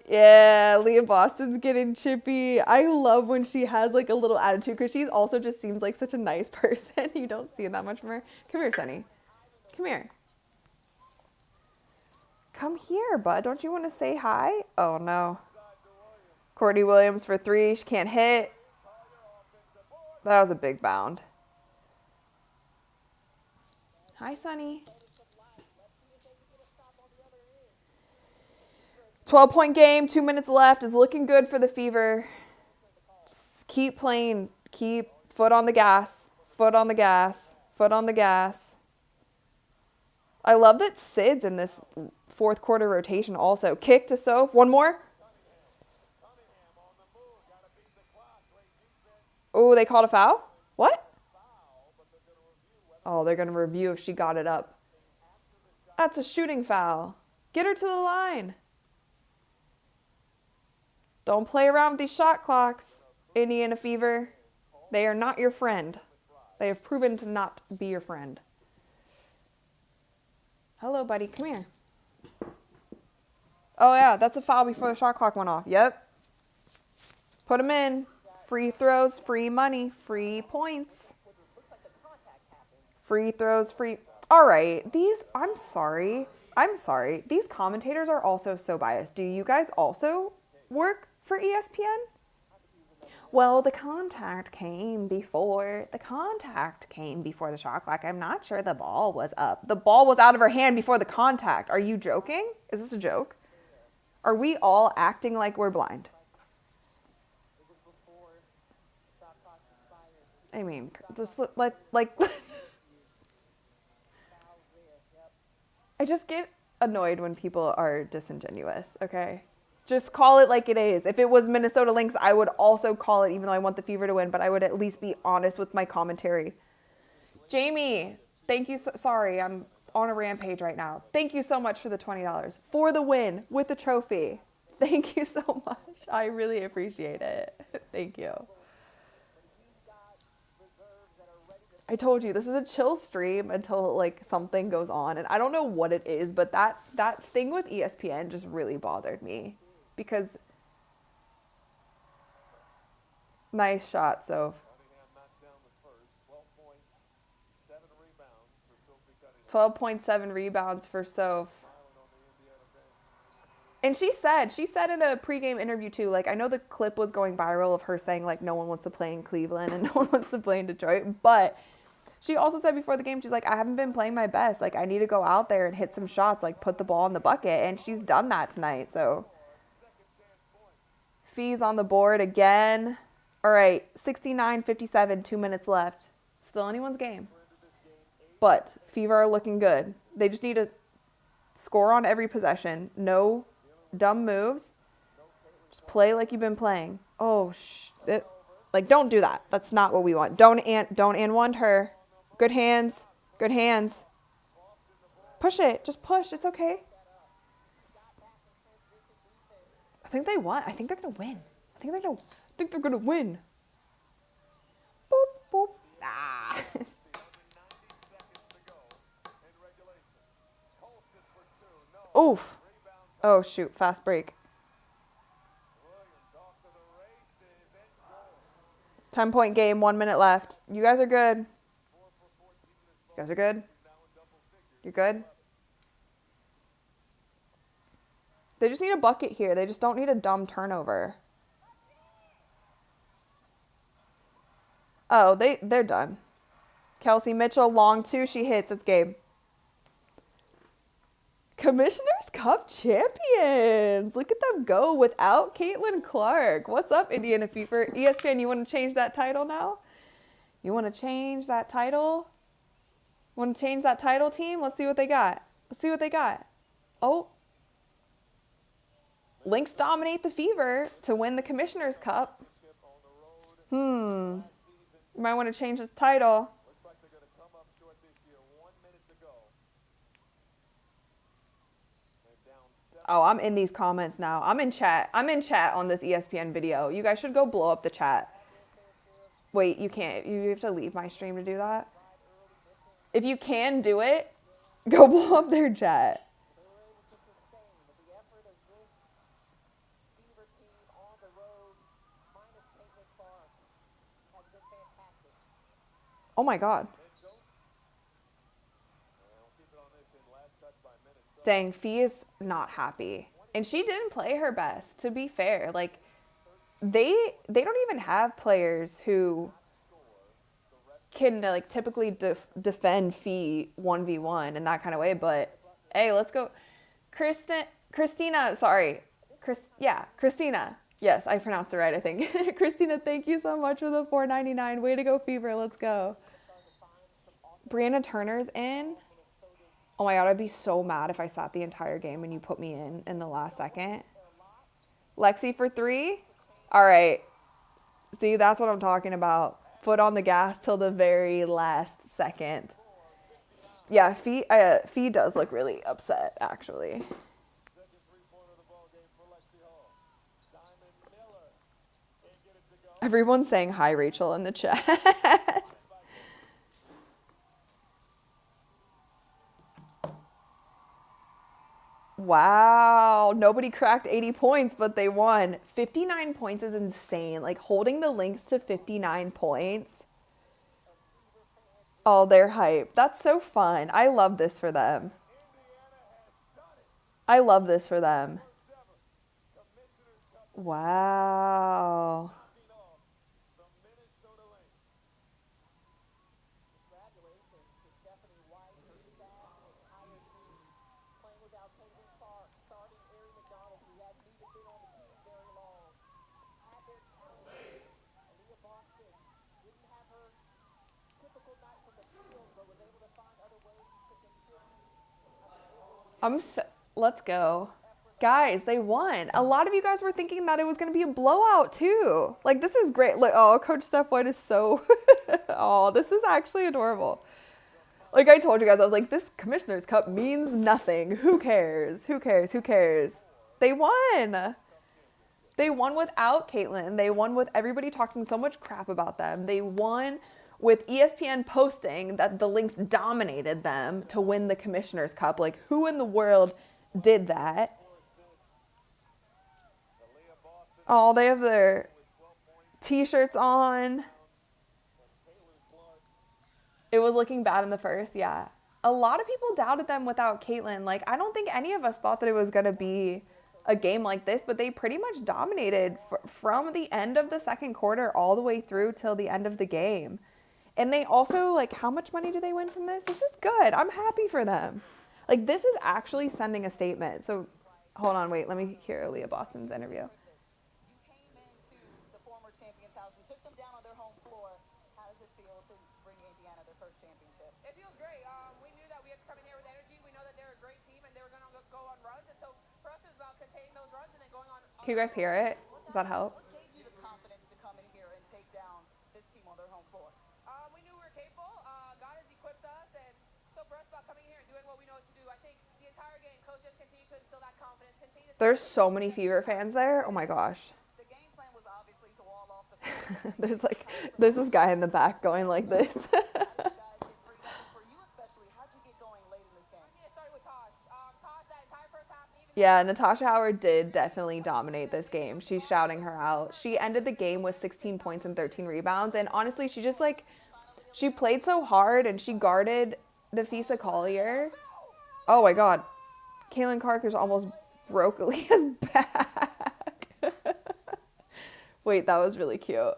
S1: Yeah, Leah Boston's getting chippy. I love when she has like a little attitude because she also just seems like such a nice person. You don't see it that much from her. Come here, Sonny. Come here. Come here, bud. Don't you want to say hi? Oh, no. Courtney Williams for 3. She can't hit. That was a big bound. Hi, Sonny. 12-point game, 2 minutes left. Is looking good for the Fever. Just keep playing. Keep foot on the gas. Foot on the gas. Foot on the gas. I love that Sid's in this fourth quarter rotation also. Kick to Soph. One more. Oh, they called a foul? What? Oh, they're going to review if she got it up. That's a shooting foul. Get her to the line. Don't play around with these shot clocks, Indiana Fever. They are not your friend. They have proven to not be your friend. Hello, buddy. Come here. Oh, yeah. That's a foul before the shot clock went off. Yep. Put them in. Free throws, free money, free points. Free throws, free... All right. I'm sorry. These commentators are also so biased. Do you guys also work for ESPN? Well, the contact came before the shot clock. I'm not sure the ball was up. The ball was out of her hand before the contact. Are you joking? Is this a joke? Are we all acting like we're blind? I mean, just like I just get annoyed when people are disingenuous, okay? Just call it like it is. If it was Minnesota Lynx, I would also call it, even though I want the Fever to win, but I would at least be honest with my commentary. Jamie, thank you. Sorry, I'm on a rampage right now. Thank you so much for the $20 for the win with the trophy. Thank you so much. I really appreciate it. Thank you. I told you, this is a chill stream until like something goes on. And I don't know what it is, but that thing with ESPN just really bothered me. Because, nice shot, so. 12.7 rebounds for Soph. And she said in a pregame interview too, like I know the clip was going viral of her saying like no one wants to play in Cleveland and no one wants to play in Detroit, but she also said before the game, she's like, I haven't been playing my best. Like, I need to go out there and hit some shots, like put the ball in the bucket. And she's done that tonight. So, Fee's on the board again. All right, 69-57, 2 minutes left. Still anyone's game. But Fever are looking good. They just need to score on every possession. No dumb moves. Just play like you've been playing. Oh, like, don't do that. That's not what we want. Don't and one her. Good hands. Good hands. Push it. Just push. It's okay. I think they won. I think they're going to win. I think they're going to win. Boop, boop. Ah. Oof. Oh, shoot. Fast break. 10-point game. 1 minute left. You guys are good. You guys are good? You're good? They just need a bucket here. They just don't need a dumb turnover. Oh, they're done. Kelsey Mitchell, long two. She hits. It's game. Commissioner's Cup champions. Look at them go without Caitlin Clark. What's up, Indiana Fever? ESPN, you want to change that title now? You want to change that title? Want to change that title, team? Let's see what they got. Let's see what they got. Oh. Lynx dominate the Fever to win the Commissioner's Cup. You might want to change this title.
S2: Looks like they're going to come up short this year. 1 minute to go. They're down 7.
S1: Oh, I'm in these comments now. I'm in chat. I'm in chat on this ESPN video. You guys should go blow up the chat. Wait, you can't. You have to leave my stream to do that. If you can do it, go blow up their chat.
S4: They were able to sustain the effort of this Fever team on the road, minus Caitlin Clark, has been fantastic.
S1: Oh my God.
S2: Mitchell. And we'll keep it on this in last touch by minute.
S1: Dang, Fee is not happy. And she didn't play her best, to be fair. Like, they don't even have players who can like typically defend Fee 1v1 in that kind of way. But hey, let's go. Christina, sorry. Christina. Yes, I pronounced it right, I think. Christina, thank you so much for the $4.99. Way to go, Fever. Let's go. Brianna Turner's in. Oh my God, I'd be so mad if I sat the entire game and you put me in the last second. Lexi for 3. All right. See, that's what I'm talking about. Foot on the gas till the very last second. Yeah, Fee does look really upset, actually.
S2: Second three-pointer of the ball game for Lexi Hall. Diamond Miller can't get it to go.
S1: Everyone's saying hi, Rachel, in the chat. Wow, nobody cracked 80 points, but they won. 59 points is insane. Like, holding the Lynx to 59 points. Oh, they're hype. That's so fun. I love this for them. I love this for them. Wow.
S2: The Minnesota Lynx.
S4: Congratulations to Stephanie White, her staff, and entire team. Playing without Caitlin Clark, starting Ari McDonald, who hadn't even been on the team very long. Had their challenges. Aaliyah Boston didn't have her typical night from the field, but was able to find other ways to contribute.
S1: Let's go. Guys, they won. A lot of you guys were thinking that it was going to be a blowout too. Like, this is great. Look, oh, Coach Steph White is so, oh, this is actually adorable. Like I told you guys, I was like, this Commissioner's Cup means nothing. Who cares? Who cares? Who cares? They won. They won without Caitlin. They won with everybody talking so much crap about them. They won with ESPN posting that the Lynx dominated them to win the Commissioner's Cup. Like, who in the world did that? Oh, they have their t-shirts on. It was looking bad in the first, yeah. A lot of people doubted them without Caitlin. Like, I don't think any of us thought that it was going to be a game like this, but they pretty much dominated from the end of the second quarter all the way through till the end of the game. And they also, like, how much money do they win from this? This is good. I'm happy for them. Like, this is actually sending a statement. So, hold on, wait. Let me hear Aaliyah Boston's interview.
S4: You came into the former champion's house and took them down on their home floor. How does it feel to bring Indiana their first championship?
S5: It feels great. We knew that we had to come in here with energy. We know that they're a great team and they were going to go on runs. And so for us, it was about containing those runs and then going on.
S1: Can you guys hear it? Does that help?
S4: What gave you the confidence to come in here and take down this team on their home floor?
S5: We knew we were capable. God has equipped us. And so for us, about coming here and doing what we know what to do, I think the entire game, coach just continued to instill that confidence.
S1: There's so many Fever fans there. Oh my gosh.
S4: The game plan was obviously to wall off the field.
S1: there's this guy in the back going like this.
S4: You guys get freed up. For you especially, how'd you get going late in this game?
S5: I mean, it started with Tosh. Tosh, that entire first half, even
S1: Yeah, Natasha Howard did definitely dominate this game. She's shouting her out. She ended the game with 16 points and 13 rebounds. And honestly, she just she played so hard and she guarded Nafisa Collier. Oh my God. Caitlin Clark is almost broke Aaliyah's back. Wait, that was really cute.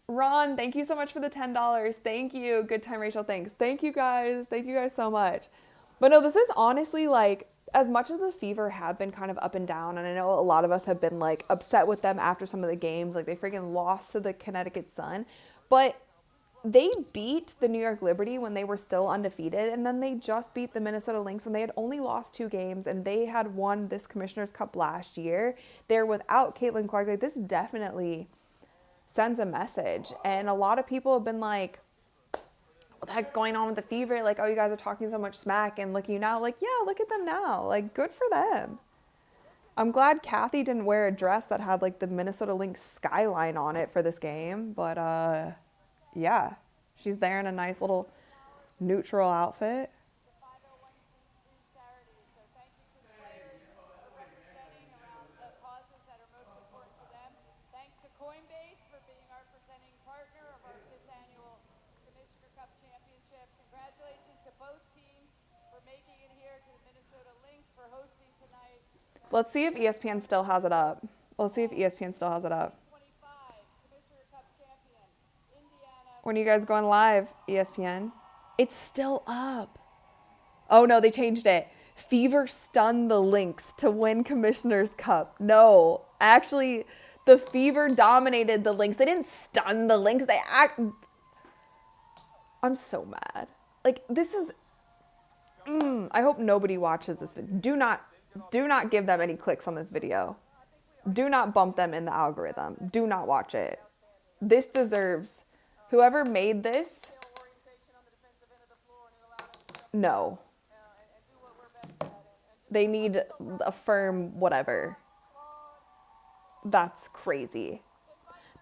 S1: Ron, thank you so much for the $10. Thank you. Good time, Rachel. Thanks. Thank you guys. Thank you guys so much. But no, this is honestly like, as much as the Fever have been kind of up and down, and I know a lot of us have been like upset with them after some of the games, like they freaking lost to the Connecticut Sun. But they beat the New York Liberty when they were still undefeated, and then they just beat the Minnesota Lynx when they had only lost 2 games, and they had won this Commissioner's Cup last year. They're without Caitlin Clark. Like, this definitely sends a message. And a lot of people have been like, what the heck's going on with the Fever? Like, oh, you guys are talking so much smack, and look at you now. Like, yeah, look at them now. Like, good for them. I'm glad Kathy didn't wear a dress that had like the Minnesota Lynx skyline on it for this game, but yeah, she's there in a nice little neutral outfit.
S4: The 501c3 charity. So thank you to the players for representing around the causes that are most important to them. Thanks to Coinbase for being our presenting partner of our 5th annual Commissioner Cup Championship. Congratulations to both teams for making it here, to the Minnesota Lynx for hosting tonight.
S1: Let's see if ESPN still has it up. Let's see if ESPN still has it up.
S4: 25 Commissioner Cup champion, Indiana.
S1: When are you guys going live, ESPN? It's still up. Oh no, they changed it. Fever stunned the Lynx to win Commissioner's Cup. No, actually, the Fever dominated the Lynx. They didn't stun the Lynx. I'm so mad. Like, this is... I hope nobody watches this video. Do not give them any clicks on this video. Do not bump them in the algorithm. Do not watch it. This deserves... Whoever made this... No. They need a firm whatever. That's crazy.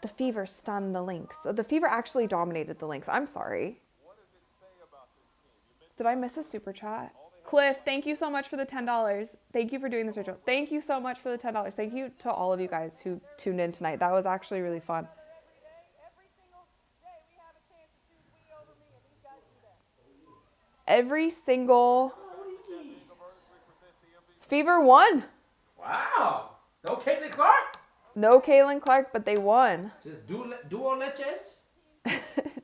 S1: The Fever stunned the Lynx. The Fever actually dominated the Lynx. I'm sorry. Did I miss a super chat? Cliff, thank you so much for the $10. Thank you for doing this, Rachel. Thank you so much for the $10. Thank you to all of you guys who tuned in tonight. That was actually really fun.
S4: Every single day we have a chance to choose we over me, and these guys do that.
S1: Every single... Fever won.
S3: Wow. No Caitlin Clark?
S1: No Caitlin Clark, but they won.
S3: Just duo leches?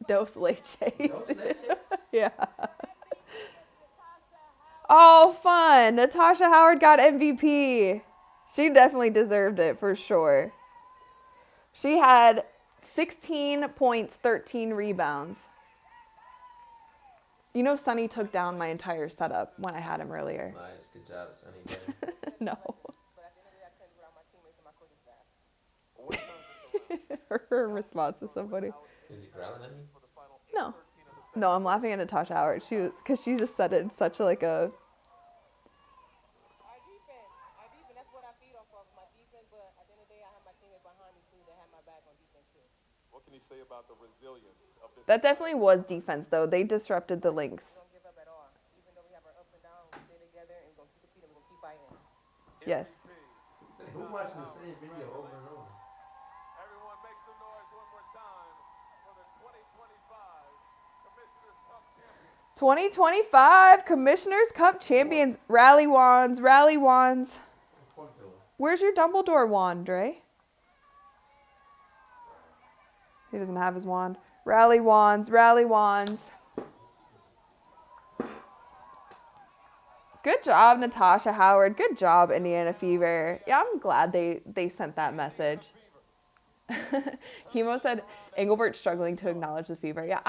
S1: Dos leches.
S3: Dos leches?
S1: Yeah. Oh, fun. Natasha Howard got MVP. She definitely deserved it for sure. She had 16 points, 13 rebounds. You know, Sonny took down my entire setup when I had him earlier.
S3: Nice. Good job, Sonny.
S1: No.
S4: But at the end of the day, I couldn't without my teammates and my coaching staff.
S1: Her response is so funny.
S3: Is he growling at me?
S1: No. No, I'm laughing at Natasha Howard. Because she just said it in such like a...
S4: Our defense, that's what I feed off of, my defense, but at the end of the day, I have my teammates behind me too that have my back on defense too.
S2: What can you say about the resilience of this?
S1: That definitely was defense, though. They disrupted the Lynx.
S4: Don't give up at all. Even though we have our ups and downs, we stay together and we're going to keep the feet and we're going to keep fighting.
S1: Yes.
S3: Who watching the same video over and over?
S2: Everyone make some noise one more time for the 2025 Commissioner's Cup champions.
S1: 2025 Commissioner's Cup champions. Rally wands, rally wands. Where's your Dumbledore wand, Dre? He doesn't have his wand. Rally wands, rally wands. Good job, Natasha Howard. Good job, Indiana Fever. Yeah, I'm glad they sent that message. Hemo said Engelbert's struggling to acknowledge the Fever. Yeah,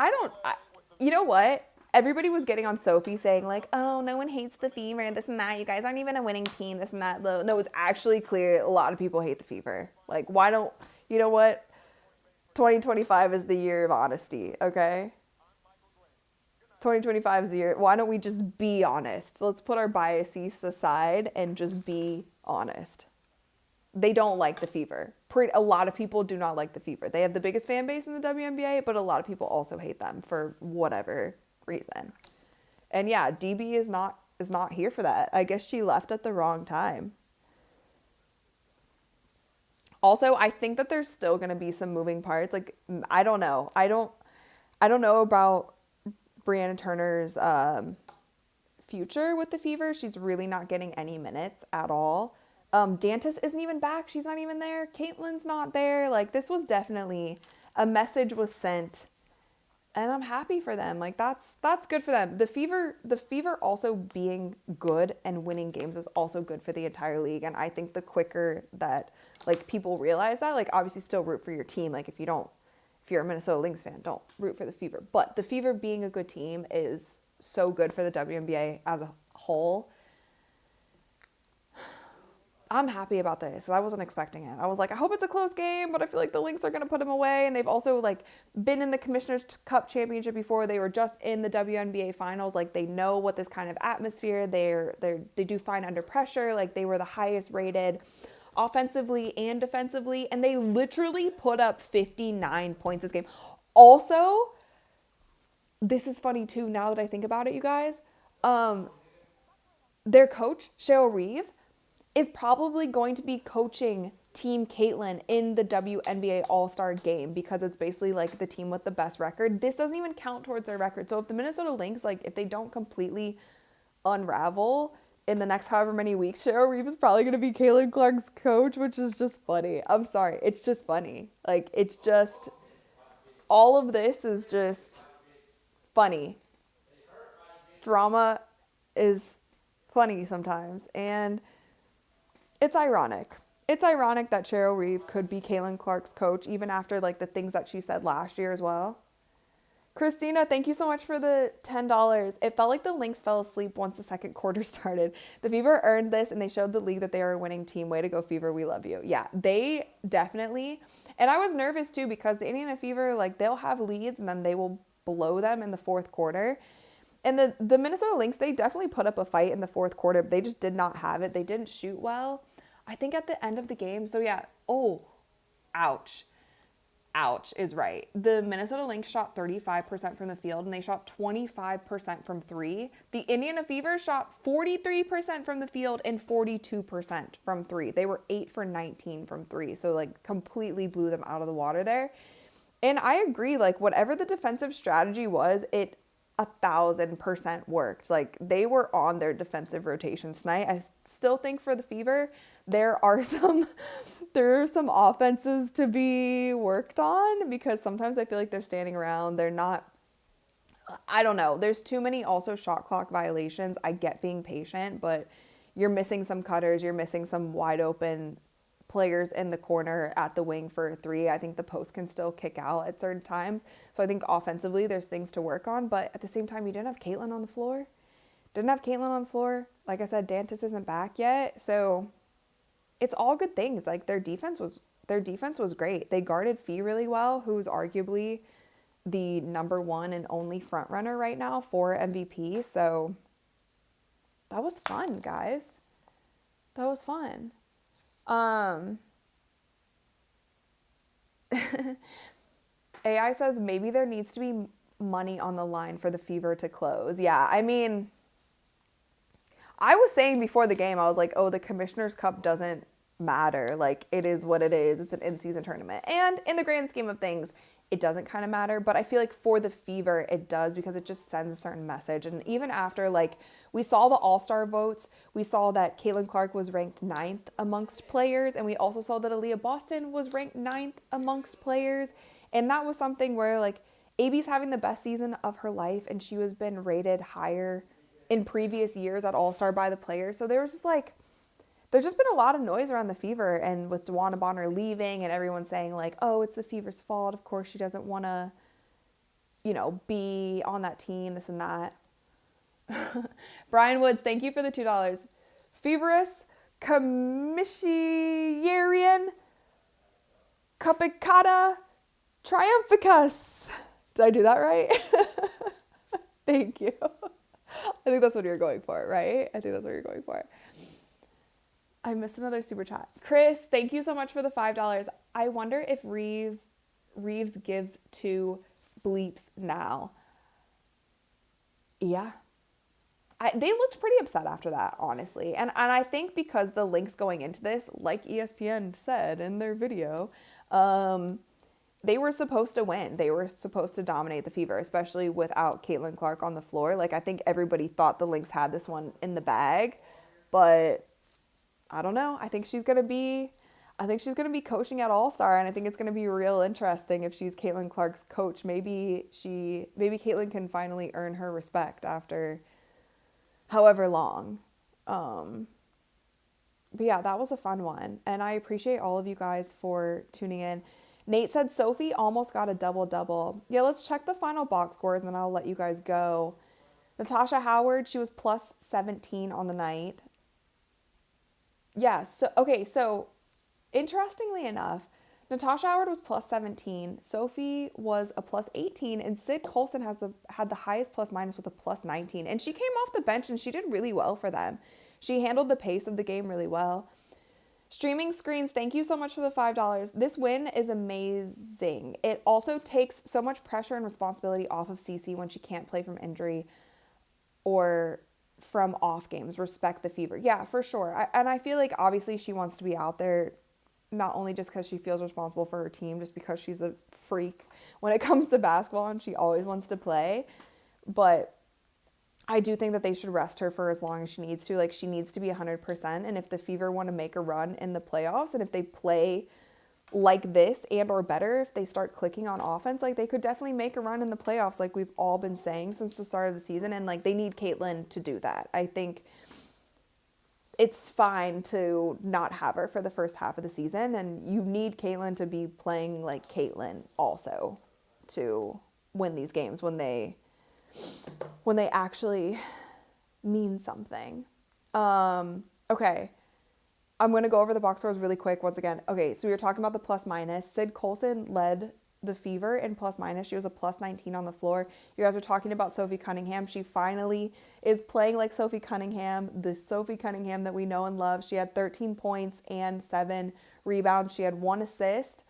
S1: you know what? Everybody was getting on Sophie saying like, oh, no one hates the Fever, this and that. You guys aren't even a winning team, this and that. No, it's actually clear a lot of people hate the Fever. Like, why don't, you know what? 2025 is the year of honesty, okay? 2025 is the year. Why don't we just be honest? Let's put our biases aside and just be honest. They don't like the Fever. A lot of people do not like the Fever. They have the biggest fan base in the WNBA, but a lot of people also hate them for whatever reason. And yeah, DB is not here for that. I guess she left at the wrong time. Also, I think that there's still going to be some moving parts. Like, I don't know. I don't know about Brianna Turner's future with the Fever. She's really not getting any minutes at all. Dantas isn't even back. She's not even there. Caitlin's not there. Like, this was definitely a message was sent, and I'm happy for them. Like, that's good for them. The Fever also being good and winning games is also good for the entire league. And I think the quicker that like people realize that, like, obviously still root for your team. Like, if you don't if you're a Minnesota Lynx fan, don't root for the Fever. But the Fever being a good team is so good for the WNBA as a whole. I'm happy about this. I wasn't expecting it. I was like, I hope it's a close game, but I feel like the Lynx are going to put them away. And they've also like been in the Commissioner's Cup championship before. They were just in the WNBA finals. Like they know what this kind of atmosphere. They do fine under pressure. Like they were the highest rated offensively and defensively. And they literally put up 59 points this game. Also, this is funny too, now that I think about it, you guys. Their coach, Cheryl Reeve, is probably going to be coaching Team Caitlin in the WNBA All-Star game because it's basically like the team with the best record. This doesn't even count towards their record. So if the Minnesota Lynx, like if they don't completely unravel in the next however many weeks, Cheryl Reeve is probably going to be Caitlin Clark's coach, which is just funny. I'm sorry. It's just funny. Like it's just, all of this is just funny. Drama is funny sometimes. And it's ironic. It's ironic that Cheryl Reeve could be Caitlin Clark's coach, even after like the things that she said last year as well. Christina, thank you so much for the $10. It felt like the Lynx fell asleep once the second quarter started. The Fever earned this, and they showed the league that they are a winning team. Way to go, Fever. We love you. Yeah, they definitely. And I was nervous too because the Indiana Fever, like they'll have leads and then they will blow them in the fourth quarter. And the Minnesota Lynx, they definitely put up a fight in the fourth quarter, but they just did not have it. They didn't shoot well. I think at the end of the game. So yeah. Oh, ouch. Ouch is right. The Minnesota Lynx shot 35% from the field and they shot 25% from three. The Indiana Fever shot 43% from the field and 42% from three. They were 8 for 19 from three. So like completely blew them out of the water there. And I agree, like whatever the defensive strategy was, it 1,000% worked. Like they were on their defensive rotations tonight. I still think for the Fever, there are some offenses to be worked on because sometimes I feel like they're standing around. They're not, I don't know. There's too many also shot clock violations. I get being patient, but you're missing some cutters. You're missing some wide open players in the corner at the wing for a three. I think the post can still kick out at certain times. So I think offensively there's things to work on, but at the same time, you didn't have Caitlin on the floor. Like I said, Dantas isn't back yet. So it's all good things. Like their defense was great. They guarded Fee really well, who's arguably the number one and only front runner right now for MVP. So that was fun, guys. That was fun. AI says maybe there needs to be money on the line for the Fever to close. Yeah, I mean, I was saying before the game, I was like, oh, the Commissioner's Cup doesn't matter. Like, it is what it is. It's an in-season tournament. And in the grand scheme of things, it doesn't kind of matter. But I feel like for the Fever, it does because it just sends a certain message. And even after, like, we saw the All-Star votes, we saw that Caitlin Clark was ranked 9th amongst players. And we also saw that Aaliyah Boston was ranked 9th amongst players. And that was something where, like, AB's having the best season of her life. And she has been rated higher in previous years at All-Star by the players. So there was just, like, there's just been a lot of noise around the Fever, and with DeWanna Bonner leaving and everyone saying like, oh, it's the Fever's fault. Of course she doesn't want to, you know, be on that team, this and that. Brian Woods, thank you for the $2. Feverus Comissionerian Capicata Triumphicus. Did I do that right? Thank you. I think that's what you're going for, right? I think that's what you're going for. I missed another super chat. Chris, thank you so much for the $5. I wonder if Reeves gives 2 bleeps now. Yeah. They looked pretty upset after that, honestly. And I think because the Lynx going into this, like ESPN said in their video, they were supposed to win. They were supposed to dominate the Fever, especially without Caitlin Clark on the floor. Like, I think everybody thought the Lynx had this one in the bag, but I don't know. I think she's going to be coaching at All-Star, and I think it's going to be real interesting if she's Caitlin Clark's coach. Maybe Caitlin can finally earn her respect after however long. But yeah, that was a fun one, and I appreciate all of you guys for tuning in. Nate said Sophie almost got a double-double. Yeah, let's check the final box scores and then I'll let you guys go. Natasha Howard, she was plus 17 on the night. Yeah, so interestingly enough, Natasha Howard was plus 17, Sophie was a plus 18, and Sid Colson had the highest plus minus with a plus 19. And she came off the bench and she did really well for them. She handled the pace of the game really well. Streaming Screens, thank you so much for the $5. This win is amazing. It also takes so much pressure and responsibility off of Cece when she can't play from injury or from off games. Respect the Fever. Yeah, for sure. And I feel like obviously she wants to be out there, not only just because she feels responsible for her team, just because she's a freak when it comes to basketball and she always wants to play. But I do think that they should rest her for as long as she needs to. Like, she needs to be 100%. And if the Fever want to make a run in the playoffs, and if they play like this and or better, if they start clicking on offense, like, they could definitely make a run in the playoffs like we've all been saying since the start of the season. And, like, they need Caitlin to do that. I think it's fine to not have her for the first half of the season, and you need Caitlin to be playing like Caitlin also to win these games when they actually mean something. Okay. I'm going to go over the box scores really quick once again. Okay, so we were talking about the plus minus. Sid Colson led the Fever in plus minus. She was a plus 19 on the floor. You guys are talking about Sophie Cunningham. She finally is playing like Sophie Cunningham, the Sophie Cunningham that we know and love. She had 13 points and 7 rebounds. She had 1 assist.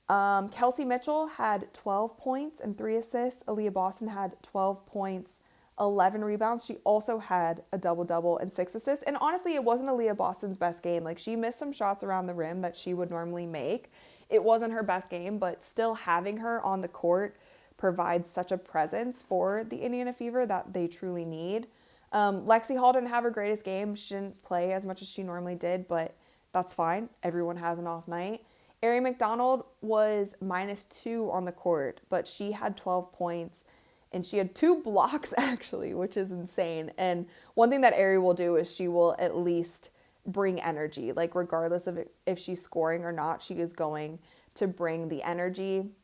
S1: Kelsey Mitchell had 12 points and 3 assists. Aaliyah Boston had 12 points, 11 rebounds. She also had a double-double and 6 assists. And honestly, it wasn't Aaliyah Boston's best game. Like, she missed some shots around the rim that she would normally make. It wasn't her best game, but still having her on the court provides such a presence for the Indiana Fever that they truly need. Lexi Hall didn't have her greatest game. She didn't play as much as she normally did, but that's fine. Everyone has an off night. Ari McDonald was -2 on the court, but she had 12 points and she had 2 blocks actually, which is insane. And one thing that Ari will do is she will at least bring energy. Like, regardless of if she's scoring or not, she is going to bring the energy.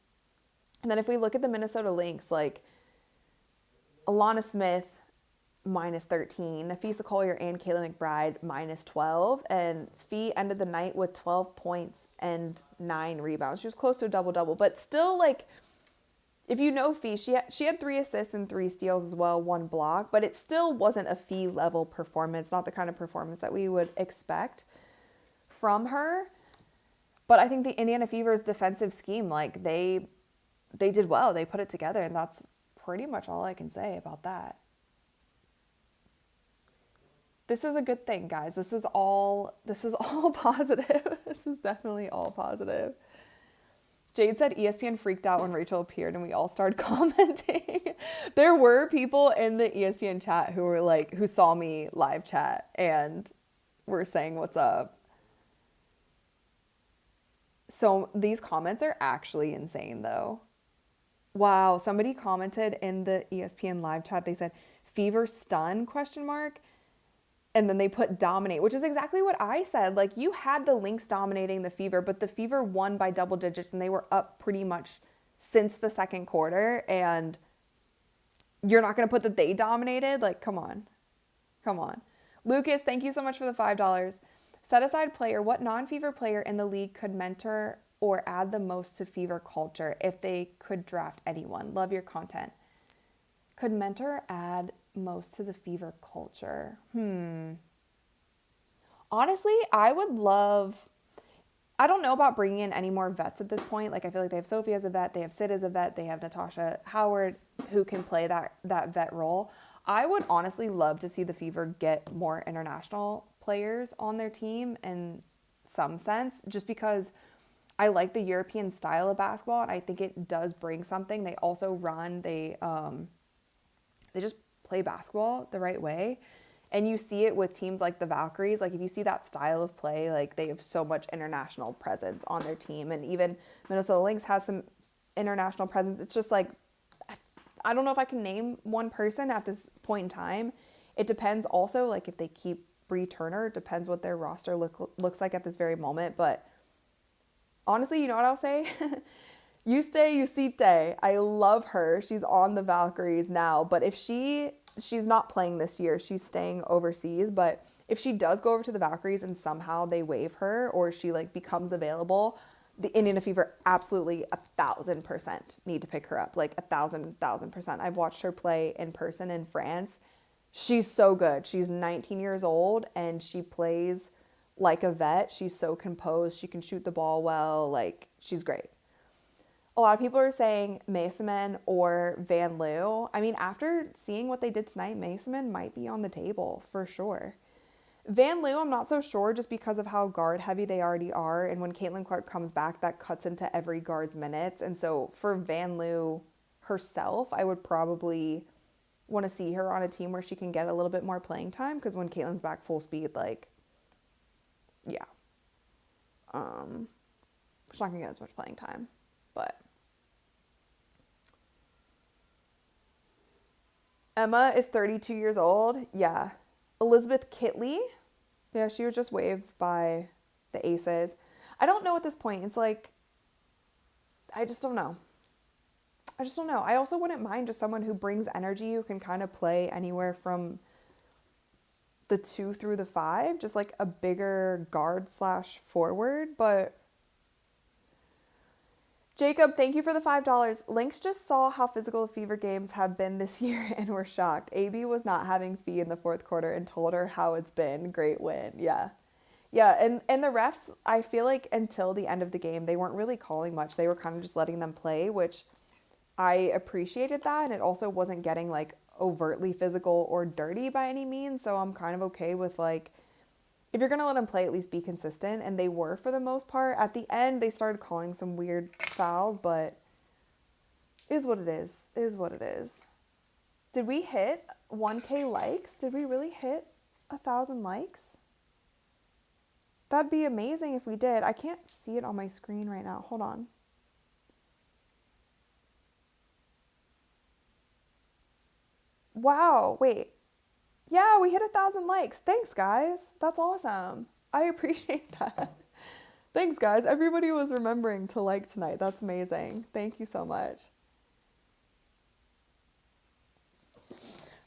S1: And then if we look at the Minnesota Lynx, like, Alana Smith, -13, Nafisa Collier and Kayla McBride, -12, and Fee ended the night with 12 points and 9 rebounds. She was close to a double-double, but still, like, if you know Fee, she had 3 assists and 3 steals as well, 1 block, but it still wasn't a Fee level performance, not the kind of performance that we would expect from her. But I think the Indiana Fever's defensive scheme, like, they did well. They put it together, and that's pretty much all I can say about that. This is a good thing, guys. This is all positive. This is definitely all positive. Jade said ESPN freaked out when Rachel appeared and we all started commenting. There were people in the ESPN chat who were like, who saw me live chat and were saying what's up. So these comments are actually insane though. Wow, somebody commented in the ESPN live chat. They said, Fever stun, ? And then they put dominate, which is exactly what I said. Like, you had the Lynx dominating the Fever, but the Fever won by double digits and they were up pretty much since the second quarter. And you're not going to put that they dominated? Like, come on. Come on. Lucas, thank you so much for the $5. Set aside player. What non-Fever player in the league could mentor or add the most to Fever culture if they could draft anyone? Love your content. Could mentor or add most to the Fever culture? Honestly, I would love, I don't know about bringing in any more vets at this point. Like, I feel like they have Sophie as a vet, they have Sid as a vet, they have Natasha Howard who can play that vet role. I would honestly love to see the Fever get more international players on their team in some sense, just because I like the European style of basketball and I think it does bring something. They also run, they just play basketball the right way. And you see it with teams like the Valkyries. Like, if you see that style of play, like, they have so much international presence on their team. And even Minnesota Lynx has some international presence. It's just like, I don't know if I can name one person at this point in time. It depends also, like, if they keep Bree Turner, it depends what their roster looks like at this very moment. But honestly, you know what I'll say? You stay, you Yusite. I love her. She's on the Valkyries now. But if she's not playing this year, she's staying overseas. But if she does go over to the Valkyries and somehow they waive her or she like becomes available, the Indiana Fever absolutely 1,000% need to pick her up. Like 1,000%. I've watched her play in person in France. She's so good. She's 19 years old and she plays like a vet. She's so composed. She can shoot the ball well. Like, she's great. A lot of people are saying Mason or Van Loo. I mean, after seeing what they did tonight, Mason might be on the table for sure. Van Loo, I'm not so sure just because of how guard heavy they already are. And when Caitlin Clark comes back, that cuts into every guard's minutes. And so for Van Loo herself, I would probably want to see her on a team where she can get a little bit more playing time. Because when Caitlin's back full speed, like, yeah. She's not going to get as much playing time. But Emma is 32 years old. Yeah. Elizabeth Kitley. Yeah, she was just waived by the Aces. I don't know at this point. It's like, I just don't know. I also wouldn't mind just someone who brings energy, who can kind of play anywhere from the 2 through the 5, just like a bigger guard / forward. But Jacob, thank you for the $5. Lynx just saw how physical the Fever games have been this year and were shocked. AB was not having fee in the fourth quarter and told her how it's been. Great win. Yeah. Yeah, and the refs, I feel like until the end of the game, they weren't really calling much. They were kind of just letting them play, which I appreciated that. And it also wasn't getting like overtly physical or dirty by any means. So I'm kind of okay with like, if you're going to let them play, at least be consistent. And they were for the most part. At the end, they started calling some weird fouls, but is what it is. Is what it is. Did we hit 1K likes? Did we really hit 1,000 likes? That'd be amazing if we did. I can't see it on my screen right now. Hold on. Wow, wait. Yeah, we hit 1,000 likes. Thanks, guys. That's awesome. I appreciate that. Thanks, guys. Everybody was remembering to like tonight. That's amazing. Thank you so much.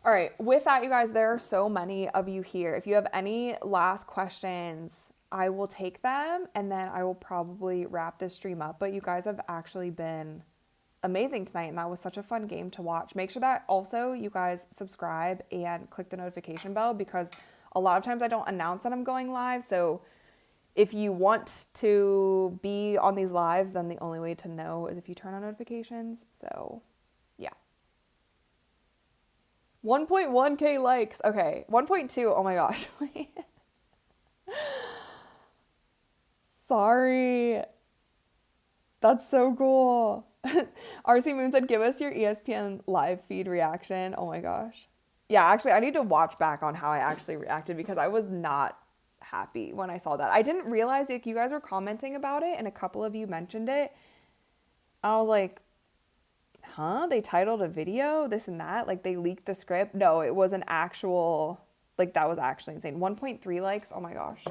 S1: All right, with that, you guys, there are so many of you here. If you have any last questions, I will take them and then I will probably wrap this stream up. But you guys have actually been amazing tonight and that was such a fun game to watch. Make sure that also you guys subscribe and click the notification bell because a lot of times I don't announce that I'm going live. So if you want to be on these lives, then the only way to know is if you turn on notifications. So yeah. 1.1K likes. Okay. 1.2. Oh my gosh. Sorry. That's so cool. RC Moon said, give us your ESPN live feed reaction. Oh my gosh. Yeah, actually, I need to watch back on how I actually reacted because I was not happy when I saw that. I didn't realize like you guys were commenting about it and a couple of you mentioned it. I was like, huh? They titled a video, this and that? Like they leaked the script? No, it was an actual, like that was actually insane. 1.3 likes. Oh my gosh.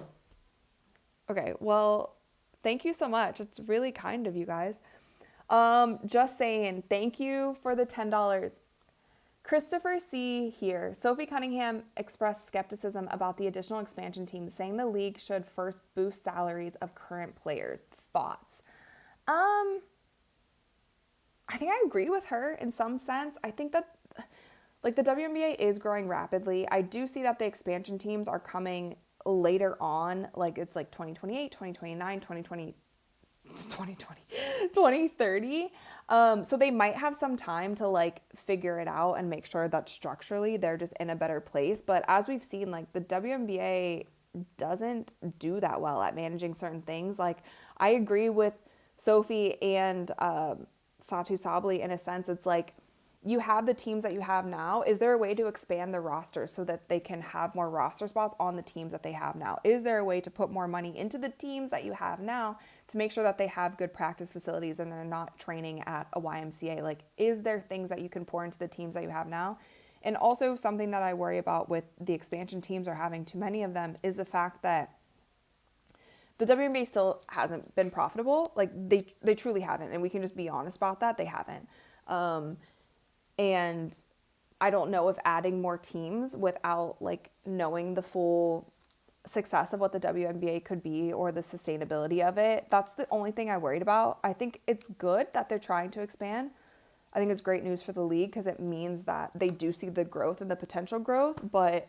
S1: Okay, well, thank you so much. It's really kind of you guys. Just saying, thank you for the $10. Christopher C. here. Sophie Cunningham expressed skepticism about the additional expansion team, saying the league should first boost salaries of current players. Thoughts? I think I agree with her in some sense. I think that like the WNBA is growing rapidly. I do see that the expansion teams are coming later on, like it's like 2028, 2029, 2030. So they might have some time to like figure it out and make sure that structurally they're just in a better place. But as we've seen, like the WNBA doesn't do that well at managing certain things. Like I agree with Sophie and Satu Sabli in a sense. It's like you have the teams that you have now. Is there a way to expand the roster so that they can have more roster spots on the teams that they have now? Is there a way to put more money into the teams that you have now to make sure that they have good practice facilities and they're not training at a YMCA? Like, is there things that you can pour into the teams that you have now? And also something that I worry about with the expansion teams or having too many of them is the fact that the WNBA still hasn't been profitable. Like they truly haven't, and we can just be honest about that. They haven't. And I don't know if adding more teams without like knowing the full success of what the WNBA could be or the sustainability of it, that's the only thing I worried about. I think it's good that they're trying to expand. I think it's great news for the league because it means that they do see the growth and the potential growth. But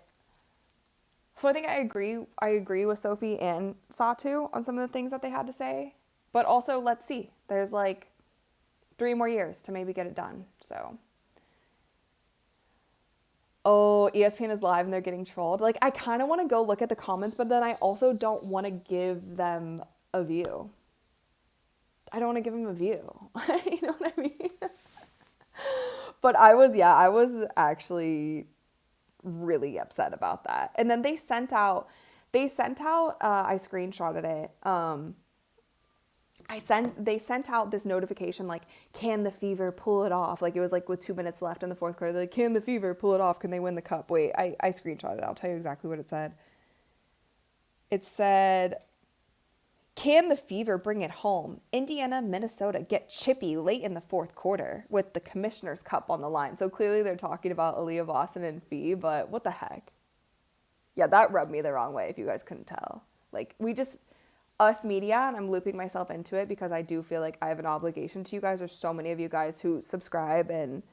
S1: so I think I agree with Sophie and Satu on some of the things that they had to say. But also, let's see. There's like 3 more years to maybe get it done. So oh, ESPN is live and they're getting trolled. Like, I kind of want to go look at the comments, but then I also don't want to give them a view. I don't want to give them a view. You know what I mean? But I was actually really upset about that. And then they sent out, I screenshotted it. They sent out this notification like, can the Fever pull it off? Like it was like with 2 minutes left in the fourth quarter. They're like, can the Fever pull it off? Can they win the cup? Wait, I screenshotted it. I'll tell you exactly what it said. It said, can the Fever bring it home? Indiana, Minnesota get chippy late in the fourth quarter with the Commissioner's Cup on the line. So clearly they're talking about Aaliyah Boston and Fee, but what the heck? Yeah, that rubbed me the wrong way if you guys couldn't tell. Like us media, and I'm looping myself into it because I do feel like I have an obligation to you guys. There's so many of you guys who subscribe and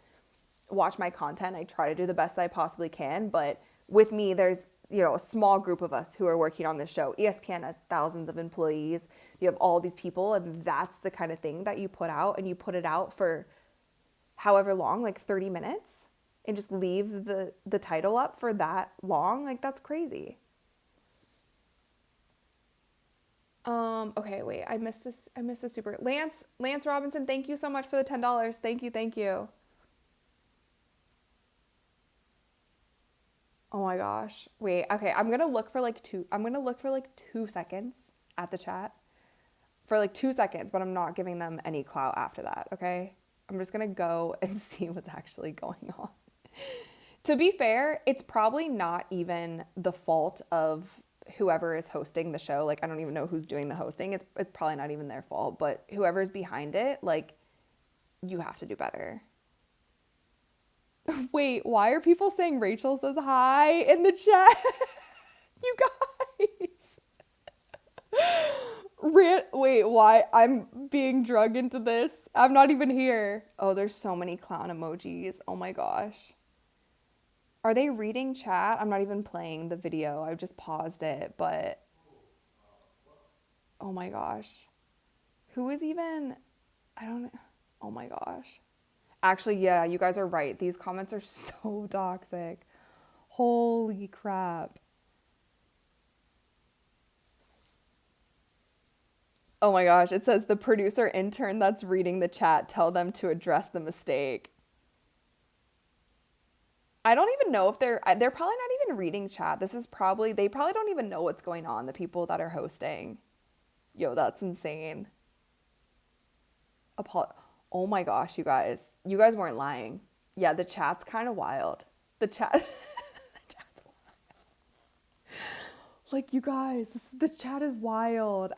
S1: watch my content. I try to do the best that I possibly can, but with me, there's, you know, a small group of us who are working on this show. ESPN has thousands of employees. You have all these people, and that's the kind of thing that you put out, and you put it out for however long, like 30 minutes, and just leave the title up for that long. Like, that's crazy. Okay, wait, I missed a super. Lance Robinson, thank you so much for the $10. Thank you. Oh my gosh. Wait, okay, I'm gonna look for like 2 seconds at the chat. For like 2 seconds, but I'm not giving them any clout after that, okay? I'm just gonna go and see what's actually going on. To be fair, it's probably not even the fault of whoever is hosting the show. Like, I don't even know who's doing the hosting. It's probably not even their fault, but whoever's behind it, like, you have to do better. Wait, why are people saying Rachel says hi in the chat? You guys. Wait, why? I'm being drugged into this. I'm not even here. Oh, there's so many clown emojis. Oh my gosh. Are they reading chat? I'm not even playing the video. I just paused it, but oh my gosh. Who is even, I don't know. Oh my gosh. Actually, yeah, you guys are right. These comments are so toxic. Holy crap. Oh my gosh. It says the producer intern that's reading the chat, tell them to address the mistake. I don't even know if they're probably not even reading chat. They probably don't even know what's going on, the people that are hosting. Yo, that's insane. Oh my gosh, you guys weren't lying. Yeah, the chat's kind of wild. The chat's wild. Like, you guys, the chat is wild.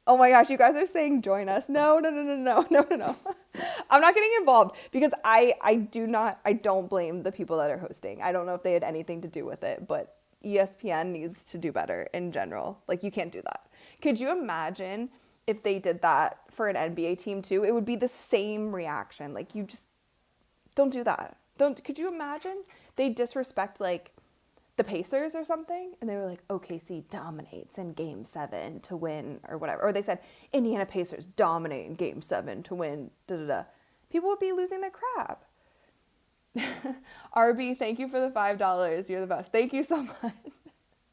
S1: Oh my gosh, you guys are saying join us. No. I'm not getting involved because I don't blame the people that are hosting. I don't know if they had anything to do with it, but ESPN needs to do better in general. Like, you can't do that. Could you imagine if they did that for an NBA team too? It would be the same reaction. Like, you just don't do that. Could you imagine? They disrespect like the Pacers or something, and they were like, OKC dominates in game 7 to win or whatever. Or they said Indiana Pacers dominate in game 7 to win, People would be losing their crap. RB, thank you for the $5. You're the best. Thank you so much.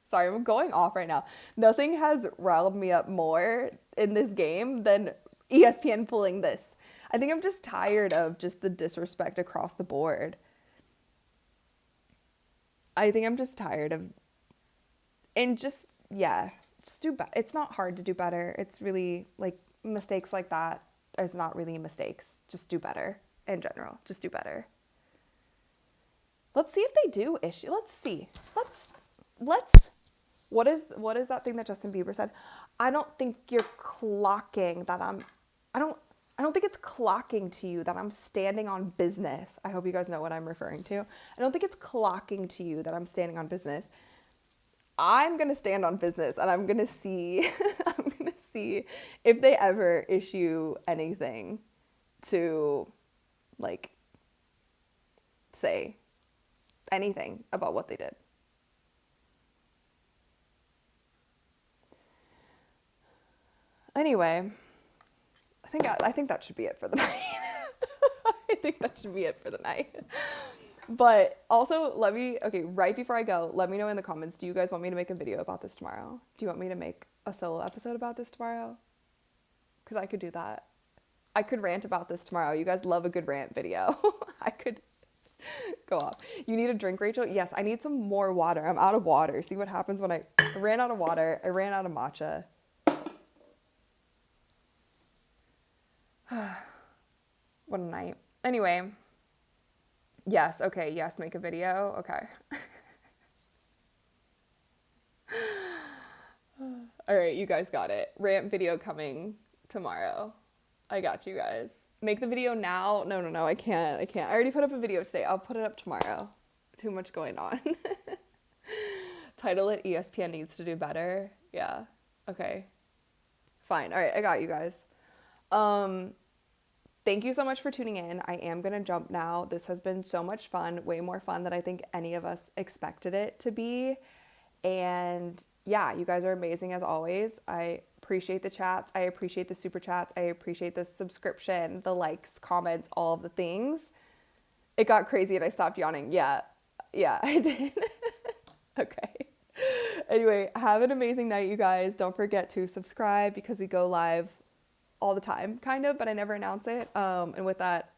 S1: Sorry, I'm going off right now. Nothing has riled me up more in this game than ESPN pulling this. I think I'm just tired of just the disrespect across the board. I think I'm just tired of, and just do better. It's not hard to do better. It's really like mistakes like that is not really mistakes. Just do better in general. Just do better. Let's see if they do issue. Let's see. Let's What is that thing that Justin Bieber said? I don't think you're clocking that I don't think it's clocking to you that I'm standing on business. I hope you guys know what I'm referring to. I don't think it's clocking to you that I'm standing on business. I'm going to stand on business, and I'm going to see I'm going to see if they ever issue anything to like say anything about what they did. Anyway, I think that should be it for the night. I think that should be it for the night. But also, right before I go, let me know in the comments, do you guys want me to make a video about this tomorrow? Do you want me to make a solo episode about this tomorrow? Because I could do that. I could rant about this tomorrow. You guys love a good rant video. I could go off. You need a drink, Rachel? Yes, I need some more water. I'm out of water. See what happens when I ran out of water. I ran out of matcha. What a night. Anyway. Yes, okay, yes, make a video. Okay. All right, you guys got it. Rant video coming tomorrow. I got you guys. Make the video now. No, I can't. I already put up a video today. I'll put it up tomorrow. Too much going on. Title it ESPN needs to do better. Yeah. Okay. Fine. All right, I got you guys. Thank you so much for tuning in. I am going to jump now. This has been so much fun, way more fun than I think any of us expected it to be. And yeah, you guys are amazing as always. I appreciate the chats. I appreciate the super chats. I appreciate the subscription, the likes, comments, all of the things. It got crazy and I stopped yawning. Yeah, I did. Okay. Anyway, have an amazing night, you guys. Don't forget to subscribe because we go live all the time, kind of, but I never announce it. And with that,